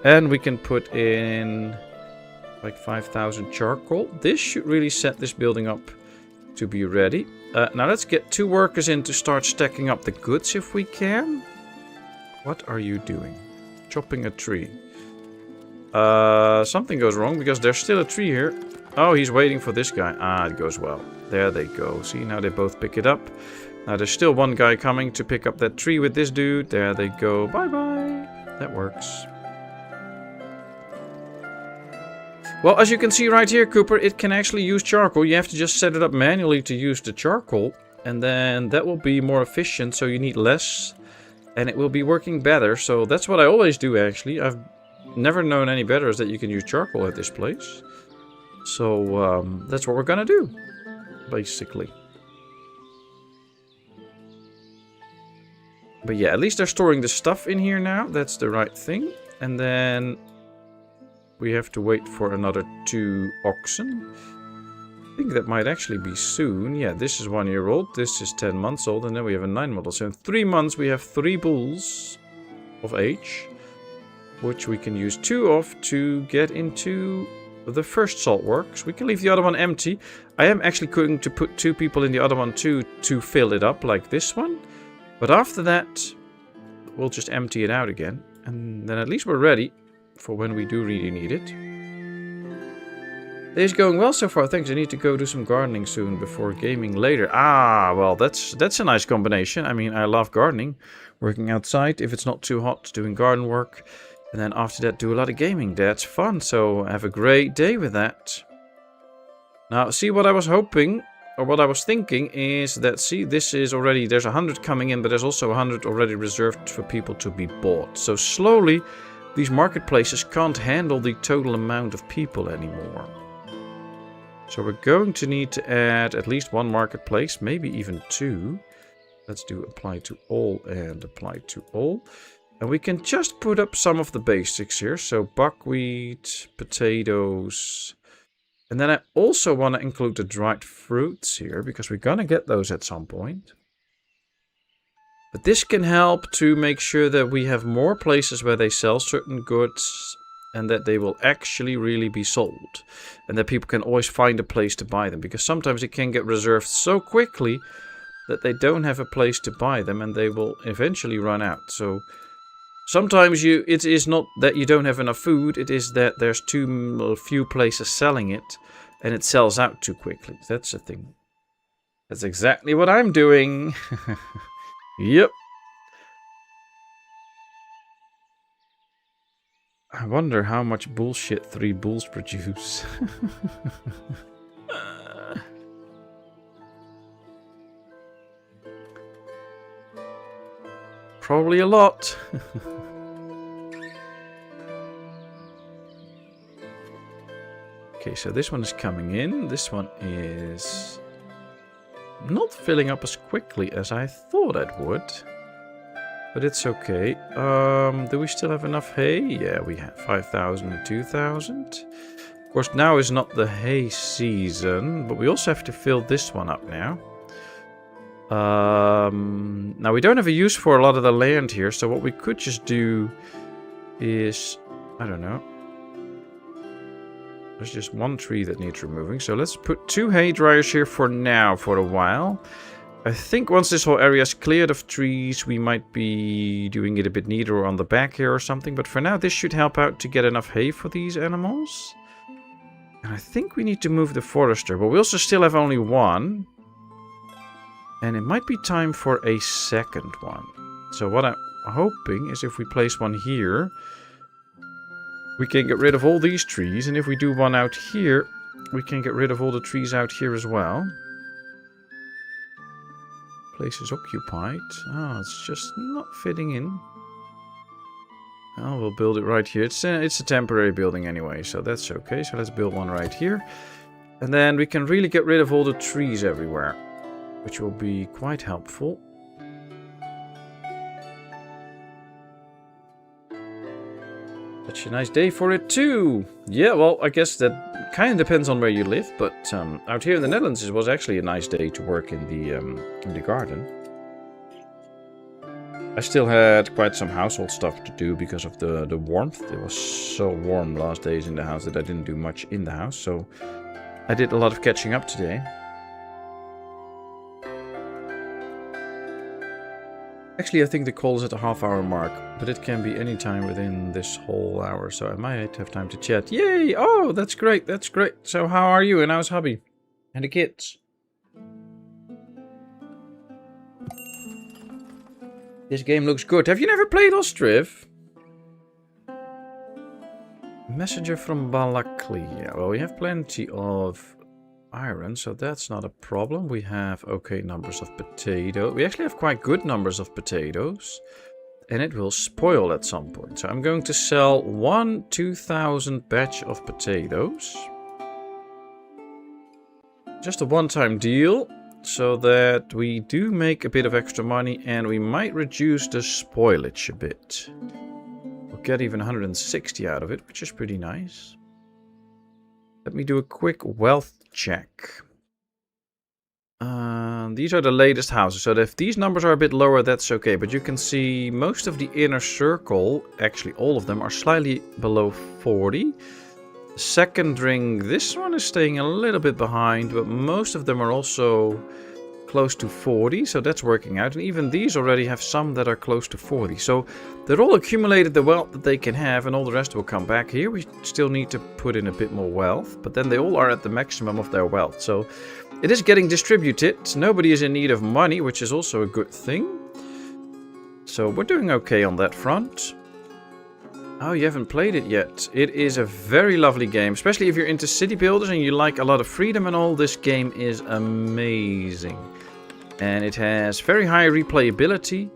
And we can put in like 5,000 charcoal. This should really set this building up to be ready. Now let's get 2 workers in to start stacking up the goods if we can. What are you doing? Chopping a tree. Something goes wrong because there's still a tree here. Oh, he's waiting for this guy. Ah, it goes well. There they go. See, now they both pick it up. Now there's still one guy coming to pick up that tree with this dude. There they go. Bye-bye. That works. Well, as you can see right here, Cooper, it can actually use charcoal. You have to just set it up manually to use the charcoal. And then that will be more efficient, so you need less. And it will be working better. So that's what I always do, actually. I've never known any better is that you can use charcoal at this place. So that's what we're gonna do, basically. But yeah, at least they're storing the stuff in here now. That's the right thing. And then we have to wait for another 2 oxen. I think that might actually be soon. Yeah, this is 1 year old. This is 10 months old. And then we have a 9 month old. So in 3 months we have 3 bulls of age. Which we can use 2 of to get into the first salt works. We can leave the other one empty. I am actually going to put 2 people in the other one too to fill it up like this one. But after that, we'll just empty it out again. And then at least we're ready for when we do really need it. Day's going well so far, thanks. I need to go do some gardening soon before gaming later. Ah, well, that's a nice combination. I mean, I love gardening. Working outside, if it's not too hot, doing garden work. And then after that, do a lot of gaming. That's fun, so have a great day with that. Now, see, what I was hoping, or what I was thinking is that, see, this is already, there's 100 coming in, but there's also 100 already reserved for people to be bought. So slowly, these marketplaces can't handle the total amount of people anymore. So we're going to need to add at least 1 marketplace, maybe even 2. Let's do apply to all and apply to all. And we can just put up some of the basics here. So buckwheat, potatoes. And then I also want to include the dried fruits here, because we're going to get those at some point. But this can help to make sure that we have more places where they sell certain goods and that they will actually really be sold. And that people can always find a place to buy them, because sometimes it can get reserved so quickly that they don't have a place to buy them and they will eventually run out. So sometimes it is not that you don't have enough food, it is that there's too few places selling it and it sells out too quickly. That's the thing. That's exactly what I'm doing. Yep. I wonder how much bullshit 3 bulls produce. Probably a lot. Okay, so this one is coming in. This one is not filling up as quickly as I thought it would. But it's okay. Do we still have enough hay? Yeah, we have 5,000 and 2,000. Of course, now is not the hay season, but we also have to fill this one up now. Now we don't have a use for a lot of the land here, so what we could just do is, I don't know, There's just one tree that needs removing. So let's put 2 hay dryers here for now, for a while. I think once this whole area is cleared of trees, we might be doing it a bit neater on the back here or something. But for now, this should help out to get enough hay for these animals. And I think we need to move the forester, but we also still have only one. And it might be time for a second one. So what I'm hoping is if we place one here, we can get rid of all these trees. And if we do one out here, we can get rid of all the trees out here as well. Place is occupied. Ah, it's just not fitting in. Oh, we'll build it right here. It's a temporary building anyway, so that's okay. So let's build one right here. And then we can really get rid of all the trees everywhere, which will be quite helpful. Such a nice day for it too. Yeah, well, I guess that kind of depends on where you live, but out here in the Netherlands, it was actually a nice day to work in the garden. I still had quite some household stuff to do because of the warmth. It was so warm last days in the house that I didn't do much in the house, so I did a lot of catching up today. Actually, I think the call is at the half-hour mark, but it can be any time within this whole hour, so I might have time to chat. Yay! Oh, that's great, that's great. So how are you and how's hubby? And the kids? This game looks good. Have you never played Ostriv? Messenger from Balaklia. Well, we have plenty of iron, so that's not a problem. We have okay numbers of potato. We actually have quite good numbers of potatoes. And it will spoil at some point. So I'm going to sell one 2,000 batch of potatoes. Just a one-time deal. So that we do make a bit of extra money. And we might reduce the spoilage a bit. We'll get even 160 out of it, which is pretty nice. Let me do a quick wealth check. These are the latest houses, so if these numbers are a bit lower, that's okay. But you can see most of the inner circle, actually all of them, are slightly below 40. The second ring, this one is staying a little bit behind, but most of them are also close to 40, so that's working out. And even these already have some that are close to 40. So they're all accumulated the wealth that they can have, and all the rest will come back here. We still need to put in a bit more wealth, but then they all are at the maximum of their wealth. So it is getting distributed. Nobody is in need of money, which is also a good thing. So we're doing okay on that front. Oh, you haven't played it yet. It is a very lovely game, especially if you're into city builders and you like a lot of freedom and all. This game is amazing. And it has very high replayability.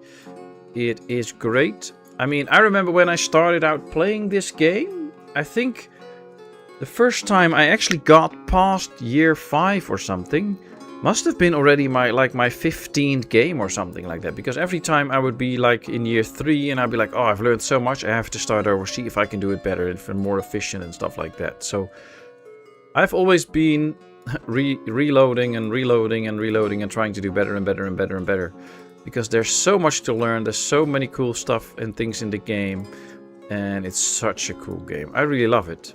It is great. I mean, I remember when I started out playing this game, I think the first time I actually got past year 5 or something must have been already my 15th game or something like that. Because every time I would be like in year 3 and I'd be like, oh, I've learned so much, I have to start over, see if I can do it better and more efficient and stuff like that. So I've always been reloading and reloading and reloading and trying to do better and better and better and better. Because there's so much to learn, there's so many cool stuff and things in the game. And it's such a cool game. I really love it.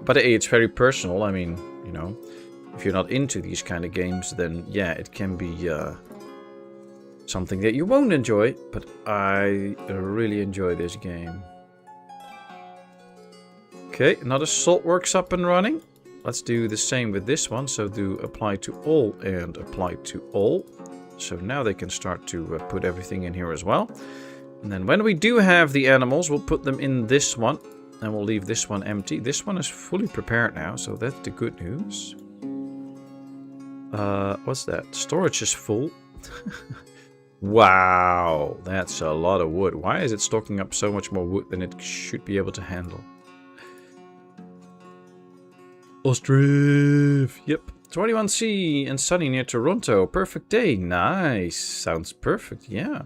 But hey, it's very personal. I mean, you know, if you're not into these kind of games, then yeah, it can be something that you won't enjoy. But I really enjoy this game. Okay, another saltworks up and running. Let's do the same with this one. So do apply to all and apply to all. So now they can start to put everything in here as well. And then when we do have the animals, we'll put them in this one. And we'll leave this one empty. This one is fully prepared now, so that's the good news. What's that? Storage is full. Wow, that's a lot of wood. Why is it stocking up so much more wood than it should be able to handle? Ostriv! Yep. 21C and sunny near Toronto. Perfect day. Nice. Sounds perfect, yeah.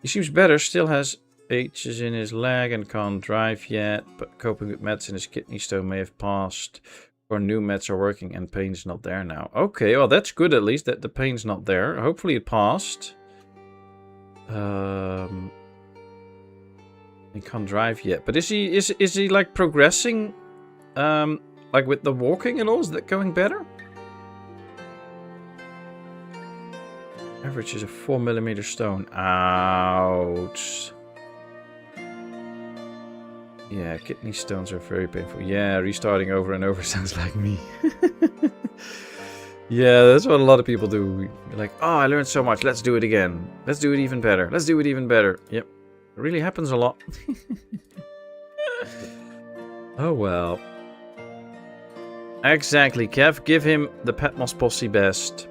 He seems better. Still has H's in his leg and can't drive yet, but coping with meds in his kidney stone may have passed, or new meds are working and pain's not there now. Okay, well that's good at least that the pain's not there. Hopefully it passed. Yeah, He can't drive yet. But is he like progressing? Like with the walking and all? Is that going better? Average is a 4mm stone. Ouch. Yeah, kidney stones are very painful. Yeah, restarting over and over sounds like me. Yeah, that's what a lot of people do. You're like, oh, I learned so much. Let's do it again. Let's do it even better. Let's do it even better. Yep. It really happens a lot. Oh, well. Exactly, Kev. Give him the Patmos Posse best.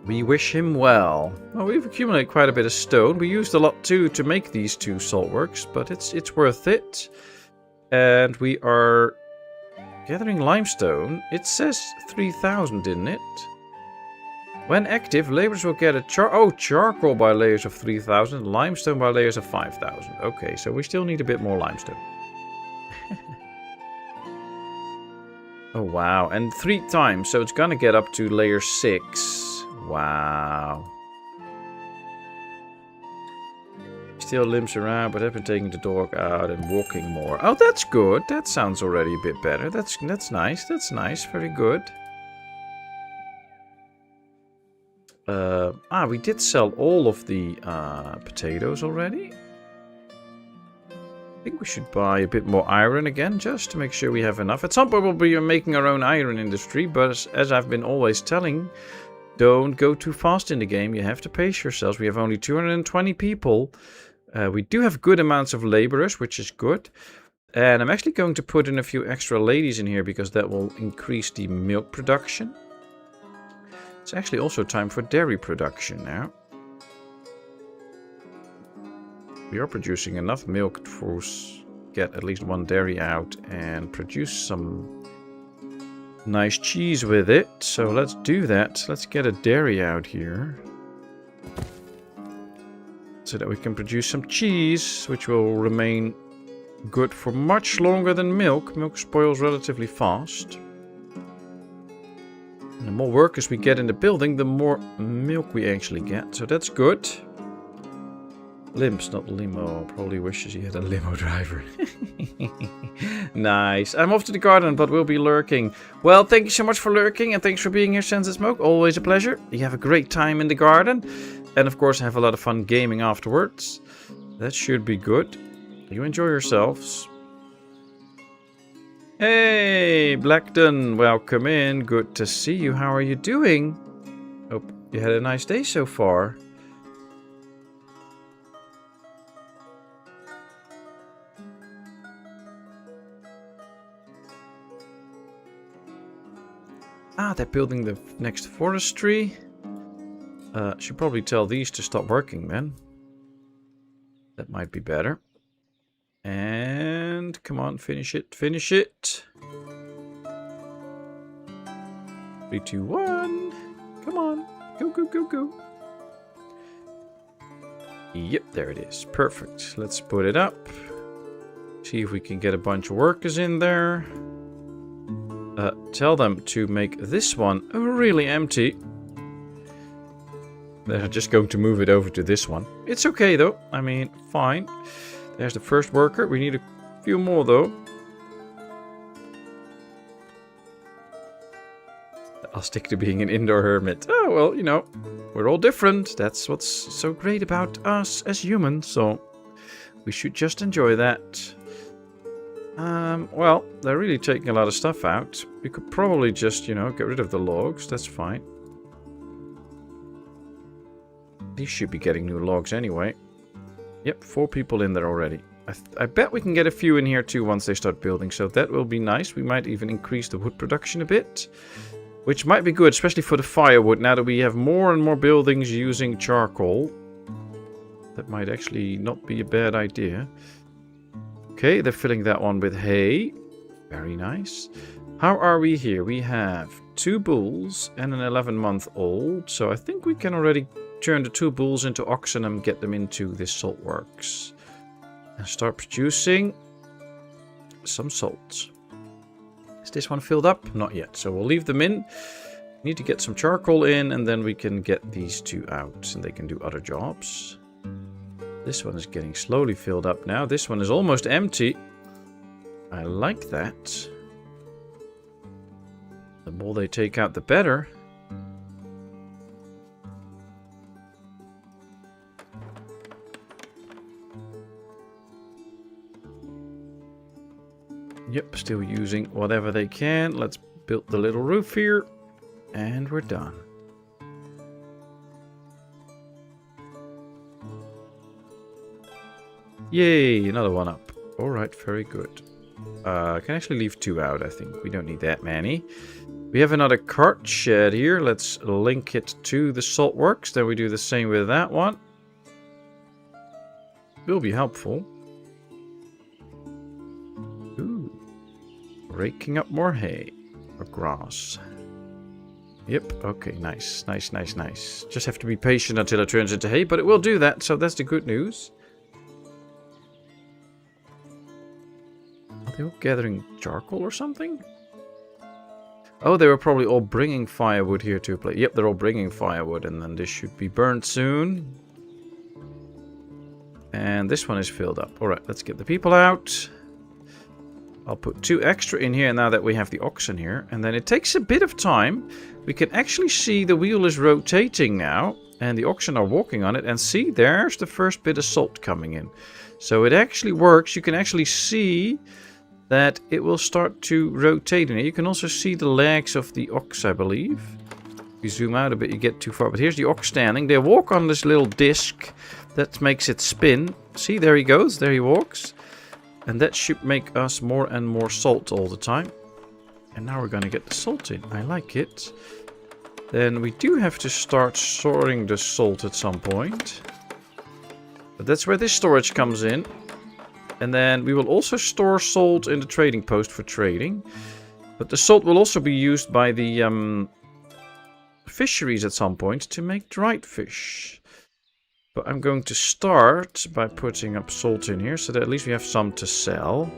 We wish him well. Well, we've accumulated quite a bit of stone. We used a lot too to make these 2 saltworks, but it's worth it. And we are gathering limestone. It says 3,000, didn't it? When active, laborers will get a charcoal by layers of 3,000, limestone by layers of 5,000. Okay, so we still need a bit more limestone. Oh, wow. And 3 times, so it's gonna get up to layer 6. Wow. Still limps around, but I've been taking the dog out and walking more. Oh, that's good. That sounds already a bit better. That's nice. That's nice. Very good. We did sell all of the potatoes already. I think we should buy a bit more iron again, just to make sure we have enough. At some point we'll be making our own iron industry, but as I've been always telling, don't go too fast in the game. You have to pace yourselves. We have only 220 people. We do have good amounts of laborers, which is good. And I'm actually going to put in a few extra ladies in here because that will increase the milk production. It's actually also time for dairy production now. We are producing enough milk to get at least 1 dairy out and produce some nice cheese with it. So let's do that. Let's get a dairy out here so that we can produce some cheese, which will remain good for much longer than milk. Milk spoils relatively fast. And the more workers we get in the building, the more milk we actually get. So that's good. Limps, not limo. Probably wishes he had a limo driver. Nice. I'm off to the garden, but we'll be lurking. Well, thank you so much for lurking, and thanks for being here, Sense and Smoke. Always a pleasure. You have a great time in the garden. And of course, have a lot of fun gaming afterwards. That should be good. You enjoy yourselves. Hey, Blackton. Welcome in. Good to see you. How are you doing? Hope you had a nice day so far. Ah, they're building the next forestry. Should probably tell these to stop working then. That might be better. And come on, finish it, finish it. 3, 2, 1. Come on, go, go, go, go. Yep, there it is. Perfect. Let's put it up. See if we can get a bunch of workers in there. Tell them to make this one really empty. They're just going to move it over to this one. It's okay though. I mean, fine. There's the first worker. We need a few more though. I'll stick to being an indoor hermit. Oh, well, you know, we're all different. That's what's so great about us as humans. So we should just enjoy that. Well, they're really taking a lot of stuff out. We could probably just, you know, get rid of the logs. That's fine. These should be getting new logs anyway. Yep, 4 people in there already. I bet we can get a few in here too once they start building. So that will be nice. We might even increase the wood production a bit. Which might be good, especially for the firewood. Now that we have more and more buildings using charcoal. That might actually not be a bad idea. Okay, they're filling that one with hay. Very nice. How are we here? We have 2 bulls and an 11-month-old. So I think we can already turn the 2 bulls into oxen and get them into this salt works. And start producing some salt. Is this one filled up? Not yet. So we'll leave them in. We need to get some charcoal in and then we can get these 2 out and they can do other jobs. This one is getting slowly filled up now. This one is almost empty. I like that. The more they take out, the better. Yep, still using whatever they can. Let's build the little roof here. And we're done. Yay, another one up. Alright, very good. I can actually leave 2 out, I think. We don't need that many. We have another cart shed here. Let's link it to the salt works. Then we do the same with that one. Will be helpful. Ooh. Raking up more hay. Or grass. Yep, okay, nice. Nice, nice, nice. Just have to be patient until it turns into hay, but it will do that, so that's the good news. Are they all gathering charcoal or something? Oh, they were probably all bringing firewood here to play. Yep, they're all bringing firewood, and then this should be burned soon. And this one is filled up. Alright, let's get the people out. I'll put 2 extra in here now that we have the oxen here. And then it takes a bit of time. We can actually see the wheel is rotating now. And the oxen are walking on it. And see, there's the first bit of salt coming in. So it actually works. You can actually see that it will start to rotate in it. You can also see the legs of the ox, I believe. If you zoom out a bit, you get too far. But here's the ox standing. They walk on this little disc that makes it spin. See, there he goes. There he walks. And that should make us more and more salt all the time. And now we're going to get the salt in. I like it. Then we do have to start storing the salt at some point. But that's where this storage comes in. And then we will also store salt in the trading post for trading. But the salt will also be used by the fisheries at some point to make dried fish. But I'm going to start by putting up salt in here so that at least we have some to sell.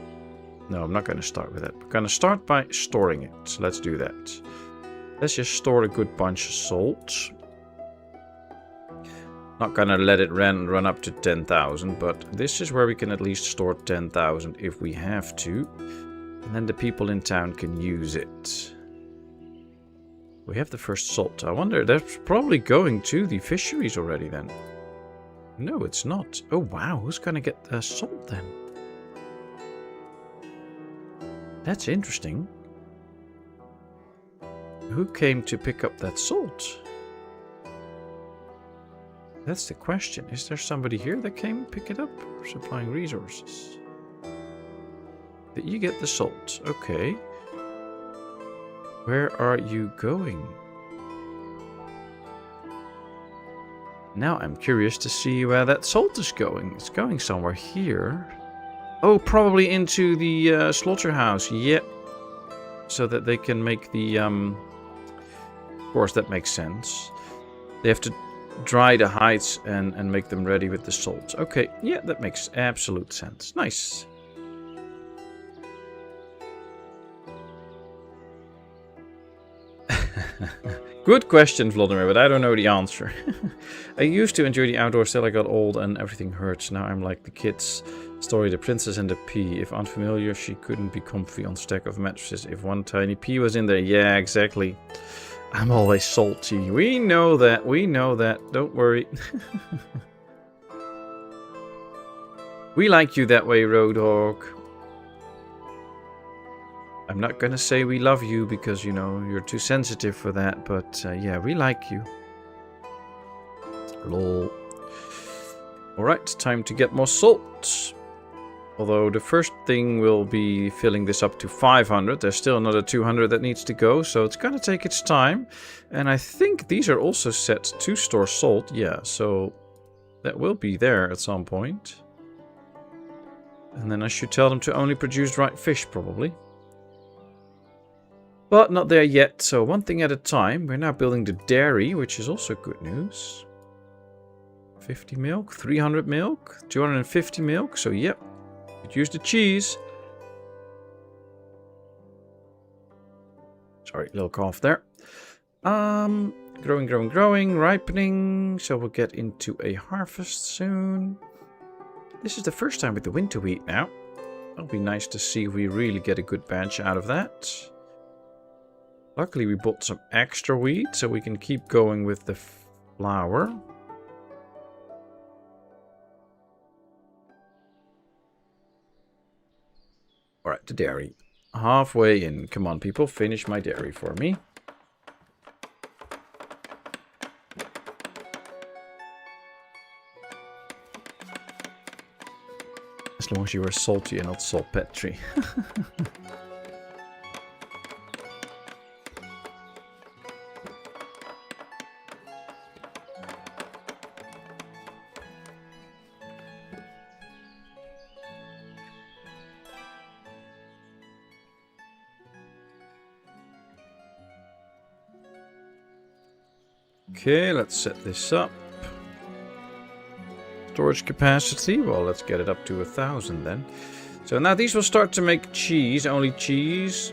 No, I'm not going to start with that. We're going to start by storing it. So let's do that. Let's just store a good bunch of salt. Not going to let it run up to 10,000, but this is where we can at least store 10,000 if we have to. And then the people in town can use it. We have the first salt. I wonder, that's probably going to the fisheries already then. No, it's not. Oh, wow. Who's going to get the salt then? That's interesting. Who came to pick up that salt? That's the question. Is there somebody here that came to pick it up? Supplying resources. Did you get the salt? Okay. Where are you going? Now I'm curious to see where that salt is going. It's going somewhere here. Oh, probably into the slaughterhouse. Yep. So that they can make the... Of course, that makes sense. They have to dry the hides and make them ready with the salt. Okay, yeah, that makes absolute sense. Nice. Good question, Vladimir, but I don't know the answer. I used to enjoy the outdoors till I got old and everything hurts. Now I'm like the kids' story, The Princess and the Pea. If unfamiliar, she couldn't be comfy on stack of mattresses if one tiny pea was in there. Yeah, exactly. I'm always salty. We know that. We know that. Don't worry. We like you that way, Roadhog. I'm not gonna say we love you because, you know, you're too sensitive for that. But, yeah, we like you. Lol. Alright, time to get more salt. Although the first thing will be filling this up to 500. There's still another 200 that needs to go. So it's going to take its time. And I think these are also set to store salt. Yeah, so that will be there at some point. And then I should tell them to only produce dried fish probably. But not there yet. So one thing at a time. We're now building the dairy, which is also good news. 50 milk, 300 milk, 250 milk. So yep. Use the cheese. Sorry, little cough there. Growing, ripening. So we'll get into a harvest soon. This is the first time with the winter wheat now. It'll be nice to see if we really get a good batch out of that. Luckily we bought some extra wheat, so we can keep going with the flour. Alright, the dairy. Halfway in. Come on, people, finish my dairy for me. As long as you are salty and not saltpetry. Okay, let's set this up. Storage capacity, well, let's get it up to 1,000 then. So now these will start to make cheese, only cheese.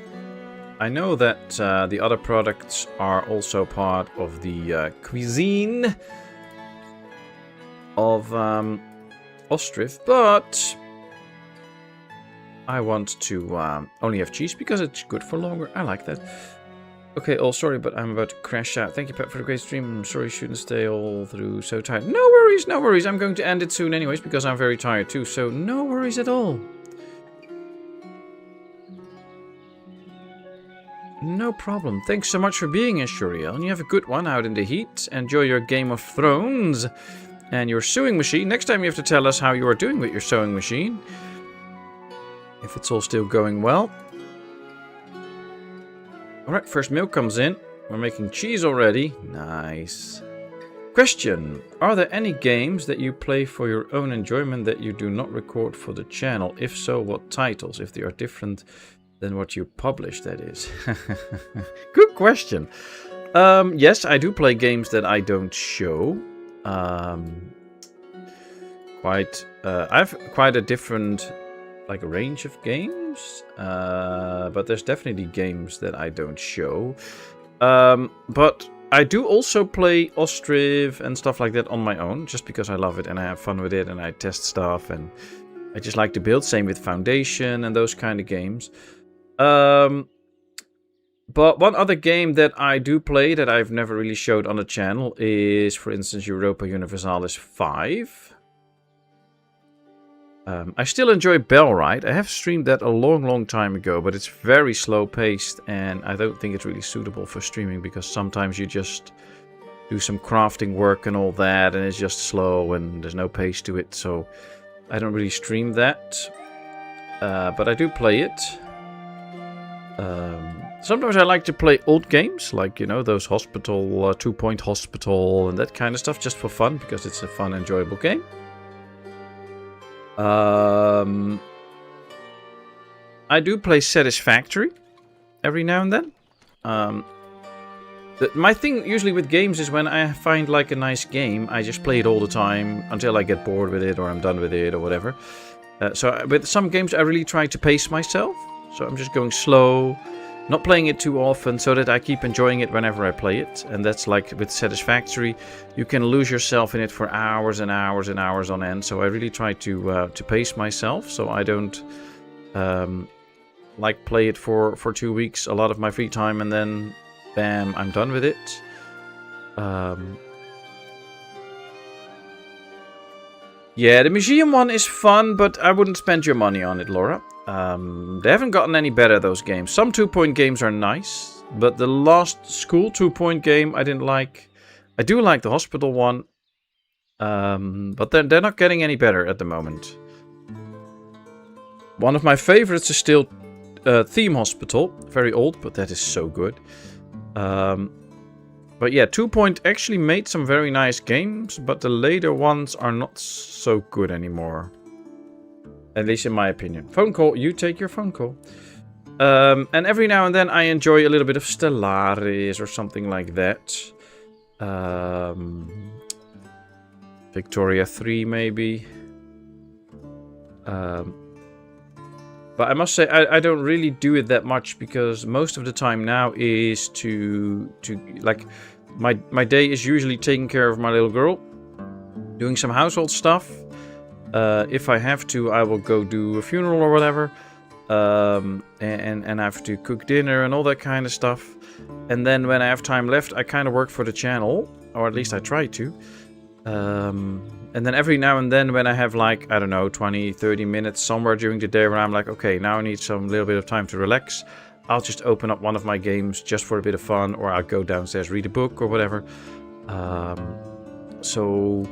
I know that the other products are also part of the cuisine of Ostriv, but I want to only have cheese because it's good for longer. I like that. Okay, oh, sorry, but I'm about to crash out. Thank you, Pat, for the great stream. I'm sorry I shouldn't stay all through so tired. No worries, no worries. I'm going to end it soon anyways, because I'm very tired too, so no worries at all. No problem. Thanks so much for being here, Shuriel. And you have a good one out in the heat. Enjoy your Game of Thrones and your sewing machine. Next time you have to tell us how you are doing with your sewing machine. If it's all still going well. Alright, first milk comes in. We're making cheese already. Nice. Question. Are there any games that you play for your own enjoyment that you do not record for the channel? If so, what titles? If they are different than what you publish, that is. Good question. Yes, I do play games that I don't show. I have quite a different range of games, but there's definitely games that I don't show. But I do also play Ostriv and stuff like that on my own, just because I love it and I have fun with it and I test stuff and I just like to build. Same with Foundation and those kind of games. But one other game that I do play that I've never really showed on the channel is, for instance, Europa Universalis 5. I still enjoy Bellride. I have streamed that a long time ago, but it's very slow paced and I don't think it's really suitable for streaming because sometimes you just do some crafting work and all that and it's just slow and there's no pace to it, so I don't really stream that. But I do play it. Sometimes I like to play old games, like, you know, those Hospital, 2 Point Hospital and that kind of stuff, just for fun, because it's a fun, enjoyable game. I do play Satisfactory every now and then. My thing usually with games is when I find like a nice game, I just play it all the time until I get bored with it or I'm done with it or whatever. So with some games I really try to pace myself. So I'm just going slow, not playing it too often so that I keep enjoying it whenever I play it. And that's like with Satisfactory, you can lose yourself in it for hours and hours and hours on end. So I really try to pace myself so I don't like play it for 2 weeks, a lot of my free time, and then bam, I'm done with it. Yeah, the museum one is fun, but I wouldn't spend your money on it, Laura. They haven't gotten any better, those games. Some 2 Point games are nice, but the last school 2 Point game I didn't like. I do like the Hospital one, but they're not getting any better at the moment. One of my favorites is still Theme Hospital. Very old, but that is so good. But yeah, 2 Point actually made some very nice games, but the later ones are not so good anymore. At least in my opinion. Phone call. You take your phone call. And every now and then I enjoy a little bit of Stellaris or something like that. Victoria 3 maybe. But I must say I don't really do it that much because most of the time now is to like my day is usually taking care of my little girl, doing some household stuff. If I have to, I will go do a funeral or whatever. And I have to cook dinner and all that kind of stuff. And then when I have time left, I kind of work for the channel. Or at least I try to. And then every now and then when I have like, I don't know, 20, 30 minutes somewhere during the day where I'm like, okay, now I need some little bit of time to relax. I'll just open up one of my games just for a bit of fun, or I'll go downstairs, read a book or whatever. So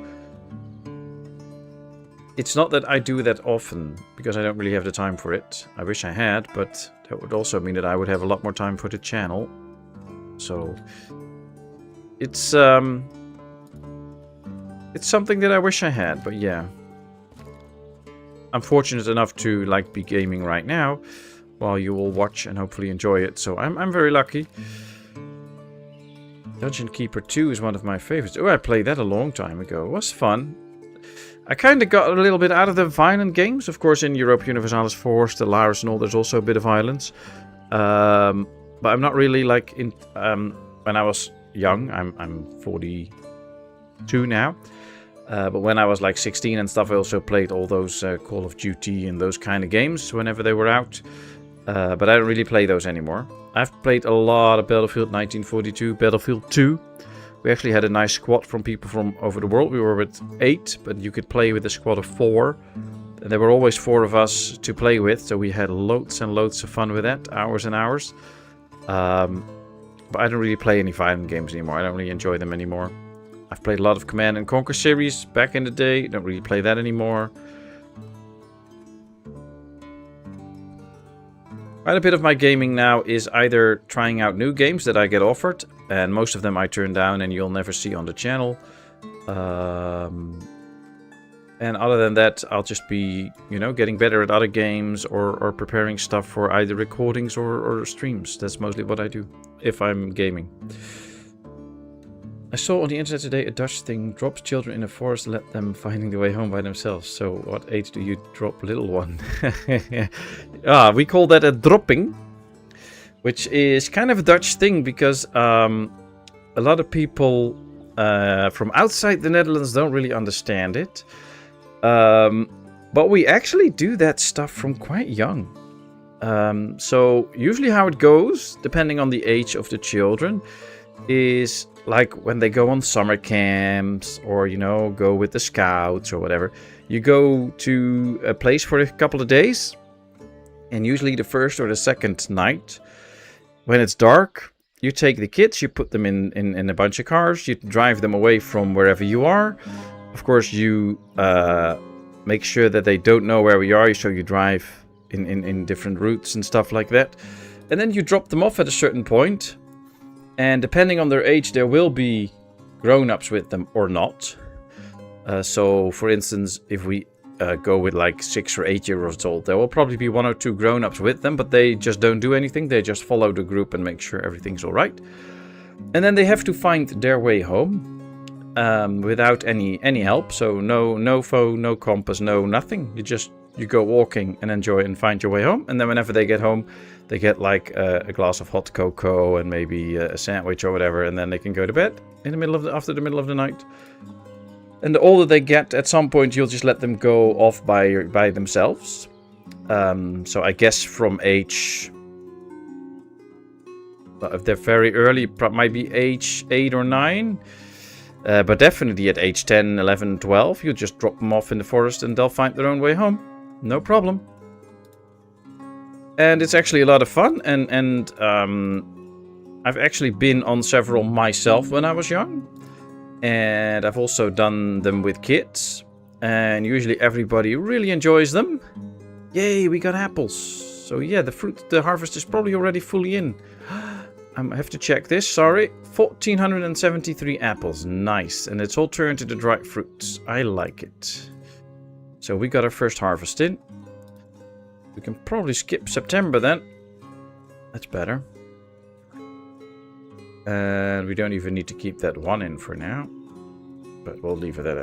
it's not that I do that often, because I don't really have the time for it. I wish I had, but that would also mean that I would have a lot more time for the channel. So it's something that I wish I had, but yeah. I'm fortunate enough to like be gaming right now, while you all watch and hopefully enjoy it. So I'm very lucky. Dungeon Keeper 2 is one of my favorites. Oh, I played that a long time ago. It was fun. I kind of got a little bit out of the violent games. Of course, in Europa Universalis 4, Stellaris and all, there's also a bit of violence. But I'm not really like in... when I was young, I'm 42 now. But when I was like 16 and stuff, I also played all those Call of Duty and those kind of games whenever they were out. But I don't really play those anymore. I've played a lot of Battlefield 1942, Battlefield 2. We actually had a nice squad from people from over the world. We were with 8, but you could play with a squad of 4. And there were always 4 of us to play with, so we had loads and loads of fun with that, hours and hours. But I don't really play any violent games anymore. I don't really enjoy them anymore. I've played a lot of Command and Conquer series back in the day. Don't really play that anymore. Quite a bit of my gaming now is either trying out new games that I get offered, and most of them I turn down and you'll never see on the channel. And other than that, I'll just be, you know, getting better at other games or preparing stuff for either recordings or streams. That's mostly what I do if I'm gaming. I saw on the internet today a Dutch thing, drops children in a forest, let them finding the way home by themselves. So what age do you drop little one? We call that a dropping, which is kind of a Dutch thing because a lot of people from outside the Netherlands don't really understand it. But we actually do that stuff from quite young. So usually how it goes, depending on the age of the children, is like when they go on summer camps or, you know, go with the scouts or whatever. You go to a place for a couple of days, and usually the first or the second night, when it's dark, you take the kids, you put them in a bunch of cars, you drive them away from wherever you are. Of course, you make sure that they don't know where we are, so you drive in different routes and stuff like that. And then you drop them off at a certain point. And depending on their age, there will be grown-ups with them or not. So, for instance, if we go with like 6 or 8 years old, there will probably be 1 or 2 grown-ups with them, but they just don't do anything. They just follow the group and make sure everything's all right. And then they have to find their way home without any help. So no phone, no compass, no nothing. You go walking and enjoy and find your way home. And then whenever they get home, they get like a glass of hot cocoa and maybe a sandwich or whatever, and then they can go to bed after the middle of the night. And the older they get, at some point you'll just let them go off by themselves. So I guess from age, if they're very early, might be age 8 or 9. But definitely at age 10, 11, 12, you just drop them off in the forest and they'll find their own way home. No problem. And it's actually a lot of fun, and I've actually been on several myself when I was young. And I've also done them with kids. And usually everybody really enjoys them. Yay, we got apples. So yeah, the harvest is probably already fully in. I have to check this, sorry. 1,473 apples, nice. And it's all turned into dried fruits. I like it. So we got our first harvest in. We can probably skip September then. That's better. And we don't even need to keep that one in for now. But we'll leave it at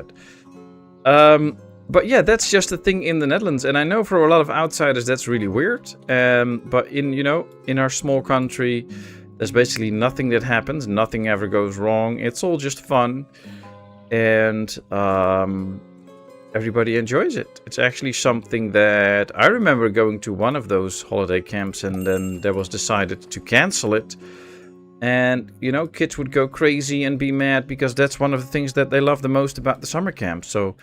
that. But yeah, that's just a thing in the Netherlands. And I know for a lot of outsiders that's really weird. But in our small country, there's basically nothing that happens. Nothing ever goes wrong. It's all just fun. And everybody enjoys it. It's actually something that I remember going to one of those holiday camps, and then there was decided to cancel it. And, you know, kids would go crazy and be mad because that's one of the things that they love the most about the summer camp. So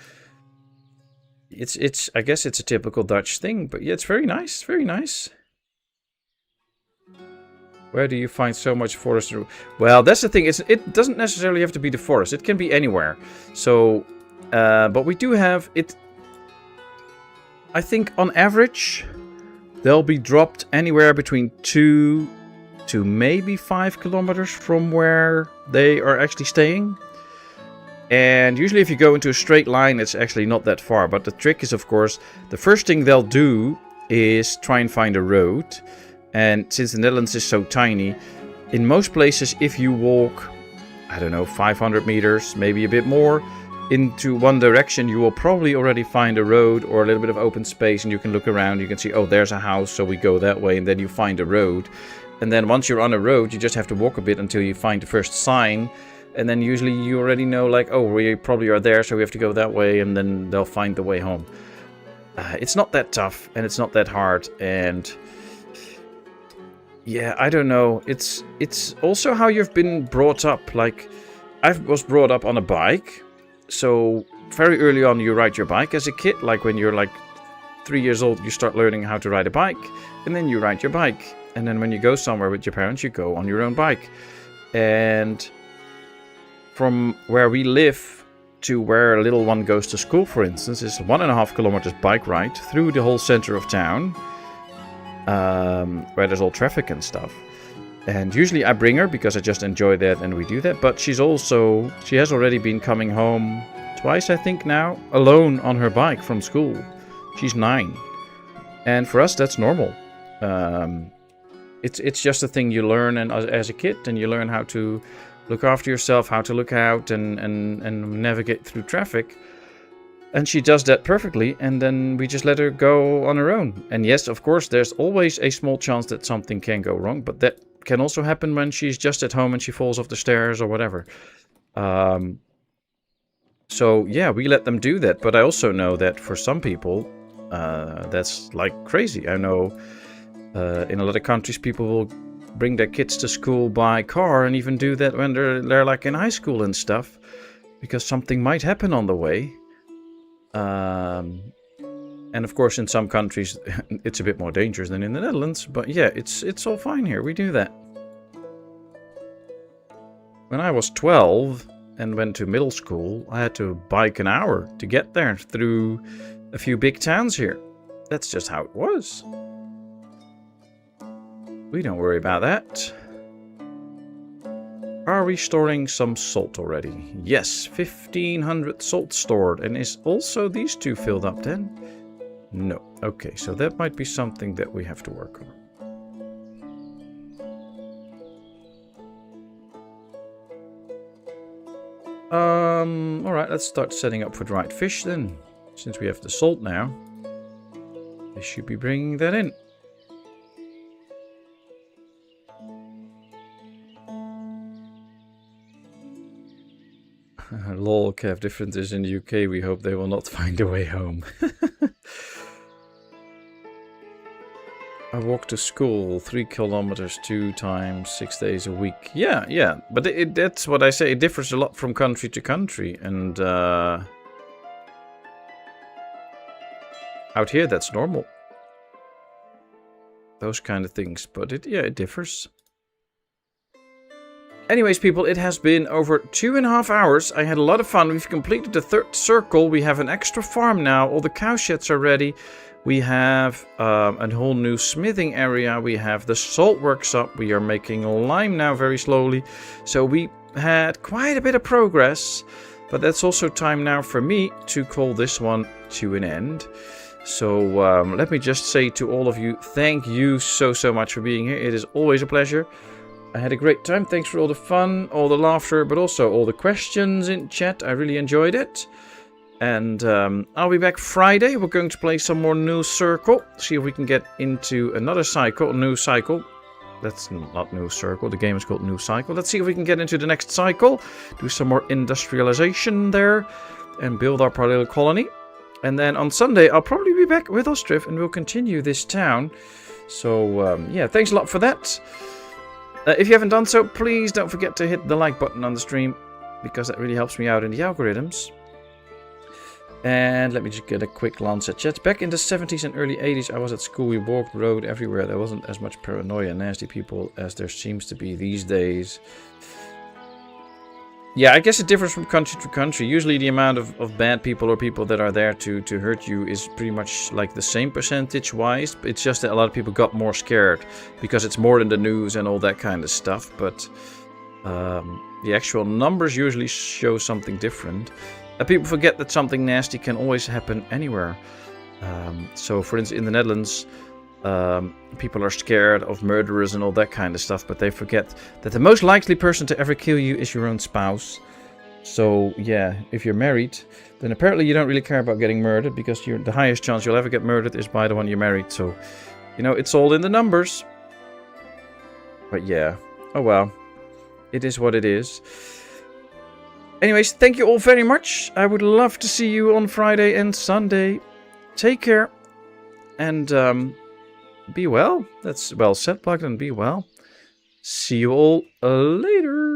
it's I guess it's a typical Dutch thing, but yeah, it's very nice, very nice. Where do you find so much forest? Well, that's the thing. It doesn't necessarily have to be the forest. It can be anywhere. So, but we do have it. I think on average, they'll be dropped anywhere between 2 to maybe 5 kilometers from where they are actually staying. And usually if you go into a straight line, it's actually not that far. But the trick is, of course, the first thing they'll do is try and find a road. And since the Netherlands is so tiny, in most places, if you walk, I don't know, 500 meters, maybe a bit more, into one direction, you will probably already find a road or a little bit of open space, and you can look around, you can see, oh, there's a house, so we go that way, and then you find a road. And then once you're on a road, you just have to walk a bit until you find the first sign, and then usually you already know, like, oh, we probably are there, so we have to go that way, and then they'll find the way home. It's not that tough, and it's not that hard, and yeah, I don't know. It's also how you've been brought up. Like, I was brought up on a bike. So very early on you ride your bike as a kid. Like when you're like 3 years old, you start learning how to ride a bike. And then you ride your bike. And then when you go somewhere with your parents, you go on your own bike. And from where we live to where a little one goes to school, for instance, is 1.5 kilometers bike ride through the whole center of town. Where there's all traffic and stuff. And usually I bring her because I just enjoy that and we do that. But she has already been coming home twice, I think now, alone on her bike from school. She's 9. And for us, that's normal. It's just a thing you learn as a kid, and you learn how to look after yourself, how to look out and navigate through traffic. And she does that perfectly, and then we just let her go on her own. And yes, of course, there's always a small chance that something can go wrong, but that can also happen when she's just at home and she falls off the stairs or whatever. So yeah, we let them do that, but I also know that for some people, that's like crazy. I know in a lot of countries, people will bring their kids to school by car and even do that when they're like in high school and stuff, because something might happen on the way. And of course, in some countries, it's a bit more dangerous than in the Netherlands. But yeah, it's all fine here. We do that. When I was 12 and went to middle school, I had to bike an hour to get there through a few big towns here. That's just how it was. We don't worry about that. Are we storing some salt already? Yes, 1,500 salt stored. And is also these two filled up then? No. Okay, so that might be something that we have to work on. Alright, let's start setting up for dried fish then. Since we have the salt now, they should be bringing that in. Lol, Kev, differences in the UK. We hope they will not find a way home. I walk to school 3 kilometers 2 times 6 days a week. Yeah. But that's what I say. It differs a lot from country to country. And out here, that's normal. Those kind of things. But it differs. Anyways, people, it has been over 2.5 hours. I had a lot of fun. We've completed the 3rd circle. We have an extra farm now. All the cow sheds are ready. We have a whole new smithing area. We have the salt works up. We are making lime now very slowly. So we had quite a bit of progress. But that's also time now for me to call this one to an end. So let me just say to all of you, thank you so much for being here. It is always a pleasure. I had a great time. Thanks for all the fun, all the laughter, but also all the questions in chat. I really enjoyed it. And I'll be back Friday. We're going to play some more New Circle. See if we can get into another cycle, New Cycle. That's not New Circle. The game is called New Cycle. Let's see if we can get into the next cycle. Do some more industrialization there. And build up our little colony. And then on Sunday, I'll probably be back with Ostriv and we'll continue this town. So, yeah, thanks a lot for that. If you haven't done so, please don't forget to hit the like button on the stream, because that really helps me out in the algorithms. And let me just get a quick glance at chat. Back in the 70s and early 80s, I was at school. We walked road everywhere. There wasn't as much paranoia and nasty people as there seems to be these days. Yeah, I guess it differs from country to country. Usually the amount of bad people or people that are there to hurt you is pretty much like the same percentage-wise. It's just that a lot of people got more scared because it's more in the news and all that kind of stuff. But the actual numbers usually show something different. People forget that something nasty can always happen anywhere. So, for instance, in the Netherlands, people are scared of murderers and all that kind of stuff, but they forget that the most likely person to ever kill you is your own spouse. So, yeah, if you're married, then apparently you don't really care about getting murdered, because the highest chance you'll ever get murdered is by the one you're married. So, you know, it's all in the numbers. But yeah, oh well, it is what it is. Anyways, thank you all very much. I would love to see you on Friday and Sunday. Take care. And be well. That's well said, Plugged, and be well. See you all later.